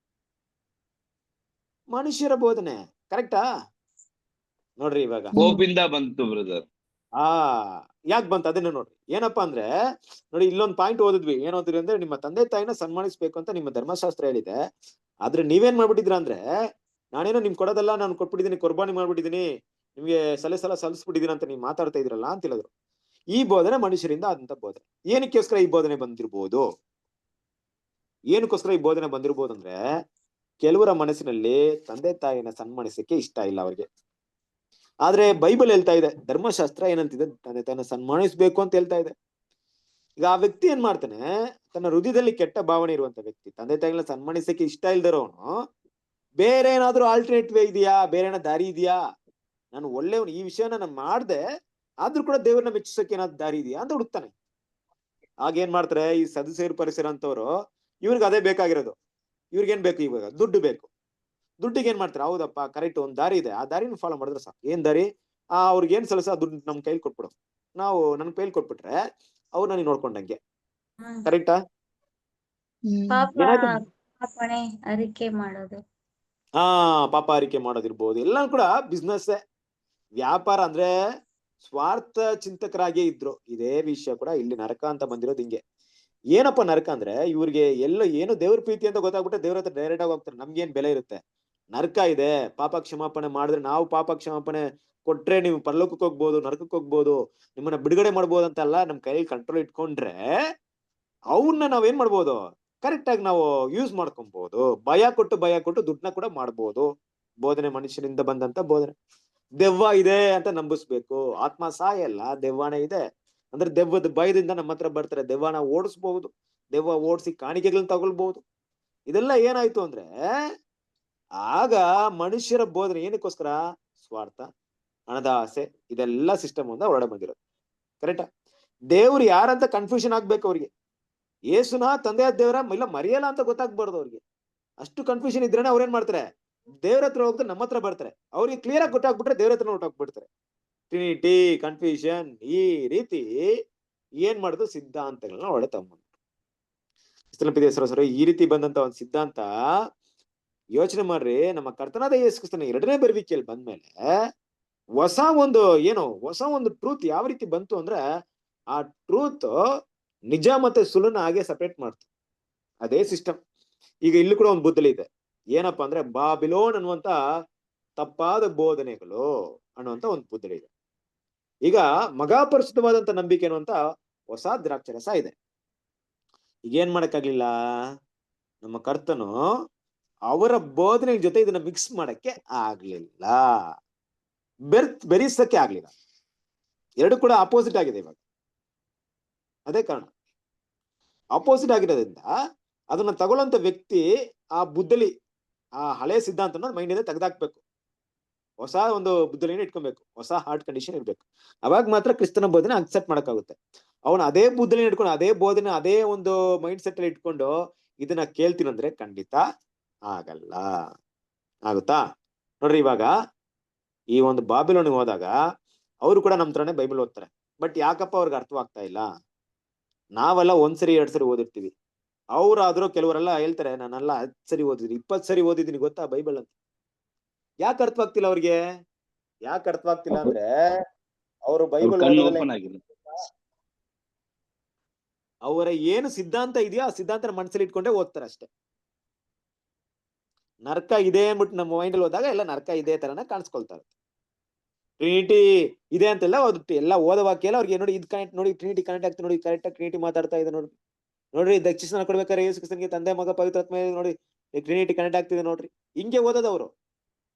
S1: ಮನುಷ್ಯರ ಬೋಧನೆ, ಕರೆಕ್ಟಾ? ನೋಡ್ರಿ ಇವಾಗ
S10: ಹೋಪಿಂದ ಬಂತು ಬ್ರದರ್.
S1: ಯಾಕೆ ಬಂತ ಅದನ್ನ ನೋಡ್ರಿ. ಏನಪ್ಪಾ ಅಂದ್ರೆ ನೋಡಿ, ಇಲ್ಲೊಂದ್ ಪಾಯಿಂಟ್ ಓದಿದ್ವಿ. ಏನ್ ಓದಿದ್ರಿ ಅಂದ್ರೆ, ನಿಮ್ಮ ತಂದೆ ತಾಯಿನ ಸನ್ಮಾನಿಸ್ಬೇಕು ಅಂತ ನಿಮ್ಮ ಧರ್ಮಶಾಸ್ತ್ರ ಹೇಳಿದೆ. ಆದ್ರೆ ನೀವೇನ್ ಮಾಡ್ಬಿಟ್ಟಿದ್ರ ಅಂದ್ರೆ, ನಾನೇನೋ ನಿಮ್ ಕೊಡೋದಲ್ಲ, ನಾನು ಕೊಟ್ಬಿಟ್ಟಿದೀನಿ, ಕುರ್ಬಾನಿ ಮಾಡ್ಬಿಟ್ಟಿದೀನಿ, ನಿಮ್ಗೆ ಸಲ ಸಲ್ಲಿಸ್ಬಿಟ್ಟಿದೀನಿ ಅಂತ ನೀವು ಮಾತಾಡ್ತಾ ಇದ್ರಲ್ಲ ಅಂತ ಹೇಳಿದ್ರು. ಈ ಬೋಧನೆ ಮನುಷ್ಯರಿಂದ ಆದಂತ ಬೋಧನೆ. ಏನಕ್ಕೋಸ್ಕರ ಈ ಬೋಧನೆ ಬಂದಿರ್ಬೋದು? ಏನಕ್ಕೋಸ್ಕರ ಈ ಬೋಧನೆ ಬಂದಿರ್ಬೋದು ಅಂದ್ರೆ, ಕೆಲವರ ಮನಸ್ಸಿನಲ್ಲಿ ತಂದೆ ತಾಯಿನ ಸನ್ಮಾನಿಸಕ್ಕೆ ಇಷ್ಟ ಇಲ್ಲ ಅವ್ರಿಗೆ. ಆದ್ರೆ ಬೈಬಲ್ ಹೇಳ್ತಾ ಇದೆ, ಧರ್ಮಶಾಸ್ತ್ರ ಏನಂತಿದೆ, ತಂದೆ ತಾಯಿನ ಸನ್ಮಾನಿಸ್ಬೇಕು ಅಂತ ಹೇಳ್ತಾ ಇದೆ. ಈಗ ಆ ವ್ಯಕ್ತಿ ಏನ್ ಮಾಡ್ತಾನೆ, ತನ್ನ ಹೃದಯದಲ್ಲಿ ಕೆಟ್ಟ ಭಾವನೆ ಇರುವಂತ ವ್ಯಕ್ತಿ, ತಂದೆ ತಾಯಿಗಳನ್ನ ಸನ್ಮಾನಿಸಕ್ಕೆ ಇಷ್ಟ ಇಲ್ದಿರೋನು ಬೇರೆ ಏನಾದ್ರೂ ಆಲ್ಟರ್ನೇಟ್ ವೇ ಇದೆಯಾ, ಬೇರೆ ಏನೋ ದಾರಿ ಇದೆಯಾ, ನಾನು ಒಳ್ಳೆಯವನು, ಈ ವಿಷಯನ ನಾನು ಮಾಡ್ದೆ ಆದ್ರೂ ಕೂಡ ದೇವ್ರನ್ನ ಮೆಚ್ಚಿಸಕ್ಕೆ ಏನಾದ್ರು ದಾರಿ ಇದೆಯಾ ಅಂತ ಹುಡುಕ್ತಾನೆ. ಆಗೇನ್ ಮಾಡ್ತಾರೆ ಈ ಸದುಸೇರು ಪರಿಸರ ಅಂತವ್ರು, ಇವ್ರಿಗೆ ಅದೇ ಬೇಕಾಗಿರೋದು. ಇವ್ರಿಗೇನ್ ಬೇಕು, ಇವಾಗ ದುಡ್ಡು ಬೇಕು. ದುಡ್ಡಿಗೆ ಏನ್ ಮಾಡ್ತಾರೆ, ಹೌದಪ್ಪ ಕರೆಕ್ಟ್, ಒಂದ್ ದಾರಿ ಇದೆ, ಆ ದಾರಿನ ಫಾಲೋ ಮಾಡಿದ್ರೆ ಸಾಕು. ಏನ್ ದಾರಿ? ಅವ್ರಿಗೆ ಏನ್ ಸಲಸ ದುಡ್ಡು ನಮ್ ಕೈಲಿ ಕೊಟ್ಬಿಡು, ನಾವು ನನ್ ಕೈಲಿ ಕೊಟ್ಬಿಟ್ರೆ ಅವ್ರು ನನಗೆ ನೋಡ್ಕೊಂಡಂಗೆ, ಕರೆಕ್ಟಾ?
S11: ಪಾಪಣೆ ಅರಿಕೆ ಮಾಡೋದು,
S1: ಪಾಪ ಅರಿಕೆ ಮಾಡೋದಿರ್ಬೋದು, ಎಲ್ಲ ಕೂಡ ಬಿಸ್ನೆಸ್, ವ್ಯಾಪಾರ. ಅಂದ್ರೆ ಸ್ವಾರ್ಥ ಚಿಂತಕರಾಗೇ ಇದ್ರು. ಇದೇ ವಿಷಯ ಕೂಡ ಇಲ್ಲಿ ನರಕ ಅಂತ ಬಂದಿರೋದು ಹಿಂಗೆ. ಏನಪ್ಪ ನರಕ ಅಂದ್ರೆ, ಇವ್ರಿಗೆ ಏನು ದೇವ್ರ ಪ್ರೀತಿ ಅಂತ ಗೊತ್ತಾಗ್ಬಿಟ್ಟೆ ದೇವ್ರ ಹತ್ರ ಡೈರೆಕ್ಟ್ ಆಗಿ ಹೋಗ್ತಾರೆ. ನಮ್ಗೇನ್ ಬೆಲೆ ಇರುತ್ತೆ? ನರಕ ಇದೆ, ಪಾಪ ಕ್ಷಮಾಪಣೆ ಮಾಡಿದ್ರೆ, ನಾವು ಪಾಪ ಕ್ಷಮಾಪಣೆ ಕೊಟ್ರೆ ನೀವು ಪರಲೋಕಕ್ಕೆ ಹೋಗ್ಬೋದು, ನರಕಕ್ಕೆ ಹೋಗ್ಬೋದು, ನಿಮ್ಮನ್ನ ಬಿಡುಗಡೆ ಮಾಡ್ಬೋದು ಅಂತೆಲ್ಲ ನಮ್ ಕೈಯಲ್ಲಿ ಕಂಟ್ರೋಲ್ ಇಟ್ಕೊಂಡ್ರೆ ಅವನ್ನ ನಾವೇನ್ ಮಾಡ್ಬೋದು, ಕರೆಕ್ಟ್ ಆಗಿ ನಾವು ಯೂಸ್ ಮಾಡ್ಕೊಬಹುದು. ಭಯ ಕೊಟ್ಟು ದುಡ್ಡನ್ನ ಕೂಡ ಮಾಡ್ಬೋದು. ಬೋಧನೆ ಮನುಷ್ಯನಿಂದ ಬಂದಂತ ಬೋಧನೆ. ದೆವ್ವ ಇದೆ ಅಂತ ನಂಬಿಸ್ಬೇಕು. ಆತ್ಮ ಸಾಯಲ್ಲ, ದೆವ್ವನೇ ಇದೆ ಅಂದ್ರೆ ದೆವ್ವದ ಭಯದಿಂದ ನಮ್ಮ ಹತ್ರ ಬರ್ತಾರೆ, ದೆವ್ವನ ಓಡಿಸ್ಬಹುದು, ದೆವ್ವ ಓಡಿಸಿ ಕಾಣಿಕೆಗಳನ್ನ ತಗೊಳ್ಬಹುದು. ಇದೆಲ್ಲ ಏನಾಯ್ತು ಅಂದ್ರೆ, ಆಗ ಮನುಷ್ಯರ ಬೋಧನೆ ಏನಕ್ಕೋಸ್ಕರ? ಸ್ವಾರ್ಥ, ಹಣದ ಆಸೆ, ಇದೆಲ್ಲ ಸಿಸ್ಟಮ್ ಇಂದ ಹೊರಡೆ ಬಂದಿರೋದು. ಕರೆಕ್ಟಾ? ದೇವ್ರು ಯಾರಂತ ಕನ್ಫ್ಯೂಷನ್ ಆಗ್ಬೇಕು ಅವ್ರಿಗೆ. ಯೇಸುನ ತಂದೆಯ ದೇವರ ಇಲ್ಲ ಮರಿಯಲ್ಲ ಅಂತ ಗೊತ್ತಾಗ್ಬಾರ್ದು ಅವ್ರಿಗೆ. ಅಷ್ಟು ಕನ್ಫ್ಯೂಷನ್ ಇದ್ರೇನೆ ಅವ್ರೇನ್ ಮಾಡ್ತಾರೆ, ದೇವ್ರ ಹತ್ರ ಹೋಗ್ತಾರೆ, ನಮ್ಮ ಹತ್ರ ಬರ್ತಾರೆ. ಅವ್ರಿಗೆ ಕ್ಲಿಯರ್ ಆಗಿ ಗೊತ್ತಾಗ್ಬಿಟ್ರೆ ದೇವ್ರ ಹತ್ರ ಹೊರಟೋಗ್ಬಿಡ್ತಾರೆ. ಟ್ರಿನಿಟಿ, ಕನ್ಫ್ಯೂಷನ್, ಈ ರೀತಿ ಏನ್ ಮಾಡುದು, ಸಿದ್ಧಾಂತಗಳನ್ನ ಒಳ್ಳೆ ತಗೊಂಡ್ಬಂದ್ರು. ಈ ರೀತಿ ಬಂದಂತ ಒಂದು ಸಿದ್ಧಾಂತ ಯೋಚನೆ ಮಾಡ್ರಿ. ನಮ್ಮ ಕರ್ತನಾದ ಯೇಸು ಕ್ರಿಸ್ತನ 2ನೇ ಬರುವಿಕೆಯಲ್ಲಿ ಬಂದ್ಮೇಲೆ ಹೊಸ ಒಂದು ಟ್ರೂತ್ ಯಾವ ರೀತಿ ಬಂತು ಅಂದ್ರೆ, ಆ ಟ್ರೂತ್ ನಿಜ ಮತ್ತೆ ಸುಳ್ಳನ್ನ ಹಾಗೆ ಸಪರೇಟ್ ಮಾಡ್ತು. ಅದೇ ಸಿಸ್ಟಮ್ ಈಗ ಇಲ್ಲಿ ಕೂಡ ಒಂದು ಬುದ್ಧಲಿ ಇದೆ. ಏನಪ್ಪಾ ಅಂದ್ರೆ, ಬಾಬಿಲೋನ್ ಅನ್ನುವಂತ ತಪ್ಪಾದ ಬೋಧನೆಗಳು ಅನ್ನುವಂತ ಒಂದು ಬುದ್ಧಲಿ ಇದೆ. ಈಗ ಮಗಾಪರಿಶುದ್ಧವಾದಂತ ನಂಬಿಕೆ ಅನ್ನುವಂತ ಹೊಸ ದ್ರಾಕ್ಷರಸ ಇದೆ. ಈಗೇನ್ ಮಾಡಕ್ಕಾಗ್ಲಿಲ್ಲ, ನಮ್ಮ ಕರ್ತನು ಅವರ ಬೋಧನೆ ಜೊತೆ ಇದನ್ನ ಮಿಕ್ಸ್ ಮಾಡಕ್ಕೆ ಆಗ್ಲಿಲ್ಲ, ಬೆರೆಸಕ್ಕೆ ಆಗ್ಲಿಲ್ಲ. ಎರಡು ಕೂಡ ಅಪೋಸಿಟ್ ಆಗಿದೆ ಇವಾಗ. ಅದೇ ಕಾರಣ, ಅಪೋಸಿಟ್ ಆಗಿರೋದ್ರಿಂದ ಅದನ್ನ ತಗೊಳ್ಳೋಂತ ವ್ಯಕ್ತಿ ಆ ಬುದ್ಧಲಿ ಆ ಹಳೆ ಸಿದ್ಧಾಂತನ ಮೈಂಡಿಂದ ತೆಗೆದಾಕ್ಬೇಕು, ಹೊಸ ಒಂದು ಬುದ್ಧಲಿನ ಇಟ್ಕೊಬೇಕು, ಹೊಸ ಹಾರ್ಟ್ ಕಂಡೀಷನ್ ಇರ್ಬೇಕು. ಅವಾಗ ಮಾತ್ರ ಕ್ರಿಸ್ತನ ಬೋಧನೆ ಅಕ್ಸೆಪ್ಟ್ ಮಾಡಕ್ಕಾಗುತ್ತೆ. ಅವನು ಅದೇ ಬುದ್ಧಲಿನ ಇಟ್ಕೊಂಡು ಅದೇ ಬೋಧನೆ ಅದೇ ಒಂದು ಮೈಂಡ್ ಸೆಟ್ ಅಲ್ಲಿ ಇಟ್ಕೊಂಡು ಇದನ್ನ ಕೇಳ್ತೀನಂದ್ರೆ ಖಂಡಿತ ಆಗಲ್ಲ. ಆಗುತ್ತಾ? ನೋಡ್ರಿ, ಇವಾಗ ಈ ಒಂದು ಬಾಬಿಲೋನಿಗೆ ಹೋದಾಗ ಅವರು ಕೂಡ ನಮ್ ತರನೇ ಬೈಬಲ್ ಓದ್ತಾರೆ. ಬಟ್ ಯಾಕಪ್ಪ ಅವ್ರಿಗೆ ಅರ್ಥವಾಗ್ತಾ ಇಲ್ಲ? ನಾವೆಲ್ಲ 1 ಸರಿ 2 ಸರಿ ಓದಿರ್ತೀವಿ. ಅವ್ರಾದ್ರೂ ಕೆಲವರೆಲ್ಲ ಹೇಳ್ತಾರೆ, ನಾನೆಲ್ಲ 10 ಸರಿ ಓದಿದ್ದೀನಿ, 20 ಸರಿ ಓದಿದ್ದೀನಿ ಗೊತ್ತಾ ಬೈಬಲ್ ಅಂತ. ಯಾಕೆ ಅರ್ಥವಾಗ್ತಿಲ್ಲ ಅವ್ರಿಗೆ? ಯಾಕೆ ಅರ್ಥವಾಗ್ತಿಲ್ಲ ಅಂದ್ರೆ ಅವರು ಬೈಬಲ್
S10: ಕಣ್ಣು
S1: ಓದೋದಲ್ಲ.
S10: ಓಪನ್ ಆಗಿಲ್ಲ.
S1: ಅವರ ಏನು ಸಿದ್ಧಾಂತ ಇದೆಯೋ ಆ ಸಿದ್ಧಾಂತ ಮನಸ್ಸಲ್ಲಿ ಇಟ್ಕೊಂಡೇ ಓದ್ತಾರೆ ಅಷ್ಟೇ. ನರ್ಕ ಇದೆ ಅಂದ್ಬಿಟ್ಟು ನಮ್ಮ ಮೈಂಡ್ ಅಲ್ಲಿ ಹೋದಾಗ ಎಲ್ಲ ನರ್ಕ ಇದೆ ತರನ ಕಾಣಿಸ್ಕೊಳ್ತಾರೆ. ಟ್ರಿನಿಟಿ ಇದೆ ಅಂತೆಲ್ಲ ಓದುತ್ತೆ, ಎಲ್ಲ ಓದ ವಾಕ್ಯ ಎಲ್ಲ ಅವ್ರಿಗೆ ನೋಡಿ ಇದು ಕನೆಕ್ಟ್ ನೋಡಿ, ಟ್ರಿನಿಟಿ ಕನೆಕ್ಟ್ ಆಗ್ತದೆ ನೋಡಿ, ಕರೆಕ್ಟ್ ಆಗಿ ಟ್ರಿನಿಟಿ ಮಾತಾಡ್ತಾ ಇದೆ ನೋಡಿ. ನೋಡ್ರಿ, ದಕ್ಷಿಣ ಕೊಡ್ಬೇಕಾದ್ರೆ ಯೇಸು ಕ್ರಿಸ್ತನಿಗೆ ತಂದೆ ಮಗ ಪವಿತ್ರಾತ್ಮ ನೋಡಿ, ಟ್ರಿನಿಟಿ ಕನೆಕ್ಟ್ ಆಗ್ತಿದೆ ನೋಡ್ರಿ. ಹಿಂಗೆ ಓದೋದವ್ರು.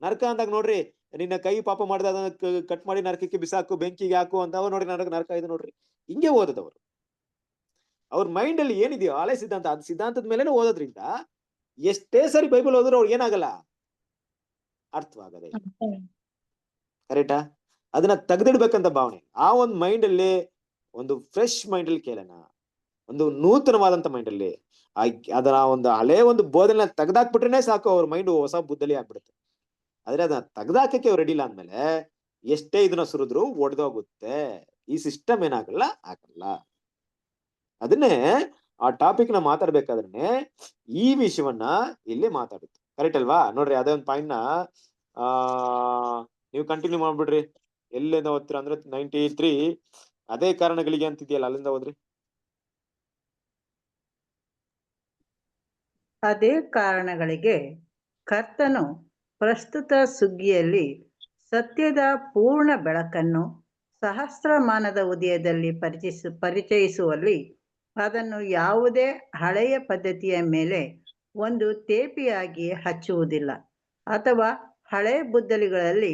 S1: ನರ್ಕ ಅಂದಾಗ ನೋಡ್ರಿ, ನಿನ್ನ ಕೈ ಪಾಪ ಮಾಡಿದ ಅದನ್ನ ಕಟ್ ಮಾಡಿ ನರಕಕ್ಕೆ ಬಿಸಾಕು, ಬೆಂಕಿಗೆ ಹಾಕು ಅಂತ ನೋಡಿ, ನರಕ ಇದೆ ನೋಡ್ರಿ. ಹಿಂಗೆ ಓದೋದವ್ರು. ಅವ್ರ ಮೈಂಡ್ ಅಲ್ಲಿ ಏನಿದೆಯೋ ಹಳೆ ಸಿದ್ಧಾಂತ, ಅದ್ ಸಿದ್ಧಾಂತದ ಮೇಲೆ ಓದೋದ್ರಿಂದ ಎಷ್ಟೇ ಸರಿ ಬೈಬಲ್ ಓದಿದ್ರು ಅವ್ರಿಗೆ ಏನಾಗಲ್ಲ, ಅರ್ಥವಾಗದೆ. ಕರೆಕ್ಟಾ? ಅದನ್ನ ತೆಗೆದಿಡ್ಬೇಕಂತ ಭಾವನೆ. ಆ ಒಂದು ಮೈಂಡ್ ಅಲ್ಲಿ, ಒಂದು ಫ್ರೆಶ್ ಮೈಂಡ್ ಅಲ್ಲಿ ಕೇಳೋಣ, ಒಂದು ನೂತನವಾದಂತ ಮೈಂಡ್ ಅಲ್ಲಿ ಅದರ ಒಂದು ಹಳೆ ಒಂದು ಬೋಧನೆ ತೆಗೆದಾಕ್ಬಿಟ್ರೇನೆ ಸಾಕು, ಅವ್ರ ಮೈಂಡ್ ಹೊಸ ಬುದ್ಧಲಿ ಆಗ್ಬಿಡುತ್ತೆ. ಆದ್ರೆ ಅದನ್ನ ತೆಗೆದಾಕಕ್ಕೆ ಅವ್ರು ರೆಡಿ ಇಲ್ಲ ಅಂದ್ಮೇಲೆ ಎಷ್ಟೇ ಇದನ್ನ ಸುರಿದ್ರು ಒಡೆದೋಗುತ್ತೆ. ಈ ಸಿಸ್ಟಮ್ ಏನಾಗಲ್ಲ, ಆಗಲ್ಲ. ಅದನ್ನೇ ಆ ಟಾಪಿಕ್ ನ ಮಾತಾಡ್ಬೇಕಾದ್ರೆ ಈ ವಿಷಯವನ್ನ ಇಲ್ಲಿ ಮಾತಾಡುತ್ತೆ. ಕರೆಕ್ಟ್ ಅಲ್ವಾ? ನೋಡ್ರಿ, ಅದೇ ಒಂದು ಪಾಯಿಂಟ್ ನ ನೀವು ಕಂಟಿನ್ಯೂ ಮಾಡ್ಬಿಡ್ರಿ. ಎಲ್ಲಿಂದ ಓದ್ತೀರಾ ಅಂದ್ರೆ 93 ಅದೇ ಕಾರಣಗಳಿಗೆ ಅಂತಿದ್ಯಲ್ಲ, ಅಲ್ಲಿಂದ ಹೋದ್ರಿ.
S6: ಅದೇ ಕಾರಣಗಳಿಗೆ ಕರ್ತನು ಪ್ರಸ್ತುತ ಸುಗ್ಗಿಯಲ್ಲಿ ಸತ್ಯದ ಪೂರ್ಣ ಬೆಳಕನ್ನು ಸಹಸ್ರಮಾನದ ಉದಯದಲ್ಲಿ ಪರಿಚಯಿಸುವಲ್ಲಿ ಅದನ್ನು ಯಾವುದೇ ಹಳೆಯ ಪದ್ಧತಿಯ ಮೇಲೆ ಒಂದು ತೇಪಿಯಾಗಿ ಹಚ್ಚುವುದಿಲ್ಲ, ಅಥವಾ ಹಳೆ ಬುದ್ದಲಿಗಳಲ್ಲಿ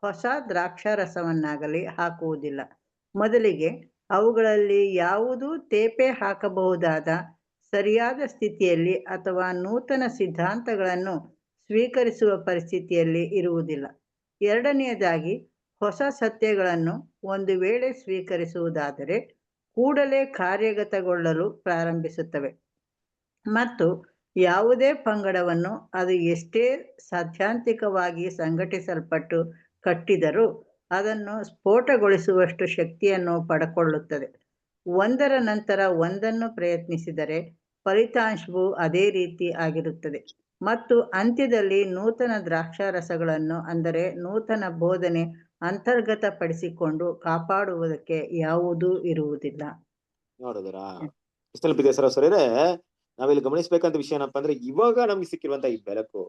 S6: ಹೊಸ ದ್ರಾಕ್ಷಾರಸವನ್ನಾಗಲಿ ಹಾಕುವುದಿಲ್ಲ. ಮೊದಲಿಗೆ ಅವುಗಳಲ್ಲಿ ಯಾವುದೂ ತೇಪೆ ಹಾಕಬಹುದಾದ ಸರಿಯಾದ ಸ್ಥಿತಿಯಲ್ಲಿ ಅಥವಾ ನೂತನ ಸಿದ್ಧಾಂತಗಳನ್ನು ಸ್ವೀಕರಿಸುವ ಪರಿಸ್ಥಿತಿಯಲ್ಲಿ ಇರುವುದಿಲ್ಲ. ಎರಡನೆಯದಾಗಿ, ಹೊಸ ಸತ್ಯಗಳನ್ನು ಒಂದು ವೇಳೆ ಸ್ವೀಕರಿಸುವುದಾದರೆ ಕೂಡಲೇ ಕಾರ್ಯಗತಗೊಳ್ಳಲು ಪ್ರಾರಂಭಿಸುತ್ತವೆ, ಮತ್ತು ಯಾವುದೇ ಪಂಗಡವನ್ನು ಅದು ಎಷ್ಟೇ ಸೈದ್ಧಾಂತಿಕವಾಗಿ ಸಂಘಟಿಸಲ್ಪಟ್ಟು ಕಟ್ಟಿದರೂ ಅದನ್ನು ಸ್ಫೋಟಗೊಳಿಸುವಷ್ಟು ಶಕ್ತಿಯನ್ನು ಪಡೆದುಕೊಳ್ಳುತ್ತದೆ. ಒಂದರ ನಂತರ ಒಂದನ್ನು ಪ್ರಯತ್ನಿಸಿದರೆ ಫಲಿತಾಂಶವು ಅದೇ ರೀತಿ ಆಗಿರುತ್ತದೆ, ಮತ್ತು ಅಂತ್ಯದಲ್ಲಿ ನೂತನ ದ್ರಾಕ್ಷಾರಸಗಳನ್ನು, ಅಂದರೆ ನೂತನ ಬೋಧನೆ ಅಂತರ್ಗತಪಡಿಸಿಕೊಂಡು ಕಾಪಾಡುವುದಕ್ಕೆ ಯಾವುದೂ ಇರುವುದಿಲ್ಲ.
S1: ನೋಡಿದ್ರಾ? ಸರಿದ್ರೆ ನಾವಿಲ್ಲಿ ಗಮನಿಸ್ಬೇಕಂತ ವಿಷಯ ಏನಪ್ಪಾ ಅಂದ್ರೆ, ಇವಾಗ ನಮ್ಗೆ ಸಿಕ್ಕಿರುವಂತ ಈ ಬೆಳಕು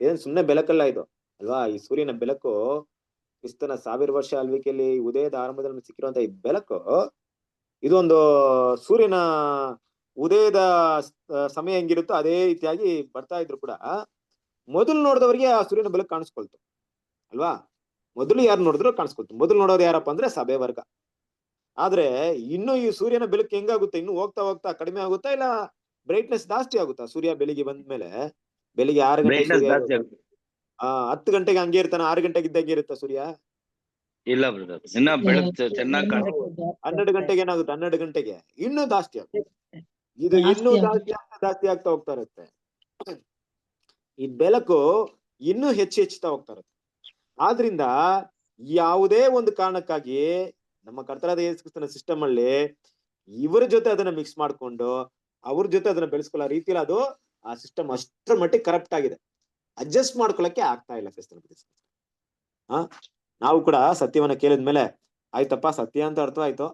S1: ಏನ್ ಸುಮ್ನೆ ಬೆಳಕಲ್ಲ ಇದು ಅಲ್ವಾ? ಈ ಸೂರ್ಯನ ಬೆಳಕು, ಕ್ರಿಸ್ತನ 1000 ವರ್ಷ ಆಳ್ವಿಕೆಯಲ್ಲಿ ಉದಯದ ಆರಂಭದಲ್ಲಿ ಸಿಕ್ಕಿರುವಂತ ಈ ಬೆಳಕು, ಇದೊಂದು ಸೂರ್ಯನ ಉದಯದ ಸಮಯ ಹೆಂಗಿರುತ್ತೋ ಅದೇ ರೀತಿಯಾಗಿ ಬರ್ತಾ ಇದ್ರು ಕೂಡ ಮೊದಲು ನೋಡಿದವರಿಗೆ ಆ ಸೂರ್ಯನ ಬೆಳಕು ಕಾಣಿಸ್ಕೊಳ್ತು ಅಲ್ವಾ? ಮೊದಲು ಯಾರು ನೋಡಿದ್ರು ಕಾಣಿಸ್ಕೊಳ್ತು. ಮೊದಲು ನೋಡೋದು ಯಾರಪ್ಪ ಅಂದ್ರೆ ಸಭೆ ವರ್ಗ. ಆದ್ರೆ ಇನ್ನು ಈ ಸೂರ್ಯನ ಬೆಳಕು ಹೆಂಗಾಗುತ್ತೆ? ಇನ್ನು ಹೋಗ್ತಾ ಹೋಗ್ತಾ ಕಡಿಮೆ ಆಗುತ್ತಾ, ಇಲ್ಲ ಬ್ರೈಟ್ನೆಸ್ ಜಾಸ್ತಿ ಆಗುತ್ತಾ? ಸೂರ್ಯ ಬೆಳಿಗ್ಗೆ ಬಂದ್ಮೇಲೆ, ಬೆಳಿಗ್ಗೆ 6 ಗಂಟೆಗೆ ಸೂರ್ಯ 10 ಗಂಟೆಗೆ ಹಂಗೆ ಇರ್ತಾನ, 6 ಗಂಟೆಗೆ ಇದ್ದಂಗೆ ಇರುತ್ತಾ ಸೂರ್ಯ?
S10: ಇಲ್ಲ ಬ್ರದರ್, ಇನ್ನ ಬೆಳಕು ಚೆನ್ನಾಗಿ ಕಾಣಿಸ್ತದೆ.
S1: 12 ಗಂಟೆಗೆ ಏನಾಗುತ್ತೆ? 12 ಗಂಟೆಗೆ ಇನ್ನೂ ಜಾಸ್ತಿ ಆಗುತ್ತೆ. ಇದು ಇನ್ನೂ ಜಾಸ್ತಿ ಆಗ್ತಾ ಹೋಗ್ತಾ ಇರುತ್ತೆ. ಈ ಬೆಳಕು ಇನ್ನೂ ಹೆಚ್ಚುತ್ತಾ ಹೋಗ್ತಾ ಇರುತ್ತೆ. ಆದ್ರಿಂದ ಯಾವುದೇ ಒಂದು ಕಾರಣಕ್ಕಾಗಿ ನಮ್ಮ ಕರ್ತನಾದ ಯೇಸು ಕ್ರಿಸ್ತನ ಸಿಸ್ಟಮ್ ಅಲ್ಲಿ ಇವರ ಜೊತೆ ಅದನ್ನ ಮಿಕ್ಸ್ ಮಾಡ್ಕೊಂಡು ಅವ್ರ ಜೊತೆ ಅದನ್ನ ಬೆಳೆಸ್ಕೊಳ್ಳೋ ರೀತಿಯಲ್ಲಿ ಅದು ಆ ಸಿಸ್ಟಮ್ ಅಷ್ಟರ ಮಟ್ಟಿಗೆ ಕರಪ್ಟ್ ಆಗಿದೆ. ಅಡ್ಜಸ್ಟ್ ಮಾಡ್ಕೊಳಕ್ಕೆ ಆಗ್ತಾ ಇಲ್ಲ ಕ್ರಿಸ್ತನ ನಾವು ಕೂಡ ಸತ್ಯವನ್ನ ಕೇಳಿದ್ಮೇಲೆ ಆಯ್ತಪ್ಪ ಸತ್ಯ ಅಂತ ಅರ್ಥ ಆಯ್ತು,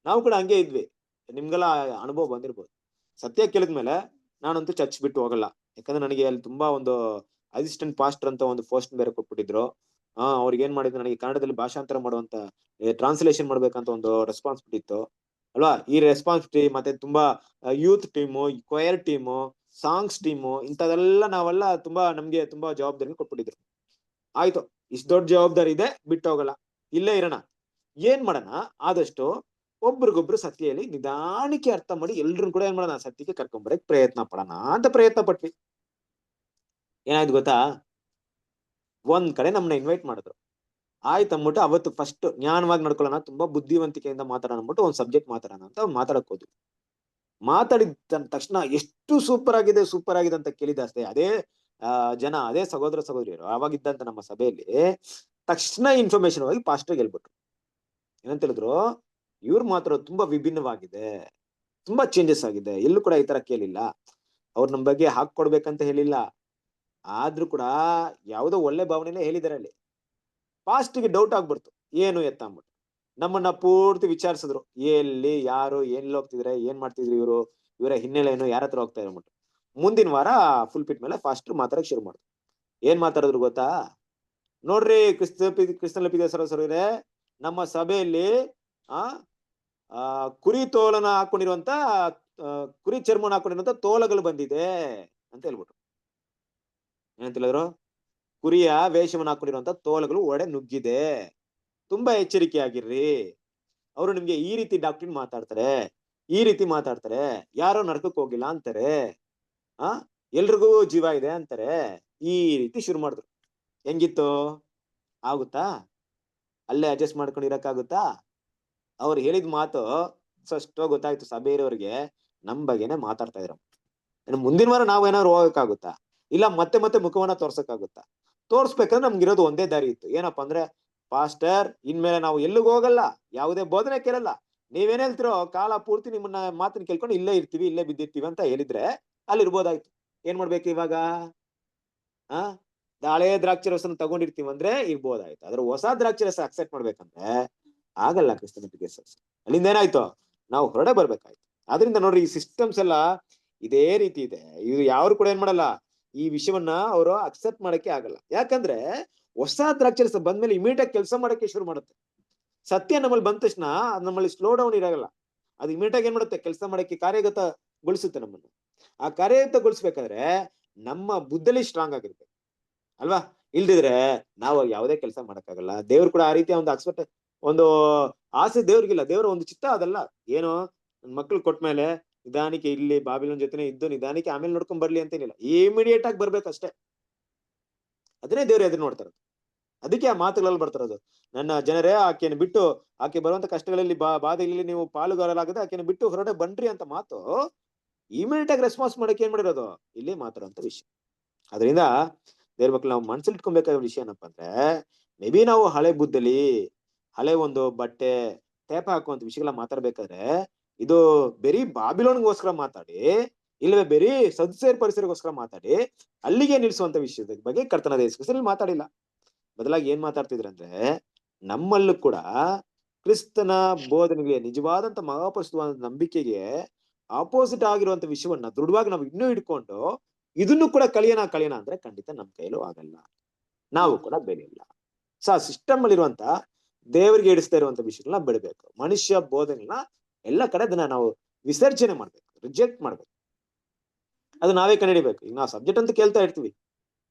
S1: ನಾವು ಕೂಡ ಹಂಗೆ ಇದ್ವಿ. ನಿಮ್ಗೆಲ್ಲ ಅನುಭವ ಬಂದಿರ್ಬೋದು. ಸತ್ಯ ಕೇಳಿದ್ಮೇಲೆ ನಾನಂತೂ ಚರ್ಚ್ ಬಿಟ್ಟು ಹೋಗಲ್ಲ. ಯಾಕಂದ್ರೆ ನನಗೆ ಅಲ್ಲಿ ತುಂಬಾ ಒಂದು ಅಸಿಸ್ಟೆಂಟ್ ಪಾಸ್ಟರ್ ಅಂತ ಒಂದು ಪೋಸ್ಟ್ ಬೇರೆ ಕೊಟ್ಬಿಟ್ಟಿದ್ರು. ಅವ್ರಿಗೆ ಏನ್ ಮಾಡಿದ್ರು, ನನಗೆ ಕನ್ನಡದಲ್ಲಿ ಭಾಷಾಂತರ ಮಾಡುವಂತ ಟ್ರಾನ್ಸ್ಲೇಷನ್ ಮಾಡ್ಬೇಕಂತ ಒಂದು ರೆಸ್ಪಾನ್ಸಿಬಿಲಿಟಿ ಇತ್ತು. ಅಲ್ವಾ? ಈ ರೆಸ್ಪಾನ್ಸ್ ಟೀಮ್ ಮತ್ತೆ ತುಂಬಾ youth team, choir team, songs team ಇಂಥದೆಲ್ಲ ನಾವೆಲ್ಲ ನಮ್ಗೆ ತುಂಬಾ ಜವಾಬ್ದಾರಿ ಕೊಟ್ಬಿಟ್ಟಿದ್ರು. ಆಯ್ತು, ಇಷ್ಟು ದೊಡ್ಡ ಜವಾಬ್ದಾರಿ ಇದೆ, ಬಿಟ್ಟು ಹೋಗಲ್ಲ, ಇಲ್ಲೇ ಇರೋಣ. ಏನ್ ಮಾಡೋಣ, ಆದಷ್ಟು ಒಬ್ರಿಗೊಬ್ರು ಸತ್ಯ ಹೇಳಿ ನಿಧಾನಕ್ಕೆ ಅರ್ಥ ಮಾಡಿ ಎಲ್ರು ಕೂಡ ಏನ್ ಮಾಡೋಣ, ಸತ್ಯಕ್ಕೆ ಕರ್ಕೊಂಬರಕ್ ಪ್ರಯತ್ನ ಪಡೋಣ ಅಂತ ಪ್ರಯತ್ನ ಪಟ್ವಿ. ಏನಾಯ್ತು ಗೊತ್ತಾ, ಒಂದ್ ಕಡೆ ನಮ್ನ ಇನ್ವೈಟ್ ಮಾಡಿದ್ರು. ಆಯ್ತು ಅಂದ್ಬಿಟ್ಟು ಅವತ್ತು ಫಸ್ಟ್ ಜ್ಞಾನವಾಗಿ ನಡ್ಕೊಳ್ಳೋಣ, ತುಂಬಾ ಬುದ್ಧಿವಂತಿಕೆಯಿಂದ ಮಾತಾಡೋಣ ಅಂದ್ಬಿಟ್ಟು ಒಂದ್ ಸಬ್ಜೆಕ್ಟ್ ಮಾತಾಡೋಣ ಅಂತ ಮಾತಾಡಕ್ ಹೋದ್ವಿ. ಮಾತಾಡಿದ ತಕ್ಷಣ ಎಷ್ಟು ಸೂಪರ್ ಆಗಿದೆ ಅಂತ ಕೇಳಿದ ಅಷ್ಟೇ ಅದೇ ಅದೇ ಸಹೋದರ ಸಹೋದರಿಯರು ಆವಾಗಿದ್ದಂತ ನಮ್ಮ ಸಭೆಯಲ್ಲಿ ತಕ್ಷಣ ಇನ್ಫಾರ್ಮೇಶನ್ ಹೋಗಿ ಪಾಸ್ಟರ್ಗೆ ಹೇಳ್ಬಿಟ್ರು. ಏನಂತ ಹೇಳಿದ್ರು, ಇವ್ರ ಮಾತ್ರ ತುಂಬಾ ವಿಭಿನ್ನವಾಗಿದೆ, ತುಂಬಾ ಚೇಂಜಸ್ ಆಗಿದೆ, ಎಲ್ಲೂ ಕೂಡ ಈ ತರ ಕೇಳಿಲ್ಲ. ಅವ್ರು ನಮ್ ಬಗ್ಗೆ ಹಾಕೊಡ್ಬೇಕಂತ ಹೇಳಿಲ್ಲ, ಆದ್ರೂ ಕೂಡ ಯಾವ್ದೋ ಒಳ್ಳೆ ಭಾವನೆನೇ ಹೇಳಿದಾರೆ ಅಲ್ಲಿ. ಪಾಸ್ಟ್ಗೆ ಡೌಟ್ ಆಗ್ಬಿಡ್ತು, ಏನು ಎತ್ತ ಅಂದ್ಬಿಟ್ಟು ನಮ್ಮನ್ನ ಪೂರ್ತಿ ವಿಚಾರಿಸಿದ್ರು. ಎಲ್ಲಿ, ಯಾರು, ಎಲ್ಲಿ ಹೋಗ್ತಿದ್ರೆ, ಏನ್ ಮಾಡ್ತಿದ್ರು ಇವರು, ಇವರ ಹಿನ್ನೆಲೆ ಏನು, ಯಾರ ಹತ್ರ ಹೋಗ್ತಾ ಇರೋ. ಮುಂದಿನ ವಾರ ಫುಲ್ ಪಿಟ್ ಮೇಲೆ ಫಾಸ್ಟ್ ಮಾತಾಡಕ್ ಶುರು ಮಾಡಿದ್ರು. ಏನ್ ಮಾತಾಡಿದ್ರು ಗೊತ್ತಾ? ನೋಡ್ರಿ ಕ್ರಿಸ್ತನ ಸರೋಸರೇ, ನಮ್ಮ ಸಭೆಯಲ್ಲಿ ಕುರಿ ತೋಲನ ಹಾಕೊಂಡಿರುವಂತ ಕುರಿ ಚರ್ಮನ ಹಾಕೊಂಡಿರುವಂತ ತೋಲಗಳು ಬಂದಿದೆ ಅಂತ ಹೇಳ್ಬಿಟ್ರು. ಏನಂತ ಹೇಳಿದ್ರು? ಕುರಿಯ ವೇಷವನ್ನ ಹಾಕೊಂಡಿರುವಂತ ತೋಲಗಳು ಒಡೆ ನುಗ್ಗಿದೆ, ತುಂಬಾ ಎಚ್ಚರಿಕೆಯಾಗಿರ್ರಿ. ಅವರು ನಿಮ್ಗೆ ಈ ರೀತಿ ಡಾಕ್ಟ್ರಿನ್ ಮಾತಾಡ್ತಾರೆ, ಈ ರೀತಿ ಮಾತಾಡ್ತಾರೆ, ಯಾರೋ ನರಕಕ್ಕೆ ಹೋಗಿಲ್ಲ ಅಂತಾರೆ, ಎಲ್ರಿಗೂ ಜೀವ ಇದೆ ಅಂತಾರೆ, ಈ ರೀತಿ ಶುರು ಮಾಡಿದ್ರು. ಹೆಂಗಿತ್ತು? ಆಗುತ್ತಾ? ಅಲ್ಲೇ ಅಡ್ಜಸ್ಟ್ ಮಾಡ್ಕೊಂಡು ಇರಕ್ಕಾಗುತ್ತಾ? ಅವ್ರು ಹೇಳಿದ ಮಾತು ಫಸ್ಟ್ ಗೊತ್ತಾಯ್ತು ಸಭೆ ಇರೋರಿಗೆ ನಮ್ ಬಗ್ಗೆನೆ ಮಾತಾಡ್ತಾ ಇದ್ರು. ಮುಂದಿನ ವಾರ ನಾವ್ ಏನಾದ್ರು ಹೋಗಕ್ಕಾಗುತ್ತಾ? ಇಲ್ಲ ಮತ್ತೆ ಮತ್ತೆ ಮುಖವನ್ನ ತೋರ್ಸಕ್ಕಾಗುತ್ತಾ? ತೋರ್ಸ್ಬೇಕಂದ್ರೆ ನಮ್ಗಿರೋದು ಒಂದೇ ದಾರಿ ಇತ್ತು. ಏನಪ್ಪಾ ಅಂದ್ರೆ, ಪಾಸ್ಟರ್ ಇನ್ಮೇಲೆ ನಾವು ಎಲ್ಲಿಗೂ ಹೋಗಲ್ಲ, ಯಾವುದೇ ಬೋಧನೆ ಕೇಳಲ್ಲ, ನೀವೇನ್ ಹೇಳ್ತಿರೋ ಕಾಲ ಪೂರ್ತಿ ನಿಮ್ಮನ್ನ ಮಾತನ್ನ ಕೇಳ್ಕೊಂಡು ಇಲ್ಲೇ ಇರ್ತೀವಿ, ಇಲ್ಲೇ ಬಿದ್ದಿರ್ತೀವಿ ಅಂತ ಹೇಳಿದ್ರೆ ಅಲ್ಲಿ ಇರ್ಬೋದಾಯ್ತು. ಏನ್ ಮಾಡ್ಬೇಕು ಇವಾಗ? ಹಳೆ ದ್ರಾಕ್ಷಿ ರಸನ ತಗೊಂಡಿರ್ತೀವಿ ಅಂದ್ರೆ ಇರ್ಬೋದಾಯ್ತು. ಆದ್ರೆ ಹೊಸ ದ್ರಾಕ್ಷಿ ರಸ ಅಕ್ಸೆಪ್ಟ್ ಮಾಡ್ಬೇಕಂದ್ರೆ ಆಗಲ್ಲ. ಕ್ರಿಸ್ತನಿಗೆ ಅಲ್ಲಿಂದ ಏನಾಯ್ತು, ನಾವು ಹೊರಡೆ ಬರ್ಬೇಕಾಯ್ತು. ಆದ್ರಿಂದ ನೋಡ್ರಿ, ಈ ಸಿಸ್ಟಮ್ಸ್ ಎಲ್ಲ ಇದೇ ರೀತಿ ಇದೆ. ಇದು ಯಾರು ಕೂಡ ಏನ್ ಮಾಡಲ್ಲ, ಈ ವಿಷಯವನ್ನ ಅವರು ಅಕ್ಸೆಪ್ಟ್ ಮಾಡಕ್ಕೆ ಆಗಲ್ಲ. ಯಾಕಂದ್ರೆ ಹೊಸ ದ್ರಾಕ್ಷಿ ರಸ ಬಂದ್ಮೇಲೆ ಇಮಿಡಿಯೇಟ್ ಆಗಿ ಕೆಲಸ ಮಾಡಕ್ಕೆ ಶುರು ಮಾಡುತ್ತೆ. ಸತ್ಯ ನಮ್ಮಲ್ಲಿ ಬಂದ ತಕ್ಷಣ ನಮ್ಮಲ್ಲಿ ಸ್ಲೋ ಡೌನ್ ಇರಲ್ಲ, ಅದು ಇಮಿಡಿಯೇಟ್ ಆಗಿ ಏನ್ ಮಾಡುತ್ತೆ, ಕೆಲಸ ಮಾಡಕ್ಕೆ ಕಾರ್ಯಗತಗೊಳಿಸುತ್ತೆ ನಮ್ಮನ್ನು. ಆ ಕಾರ್ಯಗತಗೊಳಿಸ್ಬೇಕಾದ್ರೆ ನಮ್ಮ ಬುದ್ಧಲ್ಲಿ ಸ್ಟ್ರಾಂಗ್ ಆಗಿರ್ಬೇಕು ಅಲ್ವಾ? ಇಲ್ದಿದ್ರೆ ನಾವು ಯಾವುದೇ ಕೆಲಸ ಮಾಡಕ್ಕಾಗಲ್ಲ. ದೇವ್ರು ಕೂಡ ಆ ರೀತಿಯ ಒಂದು ಆಸೆ ದೇವ್ರಿಗಿಲ್ಲ. ದೇವ್ರ ಒಂದು ಚಿತ್ತ ಅದಲ್ಲ. ಏನೋ ಮಕ್ಳು ಕೊಟ್ಮೇಲೆ ನಿಧಾನಕ್ಕೆ ಇಲ್ಲಿ ಬಾಬಿಲೋನ್ ಜೊತೆನೆ ಇದ್ದು ನಿಧಾನಕ್ಕೆ ಆಮೇಲೆ ನೋಡ್ಕೊಂಡ್ ಬರ್ಲಿ ಅಂತೇನಿಲ್ಲ, ಇಮಿಡಿಯೇಟ್ ಆಗಿ ಬರ್ಬೇಕಷ್ಟೇ. ಅದನ್ನೇ ದೇವ್ರು ಎದುರು ನೋಡ್ತಾರದು. ಅದಕ್ಕೆ ಆ ಮಾತುಗಳಲ್ಲಿ ಬರ್ತಾರದು, ನನ್ನ ಜನರೇ ಆಕೆಯನ್ನು ಬಿಟ್ಟು, ಆಕೆ ಬರುವಂತ ಕಷ್ಟಗಳಲ್ಲಿ ಬಾಧೆಗಳಲ್ಲಿ ನೀವು ಪಾಲುಗಾರಲಾಗದೆ ಆಕೆಯನ್ನು ಬಿಟ್ಟು ಹೊರಡೆ ಬನ್ರಿ ಅಂತ ಮಾತು ಇಮಿಡಿಯೇಟ್ ಆಗಿ ರೆಸ್ಪಾನ್ಸ್ ಮಾಡಕ್ಕೆ ಏನ್ ಮಾಡಿರೋದು ಇಲ್ಲಿ ಮಾತಾಡುವಂತ ವಿಷಯ. ಅದರಿಂದ ದೇವ್ರ ಮಕ್ಳು ನಾವು ಮನ್ಸಲ್ಲಿ ಇಟ್ಕೊಬೇಕಾದ ವಿಷಯ ಏನಪ್ಪಾ ಅಂದ್ರೆ, ಮೇ ಬಿ ನಾವು ಹಳೆ ಬುದ್ಧಲಿ ಹಳೆ ಒಂದು ಬಟ್ಟೆ ಟೇಪ ಹಾಕುವಂತ ವಿಷಯಗಳ ಮಾತಾಡ್ಬೇಕಾದ್ರೆ ಇದು ಬರೀ ಬಾಬಿಲೋನ್ಗೋಸ್ಕರ ಮಾತಾಡಿ, ಇಲ್ಲವೇ ಬರೀ ಸದ್ಸೇರ್ ಪರಿಸರಗೋಸ್ಕರ ಮಾತಾಡಿ ಅಲ್ಲಿಗೆ ನಿಲ್ಸುವಂತ ವಿಷಯದ ಬಗ್ಗೆ ಕರ್ತನಾದ ಯೇಸು ಕ್ರಿಸ್ತನಲ್ಲಿ ಮಾತಾಡಿಲ್ಲ. ಬದಲಾಗಿ ಏನ್ ಮಾತಾಡ್ತಿದ್ರಂದ್ರೆ, ನಮ್ಮಲ್ಲೂ ಕೂಡ ಕ್ರಿಸ್ತನ ಬೋಧನೆಗೆ, ನಿಜವಾದಂತ ಮಹಾಪರಿಶುದ್ಧವಾದ ನಂಬಿಕೆಗೆ ಆಪೋಸಿಟ್ ಆಗಿರುವಂತ ವಿಷಯವನ್ನ ದೃಢವಾಗಿ ನಾವು ಇನ್ನೂ ಹಿಡ್ಕೊಂಡು ಇದನ್ನು ಕೂಡ ಕಲಿಯೋಣ ಅಂದ್ರೆ ಖಂಡಿತ ನಮ್ ಕೈಲೂ ಆಗಲ್ಲ, ನಾವು ಕೂಡ ಬೆಳೆಯಲ್ಲ. ಆ ಸಿಸ್ಟಮ್ ಅಲ್ಲಿರುವಂತ ದೇವರಿಗೆ ಇಡಿಸ್ತಾ ಇರುವಂತ ವಿಷಯಗಳನ್ನ ಬೆಳಿಬೇಕು. ಮನುಷ್ಯ ಬೋಧನೆಗಳನ್ನ ಎಲ್ಲ ಕಡೆ ಅದನ್ನ ನಾವು ವಿಸರ್ಜನೆ ಮಾಡ್ಬೇಕು, ರಿಜೆಕ್ಟ್ ಮಾಡ್ಬೇಕು. ಅದು ನಾವೇ ಕಂಡುಹಿಡಿಬೇಕು. ಈಗ ನಾವು ಸಬ್ಜೆಕ್ಟ್ ಅಂತ ಕೇಳ್ತಾ ಇರ್ತೀವಿ,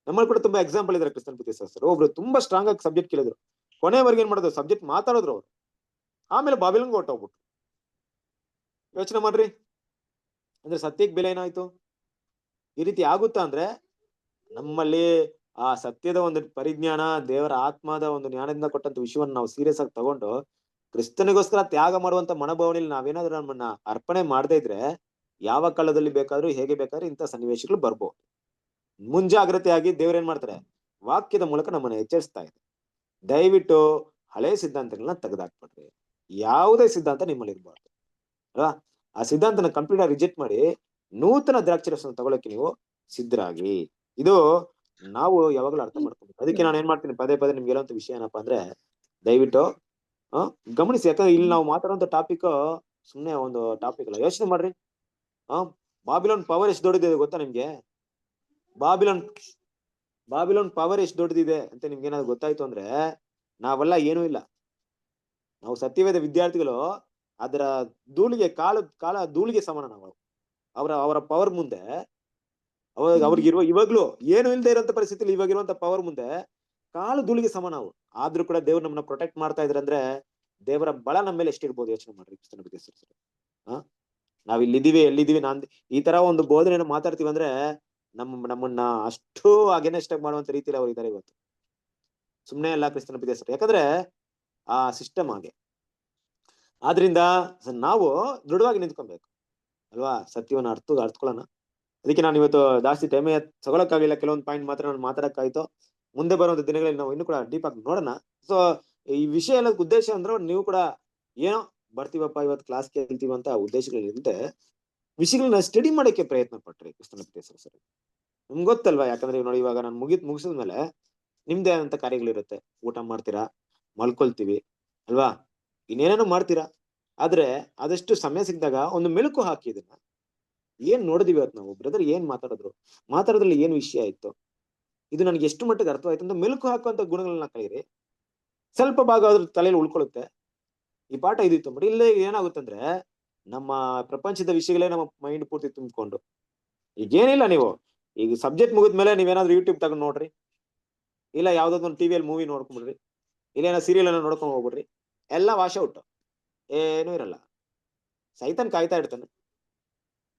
S1: ನಮ್ಮಲ್ಲಿ ಕೂಡ ತುಂಬಾ ಎಕ್ಸಾಂಪಲ್ ಇದಾರೆ. ಕ್ರಿಸ್ತನ್ ಪ್ರೀತಿಸರು ಒಬ್ರು ತುಂಬಾ ಸ್ಟ್ರಾಂಗ್ ಆಗಿ ಸಬ್ಜೆಕ್ಟ್ ಕೇಳಿದ್ರು, ಕೊನೆವರೆಗೆ ಏನ್ ಮಾಡೋದು, ಸಬ್ಜೆಕ್ಟ್ ಮಾತಾಡಿದ್ರು ಅವ್ರು, ಆಮೇಲೆ ಬಾಬಿಲೋನ್ಗೆ ಹೊರಟೋಗ್ಬಿಟ್ರು. ಯೋಚನೆ ಮಾಡ್ರಿ, ಅಂದ್ರೆ ಸತ್ಯಕ್ಕೆ ಬೆಲೆ ಏನಾಯ್ತು? ಈ ರೀತಿ ಆಗುತ್ತಾ ಅಂದ್ರೆ ನಮ್ಮಲ್ಲಿ ಆ ಸತ್ಯದ ಒಂದು ಪರಿಜ್ಞಾನ, ದೇವರ ಆತ್ಮದ ಒಂದು ಜ್ಞಾನದಿಂದ ಕೊಟ್ಟಂತ ವಿಷಯವನ್ನ ನಾವು ಸೀರಿಯಸ್ ಆಗಿ ತಗೊಂಡು ಕ್ರಿಸ್ತನಿಗೋಸ್ಕರ ತ್ಯಾಗ ಮಾಡುವಂತ ಮನೋಭಾವನೆಯಲ್ಲಿ ನಾವೇನಾದ್ರೂ ನಮ್ಮನ್ನ ಅರ್ಪಣೆ ಮಾಡದೇ ಇದ್ರೆ ಯಾವ ಕಾಲದಲ್ಲಿ ಬೇಕಾದ್ರೂ ಹೇಗೆ ಬೇಕಾದ್ರೂ ಇಂಥ ಸನ್ನಿವೇಶಗಳು ಬರ್ಬೋದು. ಮುಂಜಾಗ್ರತೆಯಾಗಿ ದೇವ್ರ ಏನ್ ಮಾಡ್ತಾರೆ, ವಾಕ್ಯದ ಮೂಲಕ ನಮ್ಮನ್ನ ಎಚ್ಚರಿಸ್ತಾ ಇದೆ. ದಯವಿಟ್ಟು ಹಳೆ ಸಿದ್ಧಾಂತಗಳನ್ನ ತೆಗೆದಾಕ್ಬಿಡ್ರಿ, ಯಾವುದೇ ಸಿದ್ಧಾಂತ ನಿಮ್ಮಲ್ಲಿ ಇರ್ಬಾರ್ದು ಅಲ್ವಾ? ಆ ಸಿದ್ಧಾಂತನ ಕಂಪ್ಲೀಟ್ ಆಗಿ ರಿಜೆಕ್ಟ್ ಮಾಡಿ ನೂತನ ದ್ರಾಕ್ಷರಸನ ತಗೊಳಕ್ಕೆ ನೀವು ಸಿದ್ಧರಾಗಿ. ಇದು ನಾವು ಯಾವಾಗಲೂ ಅರ್ಥ ಮಾಡ್ಕೊಬೇಕು. ಅದಕ್ಕೆ ನಾನು ಏನ್ ಮಾಡ್ತೀನಿ, ಪದೇ ಪದೇ ನಿಮ್ಗೆ ಹೇಳುವಂತ ವಿಷಯ ಏನಪ್ಪಾ ಅಂದ್ರೆ, ದಯವಿಟ್ಟು ಗಮನಿಸಿ. ಯಾಕಂದ್ರೆ ಇಲ್ಲಿ ನಾವು ಮಾತಾಡುವಂತ ಟಾಪಿಕ್ ಸುಮ್ನೆ ಒಂದು ಟಾಪಿಕ್ ಅಲ್ಲ. ಯೋಚನೆ ಮಾಡ್ರಿ, ಬಾಬಿಲೋನ್ ಪವರ್ ಎಷ್ಟು ದೊಡ್ಡದಿದೆ ಗೊತ್ತಾ ನಿಮ್ಗೆ? ಬಾಬಿಲೋನ್ ಪವರ್ ಎಷ್ಟು ದೊಡ್ಡದಿದೆ ಅಂತ ನಿಮ್ಗೆ ಏನಾದ್ರು ಗೊತ್ತಾಯ್ತು ಅಂದ್ರೆ ನಾವೆಲ್ಲ ಏನೂ ಇಲ್ಲ. ನಾವು ಸತ್ಯವೇದ ವಿದ್ಯಾರ್ಥಿಗಳು ಅದರ ಧೂಳಿಗೆ ಕಾಲ ಧೂಳಿಗೆ ಸಮಾನ ನಾವು. ಅವರ ಪವರ್ ಮುಂದೆ ಅವ್ರಿಗಿರುವ ಇವಾಗ್ಲೂ ಏನು ಇಲ್ಲದೆ ಇರುವಂತ ಪರಿಸ್ಥಿತಿಲಿ ಇವಾಗಿರುವಂತ ಪವರ್ ಮುಂದೆ ಕಾಲು ಧೂಳಿಗೆ ಸಮ ನಾವು. ಆದ್ರೂ ಕೂಡ ದೇವ್ರು ನಮ್ಮನ್ನ ಪ್ರೊಟೆಕ್ಟ್ ಮಾಡ್ತಾ ಇದ್ರಂದ್ರೆ ದೇವರ ಬಲ ನಮ್ಮ ಮೇಲೆ ಎಷ್ಟಿರ್ಬೋದು ಯೋಚನೆ ಮಾಡ್ರಿ. ನಾವ್ ಇಲ್ಲಿದ್ದೀವಿ ಎಲ್ಲಿದ್ದೀವಿ ಈ ತರ ಒಂದು ಬೋಧನೆಯನ್ನು ಮಾತಾಡ್ತೀವಿ ಅಂದ್ರೆ ನಮ್ಮನ್ನ ಅಷ್ಟು ಅಗೇನೆಸ್ಟ್ ಆಗಿ ಮಾಡುವಂತ ರೀತಿಯಲ್ಲಿ ಅವ್ರು ಇದಾರೆ ಇವತ್ತು. ಸುಮ್ನೆ ಎಲ್ಲ ಕ್ರಿಸ್ತನ ಬಿದ್ದ ಹೆಸರು, ಯಾಕಂದ್ರೆ ಆ ಸಿಸ್ಟಮ್ ಹಾಗೆ. ಆದ್ರಿಂದ ನಾವು ದೃಢವಾಗಿ ನಿಂತ್ಕೊಬೇಕು ಅಲ್ವಾ, ಸತ್ಯವನ್ನ ಅರ್ಥಕೊಳ್ಳೋಣ. ಅದಕ್ಕೆ ನಾನು ಇವತ್ತು ಜಾಸ್ತಿ ಟೈಮ್ ತಗೊಳಕ್ಕಾಗಿಲ್ಲ, ಕೆಲವೊಂದು ಪಾಯಿಂಟ್ ಮಾತ್ರ ನಾನು ಮಾತಾಡಕ್ಕಾಯ್ತು. ಮುಂದೆ ಬರುವಂತ ದಿನಗಳಲ್ಲಿ ನಾವು ಇನ್ನೂ ಕೂಡ ಡೀಪ್ ಆಗಿ ನೋಡೋಣ. ಸೊ ಈ ವಿಷಯ ಎಲ್ಲ ಉದ್ದೇಶ ಅಂದ್ರೆ ನೀವು ಕೂಡ ಏನೋ ಬರ್ತೀವಪ್ಪ ಇವತ್ತು ಕ್ಲಾಸ್ ಕೇಳ್ತೀವಿ ಅಂತ ಉದ್ದೇಶಗಳಿರುತ್ತೆ, ವಿಷಯಗಳನ್ನ ಸ್ಟಡಿ ಮಾಡಕ್ಕೆ ಪ್ರಯತ್ನ ಪಟ್ರಿ ಕ್ರಿಸ್ತನ ಸರಿ. ನಿಮ್ಗೆ ಗೊತ್ತಲ್ವಾ, ಯಾಕಂದ್ರೆ ನೋಡಿ ಇವಾಗ ನಾನು ಮುಗಿಸಿದ್ಮೇಲೆ ನಿಮ್ದೇ ಆದಂತ ಕಾರ್ಯಗಳಿರುತ್ತೆ. ಊಟ ಮಾಡ್ತೀರಾ, ಮಲ್ಕೊಳ್ತೀವಿ ಅಲ್ವಾ, ಇನ್ನೇನೇನೋ ಮಾಡ್ತೀರಾ. ಆದ್ರೆ ಆದಷ್ಟು ಸಮಯ ಸಿಕ್ಕಿದಾಗ ಒಂದು ಮೆಲುಕು ಹಾಕಿ ಇದನ್ನ ಏನ್ ನೋಡಿದಿವಿ ಇವತ್ತು ನಾವು, ಬ್ರದರ್ ಏನ್ ಮಾತಾಡೋದ್ರಲ್ಲಿ ಏನ್ ವಿಷಯ ಇತ್ತು, ಇದು ನನಗೆ ಎಷ್ಟು ಮಟ್ಟಿಗೆ ಅರ್ಥವಾಯ್ತು ಅಂತ ಮೆಲುಕು ಹಾಕುವಂತ ಗುಣಗಳನ್ನ ಕಲೀರಿ. ಸ್ವಲ್ಪ ಭಾಗ ಅದ್ರ ತಲೆಯಲ್ಲಿ ಉಳ್ಕೊಳ್ಳುತ್ತೆ. ಈ ಪಾಠ ಇದಿತ್ತು ಬಟ್ ಇಲ್ಲೇ ಏನಾಗುತ್ತಂದ್ರೆ ನಮ್ಮ ಪ್ರಪಂಚದ ವಿಷಯಗಳೇ ನಮ್ಮ ಮೈಂಡ್ ಪೂರ್ತಿ ತುಂಬಿಕೊಂಡು, ಈಗೇನಿಲ್ಲ ನೀವು ಈಗ ಸಬ್ಜೆಕ್ಟ್ ಮುಗಿದ್ಮೇಲೆ ನೀವೇನಾದ್ರೂ ಯೂಟ್ಯೂಬ್ ತಗೊಂಡ್ ನೋಡ್ರಿ, ಇಲ್ಲ ಯಾವ್ದಾದ್ರು ಒಂದು ಟಿವಿಯಲ್ಲಿ ಮೂವಿ ನೋಡ್ಕೊಂಡ್ಬಿಡ್ರಿ, ಇಲ್ಲ ಏನೋ ಸೀರಿಯಲ್ ಅನ್ನ ನೋಡ್ಕೊಂಡ್ ಹೋಗ್ಬಿಡ್ರಿ, ಎಲ್ಲ ವಾಶ್ ಔಟ್, ಏನೂ ಇರಲ್ಲ. ಸೈತಾನ್ ಕಾಯ್ತಾ ಇರ್ತಾನೆ.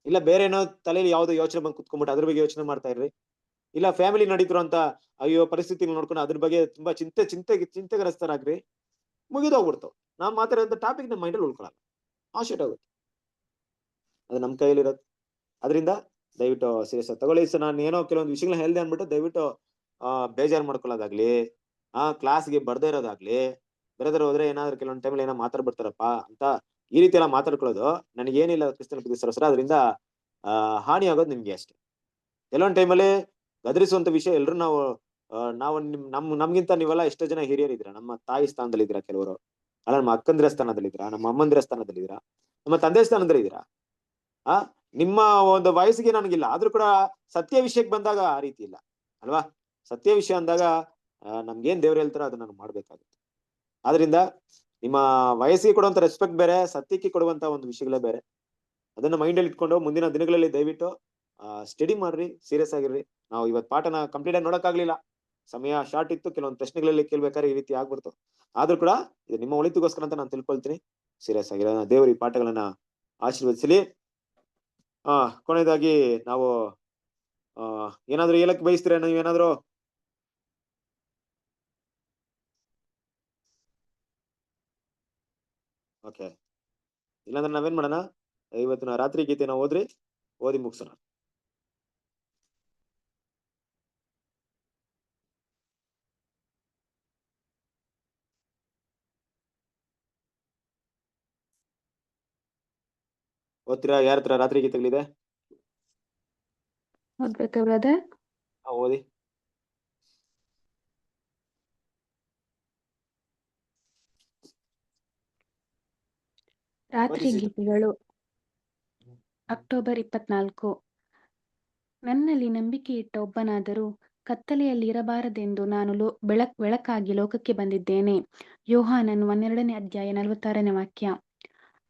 S1: ಇಲ್ಲ ಬೇರೆ ಏನೋ ತಲೆಯಲ್ಲಿ ಯಾವ್ದೋ ಯೋಚನೆ ಬಂದು ಕುತ್ಕೊಂಡ್ಬಿಟ್ಟು ಅದ್ರ ಬಗ್ಗೆ ಯೋಚನೆ ಮಾಡ್ತಾ ಇರ್ರಿ. ಇಲ್ಲ ಫ್ಯಾಮಿಲಿ ನಡೀತಿರೋ ಅಂತ ಅಯ್ಯೋ ಪರಿಸ್ಥಿತಿ ನೋಡ್ಕೊಂಡು ಅದ್ರ ಬಗ್ಗೆ ತುಂಬಾ ಚಿಂತೆಗ್ರಸ್ತರಾಗ್ರಿ, ಮುಗಿದೋಗ್ಬಿಡ್ತಾವ್. ನಾವ್ ಮಾತಾಡೋಂಥ ಟಾಪಿಕ್ ನಮ್ಮ ಮೈಂಡಲ್ಲಿ ಉಳ್ಕೊಳಲ್ಲ, ಆಶೆಟ್ ಆಗುತ್ತೆ. ಅದು ನಮ್ ಕೈಯಲ್ಲಿರೋದು. ಅದರಿಂದ ದಯವಿಟ್ಟು ಸೀರಿಯಸ್ ತಗೊಳ್ಳಿ. ಸೊ ನಾನು ಏನೋ ಕೆಲವೊಂದು ವಿಷಯಗಳನ್ನ ಹೇಳ್ದೆ ಅನ್ಬಿಟ್ಟು ದಯವಿಟ್ಟು ಬೇಜಾರು ಮಾಡ್ಕೊಳ್ಳೋದಾಗ್ಲಿ, ಕ್ಲಾಸ್ಗೆ ಬರ್ದೇ ಇರೋದಾಗ್ಲಿ, ಬೇರೆದ್ರು ಹೋದ್ರೆ ಏನಾದ್ರು ಕೆಲವೊಂದು ಟೈಮಲ್ಲಿ ಏನೋ ಮಾತಾಡ್ಬಿಡ್ತಾರಪ್ಪ ಅಂತ ಈ ರೀತಿ ಎಲ್ಲ ಮಾತಾಡ್ಕೊಳ್ಳೋದು ನನಗೇನಿಲ್ಲ ಕ್ರಿಸ್ತನ ಸರ. ಅದರಿಂದ ಹಾನಿ ಆಗೋದು ನಿಮ್ಗೆ ಅಷ್ಟೇ. ಕೆಲವೊಂದು ಟೈಮಲ್ಲಿ ಗದರಿಸುವಂತ ವಿಷಯ ಎಲ್ರು ನಾವು ನಮ್ಗಿಂತ ನೀವೆಲ್ಲ ಎಷ್ಟೋ ಜನ ಹಿರಿಯರಿದ್ದೀರಾ, ನಮ್ಮ ತಾಯಿ ಸ್ಥಾನದಲ್ಲಿ ಇದ್ದೀರಾ, ಕೆಲವರು ಅಲ್ಲ ನಮ್ಮ ಅಕ್ಕಂದಿರ ಸ್ಥಾನದಲ್ಲಿದ್ದೀರಾ, ನಮ್ಮ ಅಮ್ಮಂದಿರ ಸ್ಥಾನದಲ್ಲಿದ್ದೀರಾ, ನಮ್ಮ ತಂದೆ ಸ್ಥಾನದಲ್ಲಿ ಇದ್ದೀರಾ. ನಿಮ್ಮ ಒಂದು ವಯಸ್ಸಿಗೆ ನನಗಿಲ್ಲ, ಆದ್ರೂ ಕೂಡ ಸತ್ಯ ವಿಷಯಕ್ಕೆ ಬಂದಾಗ ಆ ರೀತಿ ಇಲ್ಲ ಅಲ್ವಾ. ಸತ್ಯ ವಿಷಯ ಅಂದಾಗ ನಮ್ಗೇನ್ ದೇವ್ರು ಹೇಳ್ತಾರೋ ಅದನ್ನ ನಾನು ಮಾಡ್ಬೇಕಾಗುತ್ತೆ. ಆದ್ರಿಂದ ನಿಮ್ಮ ವಯಸ್ಸಿಗೆ ಕೊಡುವಂತ ರೆಸ್ಪೆಕ್ಟ್ ಬೇರೆ, ಸತ್ಯಕ್ಕೆ ಕೊಡುವಂತ ಒಂದು ವಿಷಯಗಳೇ ಬೇರೆ. ಅದನ್ನ ಮೈಂಡಲ್ಲಿ ಇಟ್ಕೊಂಡು ಮುಂದಿನ ದಿನಗಳಲ್ಲಿ ದಯವಿಟ್ಟು ಸ್ಟಡಿ ಮಾಡ್ರಿ, ಸೀರಿಯಸ್ ಆಗಿರ್ರಿ. ನಾವು ಇವತ್ತು ಪಾಠನ ಕಂಪ್ಲೀಟ್ ಆಗಿ ನೋಡಕ್ಕಾಗ್ಲಿಲ್ಲ, ಸಮಯ ಶಾರ್ಟ್ ಇತ್ತು, ಕೆಲವೊಂದು ಪ್ರಶ್ನೆಗಳಲ್ಲಿ ಕೇಳ್ಬೇಕಾದ್ರೆ ಈ ರೀತಿ ಆಗ್ಬಿಡ್ತು. ಆದ್ರೂ ಕೂಡ ಇದು ನಿಮ್ಮ ಒಳಿತಿಗೋಸ್ಕರ ಅಂತ ನಾನು ತಿಳ್ಕೊಳ್ತೀನಿ. ಸೀರಿಯಸ್ ಆಗಿರೋ ದೇವರು ಈ ಪಾಠಗಳನ್ನ ಆಶೀರ್ವದಿಸಲಿ. ಕೊನೆಯದಾಗಿ ನಾವು ಏನಾದ್ರು ಹೇಳಕ್ ಬಯಸ್ತೀರಾ ನೀವೇನಾದ್ರು? ಓಕೆ, ಇಲ್ಲಾಂದ್ರೆ ನಾವೇನ್ ಮಾಡೋಣ, ಇವತ್ತಿನ ರಾತ್ರಿ ಗೀತೆನ ಓದಿ ಮುಗಿಸೋಣ. ಓದ್ತೀರಾ? ಯಾರ ಹತ್ರ ರಾತ್ರಿ ಗೀತೆಗಳಿದೆ?
S12: ಓದ್ಬೇಕಾ ಬ್ರದರ್?
S1: ಓದಿ.
S12: ರಾತ್ರಿ ಗೀತೆಗಳು, ಅಕ್ಟೋಬರ್ 24. ನನ್ನಲ್ಲಿ ನಂಬಿಕೆ ಇಟ್ಟ ಒಬ್ಬನಾದರೂ ಕತ್ತಲೆಯಲ್ಲಿ ಇರಬಾರದೆಂದು ನಾನು ಬೆಳಕಾಗಿ ಲೋಕಕ್ಕೆ ಬಂದಿದ್ದೇನೆ. ಯೋಹಾನನ್ 12ನೇ ಅಧ್ಯಾಯ 46ನೇ ವಾಕ್ಯ.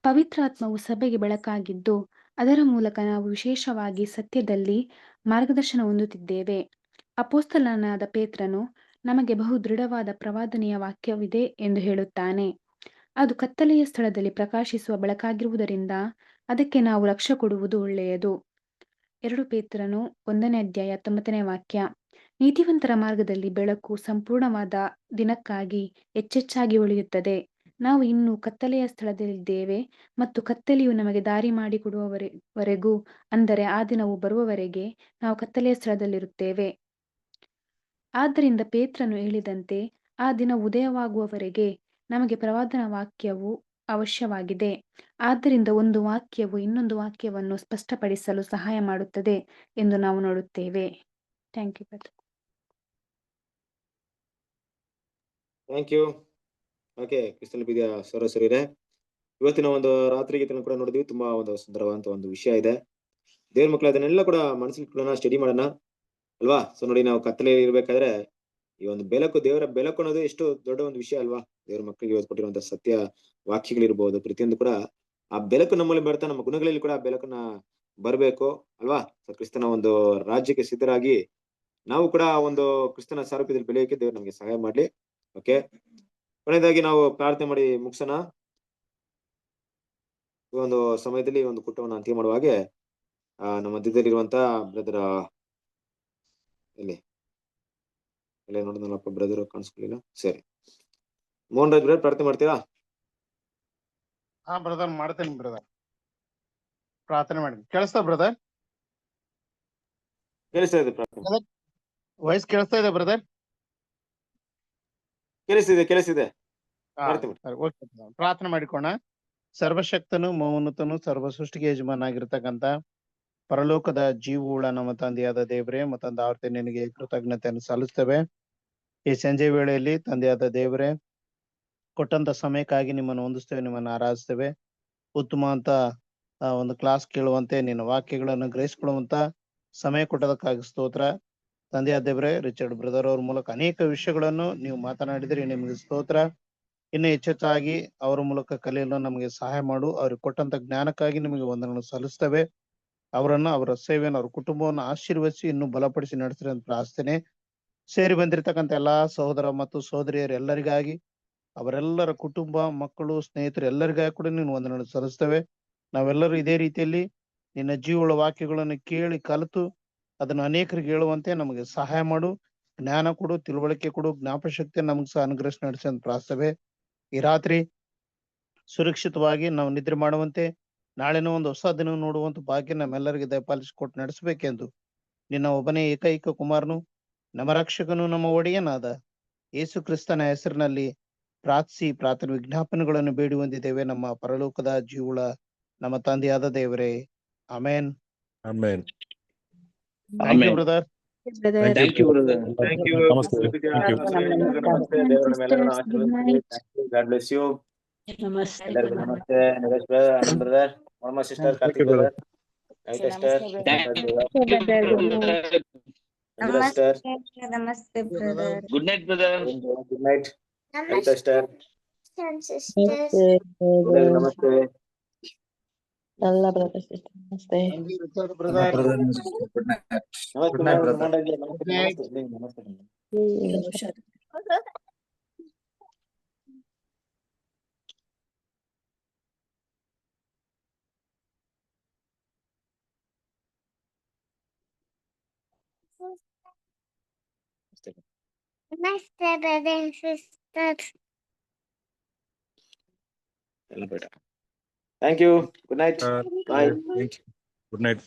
S12: ಪವಿತ್ರಾತ್ಮವು ಸಭೆಗೆ ಬೆಳಕಾಗಿದ್ದು ಅದರ ಮೂಲಕ ನಾವು ವಿಶೇಷವಾಗಿ ಸತ್ಯದಲ್ಲಿ ಮಾರ್ಗದರ್ಶನ ಹೊಂದುತ್ತಿದ್ದೇವೆ. ಅಪೊಸ್ತಲನಾದ ಪೇತ್ರನು ನಮಗೆ ಬಹು ದೃಢವಾದ ಪ್ರವಾದನೆಯ ವಾಕ್ಯವಿದೆ ಎಂದು ಹೇಳುತ್ತಾನೆ. ಅದು ಕತ್ತಲೆಯ ಸ್ಥಳದಲ್ಲಿ ಪ್ರಕಾಶಿಸುವ ಬೆಳಕಾಗಿರುವುದರಿಂದ ಅದಕ್ಕೆ ನಾವು ಲಕ್ಷ್ಯ ಕೊಡುವುದು ಒಳ್ಳೆಯದು. 2 ಪೇತ್ರನು 1ನೇ ಅಧ್ಯಾಯ 19ನೇ ವಾಕ್ಯ. ನೀತಿವಂತರ ಮಾರ್ಗದಲ್ಲಿ ಬೆಳಕು ಸಂಪೂರ್ಣವಾದ ದಿನಕ್ಕಾಗಿ ಹೆಚ್ಚೆಚ್ಚಾಗಿ ಹೊಳೆಯುತ್ತದೆ. ನಾವು ಇನ್ನೂ ಕತ್ತಲೆಯ ಸ್ಥಳದಲ್ಲಿದ್ದೇವೆ ಮತ್ತು ಕತ್ತಲೆಯು ನಮಗೆ ದಾರಿ ಮಾಡಿಕೊಡುವವರೆಗೂ, ಅಂದರೆ ಆ ದಿನವು ಬರುವವರೆಗೆ ನಾವು ಕತ್ತಲೆಯ ಸ್ಥಳದಲ್ಲಿರುತ್ತೇವೆ. ಆದ್ದರಿಂದ ಪೇತ್ರನು ಹೇಳಿದಂತೆ ಆ ದಿನ ಉದಯವಾಗುವವರೆಗೆ ನಮಗೆ ಪ್ರವಾದನಾ ವಾಕ್ಯವು ಅವಶ್ಯವಾಗಿದೆ. ಆದ್ದರಿಂದ ಒಂದು ವಾಕ್ಯವು ಇನ್ನೊಂದು ವಾಕ್ಯವನ್ನು ಸ್ಪಷ್ಟಪಡಿಸಲು ಸಹಾಯ ಮಾಡುತ್ತದೆ ಎಂದು ನಾವು ನೋಡುತ್ತೇವೆ. Thank you.
S1: Thank you. Okay, ಕ್ರಿಸ್ತನ ಪ್ರೀತಿಯ ಸಹೋದರರೇ, ಇವತ್ತಿನ ಒಂದು ರಾತ್ರಿ ಗೀತೆಯನ್ನು ಕೂಡ ನೋಡಿದ್ವಿ. ತುಂಬಾ ಒಂದು ಸುಂದರವಾದಂತ ಒಂದು ವಿಷಯ ಇದೆ. ದೇವ್ರ ಮಕ್ಕಳು ಅದನ್ನೆಲ್ಲ ಕೂಡ ಮನಸ್ಸಿಗೆ ಕೂಡ ಸ್ಟಡಿ ಮಾಡೋಣ ಅಲ್ವಾ. ಸೊ ನೋಡಿ, ನಾವು ಕತ್ತಲೆಯಲ್ಲಿ ಇರ್ಬೇಕಾದ್ರೆ ಈ ಒಂದು ದೇವರ ಬೆಳಕು ಅನ್ನೋದು ಎಷ್ಟು ದೊಡ್ಡ ಒಂದು ವಿಷಯ ಅಲ್ವಾ. ದೇವ್ರ ಮಕ್ಕಳಿಗೆ ಇವತ್ತು ಕೊಟ್ಟಿರುವಂತ ಸತ್ಯ ವಾಕ್ಯಗಳಿರ್ಬೋದು, ಪ್ರತಿಯೊಂದು ಕೂಡ ಆ ಬೆಳಕು ನಮ್ಮಲ್ಲಿ ಬರ್ತಾ ನಮ್ಮ ಗುಣಗಳಲ್ಲಿ ಕೂಡ ಆ ಬೆಳಕನ್ನ ಬರ್ಬೇಕು ಅಲ್ವಾ? ಕ್ರಿಸ್ತನ ಒಂದು ರಾಜ್ಯಕ್ಕೆ ಸಿದ್ಧರಾಗಿ ನಾವು ಕೂಡ ಒಂದು ಕ್ರಿಸ್ತನ ಸಾರೂಪ್ಯದಲ್ಲಿ ಬೆಳೆಯೋಕೆ ದೇವರು ನಮಗೆ ಸಹಾಯ ಮಾಡ್ಲಿ. ಓಕೆ, ಕೊನೆಯದಾಗಿ ನಾವು ಪ್ರಾರ್ಥನೆ ಮಾಡಿ ಮುಗಿಸೋಣ. ಈ ಒಂದು ಸಮಯದಲ್ಲಿ ಈ ಒಂದು ಕೂಟವನ್ನು ಅಂತ್ಯ ಮಾಡುವ ಹಾಗೆ ನಮ್ಮ ಮಧ್ಯದಲ್ಲಿರುವಂತ ಬ್ರದರ್ ಇಲ್ಲಿ ನೋಡಿದ್ನಲ್ಲಪ್ಪ, ಬ್ರದರ್ ಕಾಣಿಸ್ಕೊಳ್ಳಿಲ್ಲ. ಸರಿ, ಮೋಹನ್ ರಾಜ್ ಬ್ರದರ್ ಪ್ರಾರ್ಥನೆ ಮಾಡ್ತೀರಾ?
S7: ಹಾ ಬ್ರದರ್, ಮಾಡ್ತೇನೆ ಬ್ರದರ್, ಪ್ರಾರ್ಥನೆ ಮಾಡಿ. ಕೇಳಿಸ್ತಾ ಬ್ರದರ್?
S1: ಕೇಳಿಸ್ತಾ ಇದೆ ಪ್ರಾರ್ಥನೆ?
S7: ವಾಯ್ಸ್ ಕೇಳಿಸ್ತಾ ಇದೆ ಬ್ರದರ್?
S1: ಕೇಳಿಸ್ತಿದೆ.
S7: ಓಕೆ, ಪ್ರಾರ್ಥನೆ ಮಾಡಿಕೋಣ. ಸರ್ವಶಕ್ತನು, ಮೌನತನು, ಸರ್ವ ಸೃಷ್ಟಿಗೆ ಯಜಮಾನಾಗಿರ್ತಕ್ಕಂಥ ಪರಲೋಕದ ಜೀವುಳ ನಮ್ಮ ತಂದೆಯಾದ ದೇವರೇ, ಮತ್ತೊಂದು ಆವರ್ತಿ ನಿನಗೆ ಕೃತಜ್ಞತೆಯನ್ನು ಸಲ್ಲಿಸ್ತೇವೆ. ಈ ಸಂಜೆ ವೇಳೆಯಲ್ಲಿ ತಂದೆಯಾದ ದೇವರೇ, ಕೊಟ್ಟಂತ ಸಮಯಕ್ಕಾಗಿ ನಿಮ್ಮನ್ನು ಹೊಂದಿಸ್ತೇವೆ, ನಿಮ್ಮನ್ನು ಆರಾಧಿಸ್ತೇವೆ. ಉತ್ತಮ ಅಂತ ಒಂದು ಕ್ಲಾಸ್ ಕೇಳುವಂತೆ, ನಿನ್ನ ವಾಕ್ಯಗಳನ್ನು ಗ್ರಹಿಸಿಕೊಳ್ಳುವಂತ ಸಮಯ ಕೊಟ್ಟದಕ್ಕಾಗಿ ಸ್ತೋತ್ರ. ತಂದೆಯಾದ ದೇವರೇ, ರಿಚರ್ಡ್ ಬ್ರದರ್ ಅವ್ರ ಮೂಲಕ ಅನೇಕ ವಿಷಯಗಳನ್ನು ನೀವು ಮಾತನಾಡಿದ್ರಿ, ನಿಮಗೆ ಸ್ತೋತ್ರ. ಇನ್ನು ಹೆಚ್ಚೆಚ್ಚಾಗಿ ಅವರ ಮೂಲಕ ಕಲಿಯಲು ನಮಗೆ ಸಹಾಯ ಮಾಡು. ಅವ್ರಿಗೆ ಕೊಟ್ಟಂತ ಜ್ಞಾನಕ್ಕಾಗಿ ನಿಮಗೆ ವಂದನೆಗಳನ್ನು ಸಲ್ಲಿಸ್ತೇವೆ. ಅವರನ್ನ, ಅವರ ಸೇವೆಯನ್ನು, ಅವ್ರ ಕುಟುಂಬವನ್ನು ಆಶೀರ್ವದಿಸಿ ಇನ್ನೂ ಬಲಪಡಿಸಿ ನಡೆಸ್ರಿ ಅಂತ ಪ್ರಾರ್ಥನೆ. ಸೇರಿ ಬಂದಿರತಕ್ಕಂಥ ಎಲ್ಲಾ ಸಹೋದರ ಮತ್ತು ಸಹೋದರಿಯರು ಎಲ್ಲರಿಗಾಗಿ, ಅವರೆಲ್ಲರ ಕುಟುಂಬ, ಮಕ್ಕಳು, ಸ್ನೇಹಿತರು ಎಲ್ಲರಿಗಾಗಿ ಕೂಡ ನೀನು ವಂದನೆಗಳನ್ನು ಸಲ್ಲಿಸ್ತೇವೆ. ನಾವೆಲ್ಲರೂ ಇದೇ ರೀತಿಯಲ್ಲಿ ನಿನ್ನ ಜೀವಳ ವಾಕ್ಯಗಳನ್ನು ಕೇಳಿ ಕಲಿತು ಅದನ್ನು ಅನೇಕರಿಗೆ ಹೇಳುವಂತೆ ನಮಗೆ ಸಹಾಯ ಮಾಡು. ಜ್ಞಾನ ಕೊಡು, ತಿಳುವಳಿಕೆ ಕೊಡು, ಜ್ಞಾಪಶಕ್ತಿ ನಮಗೆ ಸಹ ಅನುಗ್ರಹಿಸಿ ನಡೆಸಿ ಅಂತ ಪ್ರಾರ್ಥನೆ. ಈ ರಾತ್ರಿ ಸುರಕ್ಷಿತವಾಗಿ ನಾವು ನಿದ್ರೆ ಮಾಡುವಂತೆ, ನಾಳೆನೂ ಒಂದು ಹೊಸ ದಿನ ನೋಡುವಂತ ಭಾಗ್ಯ ನಮ್ಮೆಲ್ಲರಿಗೆ ದಯಪಾಲಿಸಿಕೊಟ್ಟು ನಡೆಸಬೇಕೆಂದು ನಿನ್ನ ಒಬ್ಬನೇ ಏಕೈಕ ಕುಮಾರನು, ನಮ್ಮ ರಕ್ಷಕನು, ನಮ್ಮ ಒಡೆಯನಾದ ಯೇಸು ಕ್ರಿಸ್ತನ ಹೆಸರಿನಲ್ಲಿ ಪ್ರಾರ್ಥಿಸಿ ಪ್ರಾರ್ಥನೆ ವಿಜ್ಞಾಪನೆಗಳನ್ನು ಬೇಡಿ ಹೊಂದಿದ್ದೇವೆ, ನಮ್ಮ ಪರಲೋಕದ ಜೀವುಳ ನಮ್ಮ ತಂದೆಯಾದ ದೇವರೇ. Amen.
S13: Amen.
S7: Thank you brother.
S10: Thank you, brother.
S1: Thank you.
S13: ನಮಸ್ತೆ. Thank you.
S1: ನಮಸ್ತೆ. ದೇವರ ನಮ್ಮೆಲ್ಲರನ್ನು ಆಶೀರ್ವದಿಸಲಿ. God bless you.
S6: ನಮಸ್ತೆ.
S1: ಎಲ್ಲರಿಗೂ ನಮಸ್ತೆ. ನರೇಶ್ ಬ್ರದರ್, ಆನಂದ್ ಬ್ರದರ್, ಮರ್ಮ sister, Karthik brother, Kavitha sister, sister,
S11: ನಮಸ್ತೆ brother.
S10: Good night, brother.
S1: Good night. Kavitha sister, ನಮಸ್ತೆ.
S8: ಎಲ್ಲ ಬ್ರದರ್ ಸಿಸ್ಟರ್ ನಮಸ್ತೆ.
S7: Richard brother,
S13: Good night.
S1: ನಮಸ್ತೆ.
S13: Good night, brother.
S1: ನಮಸ್ತೆ.
S11: ನಮಸ್ತೆ ಬ್ರದರ್ ಸಿಸ್ಟರ್.
S1: ಎಲ್ಲ ಬೇಡ. Thank you. Good night. Bye.
S13: Good night.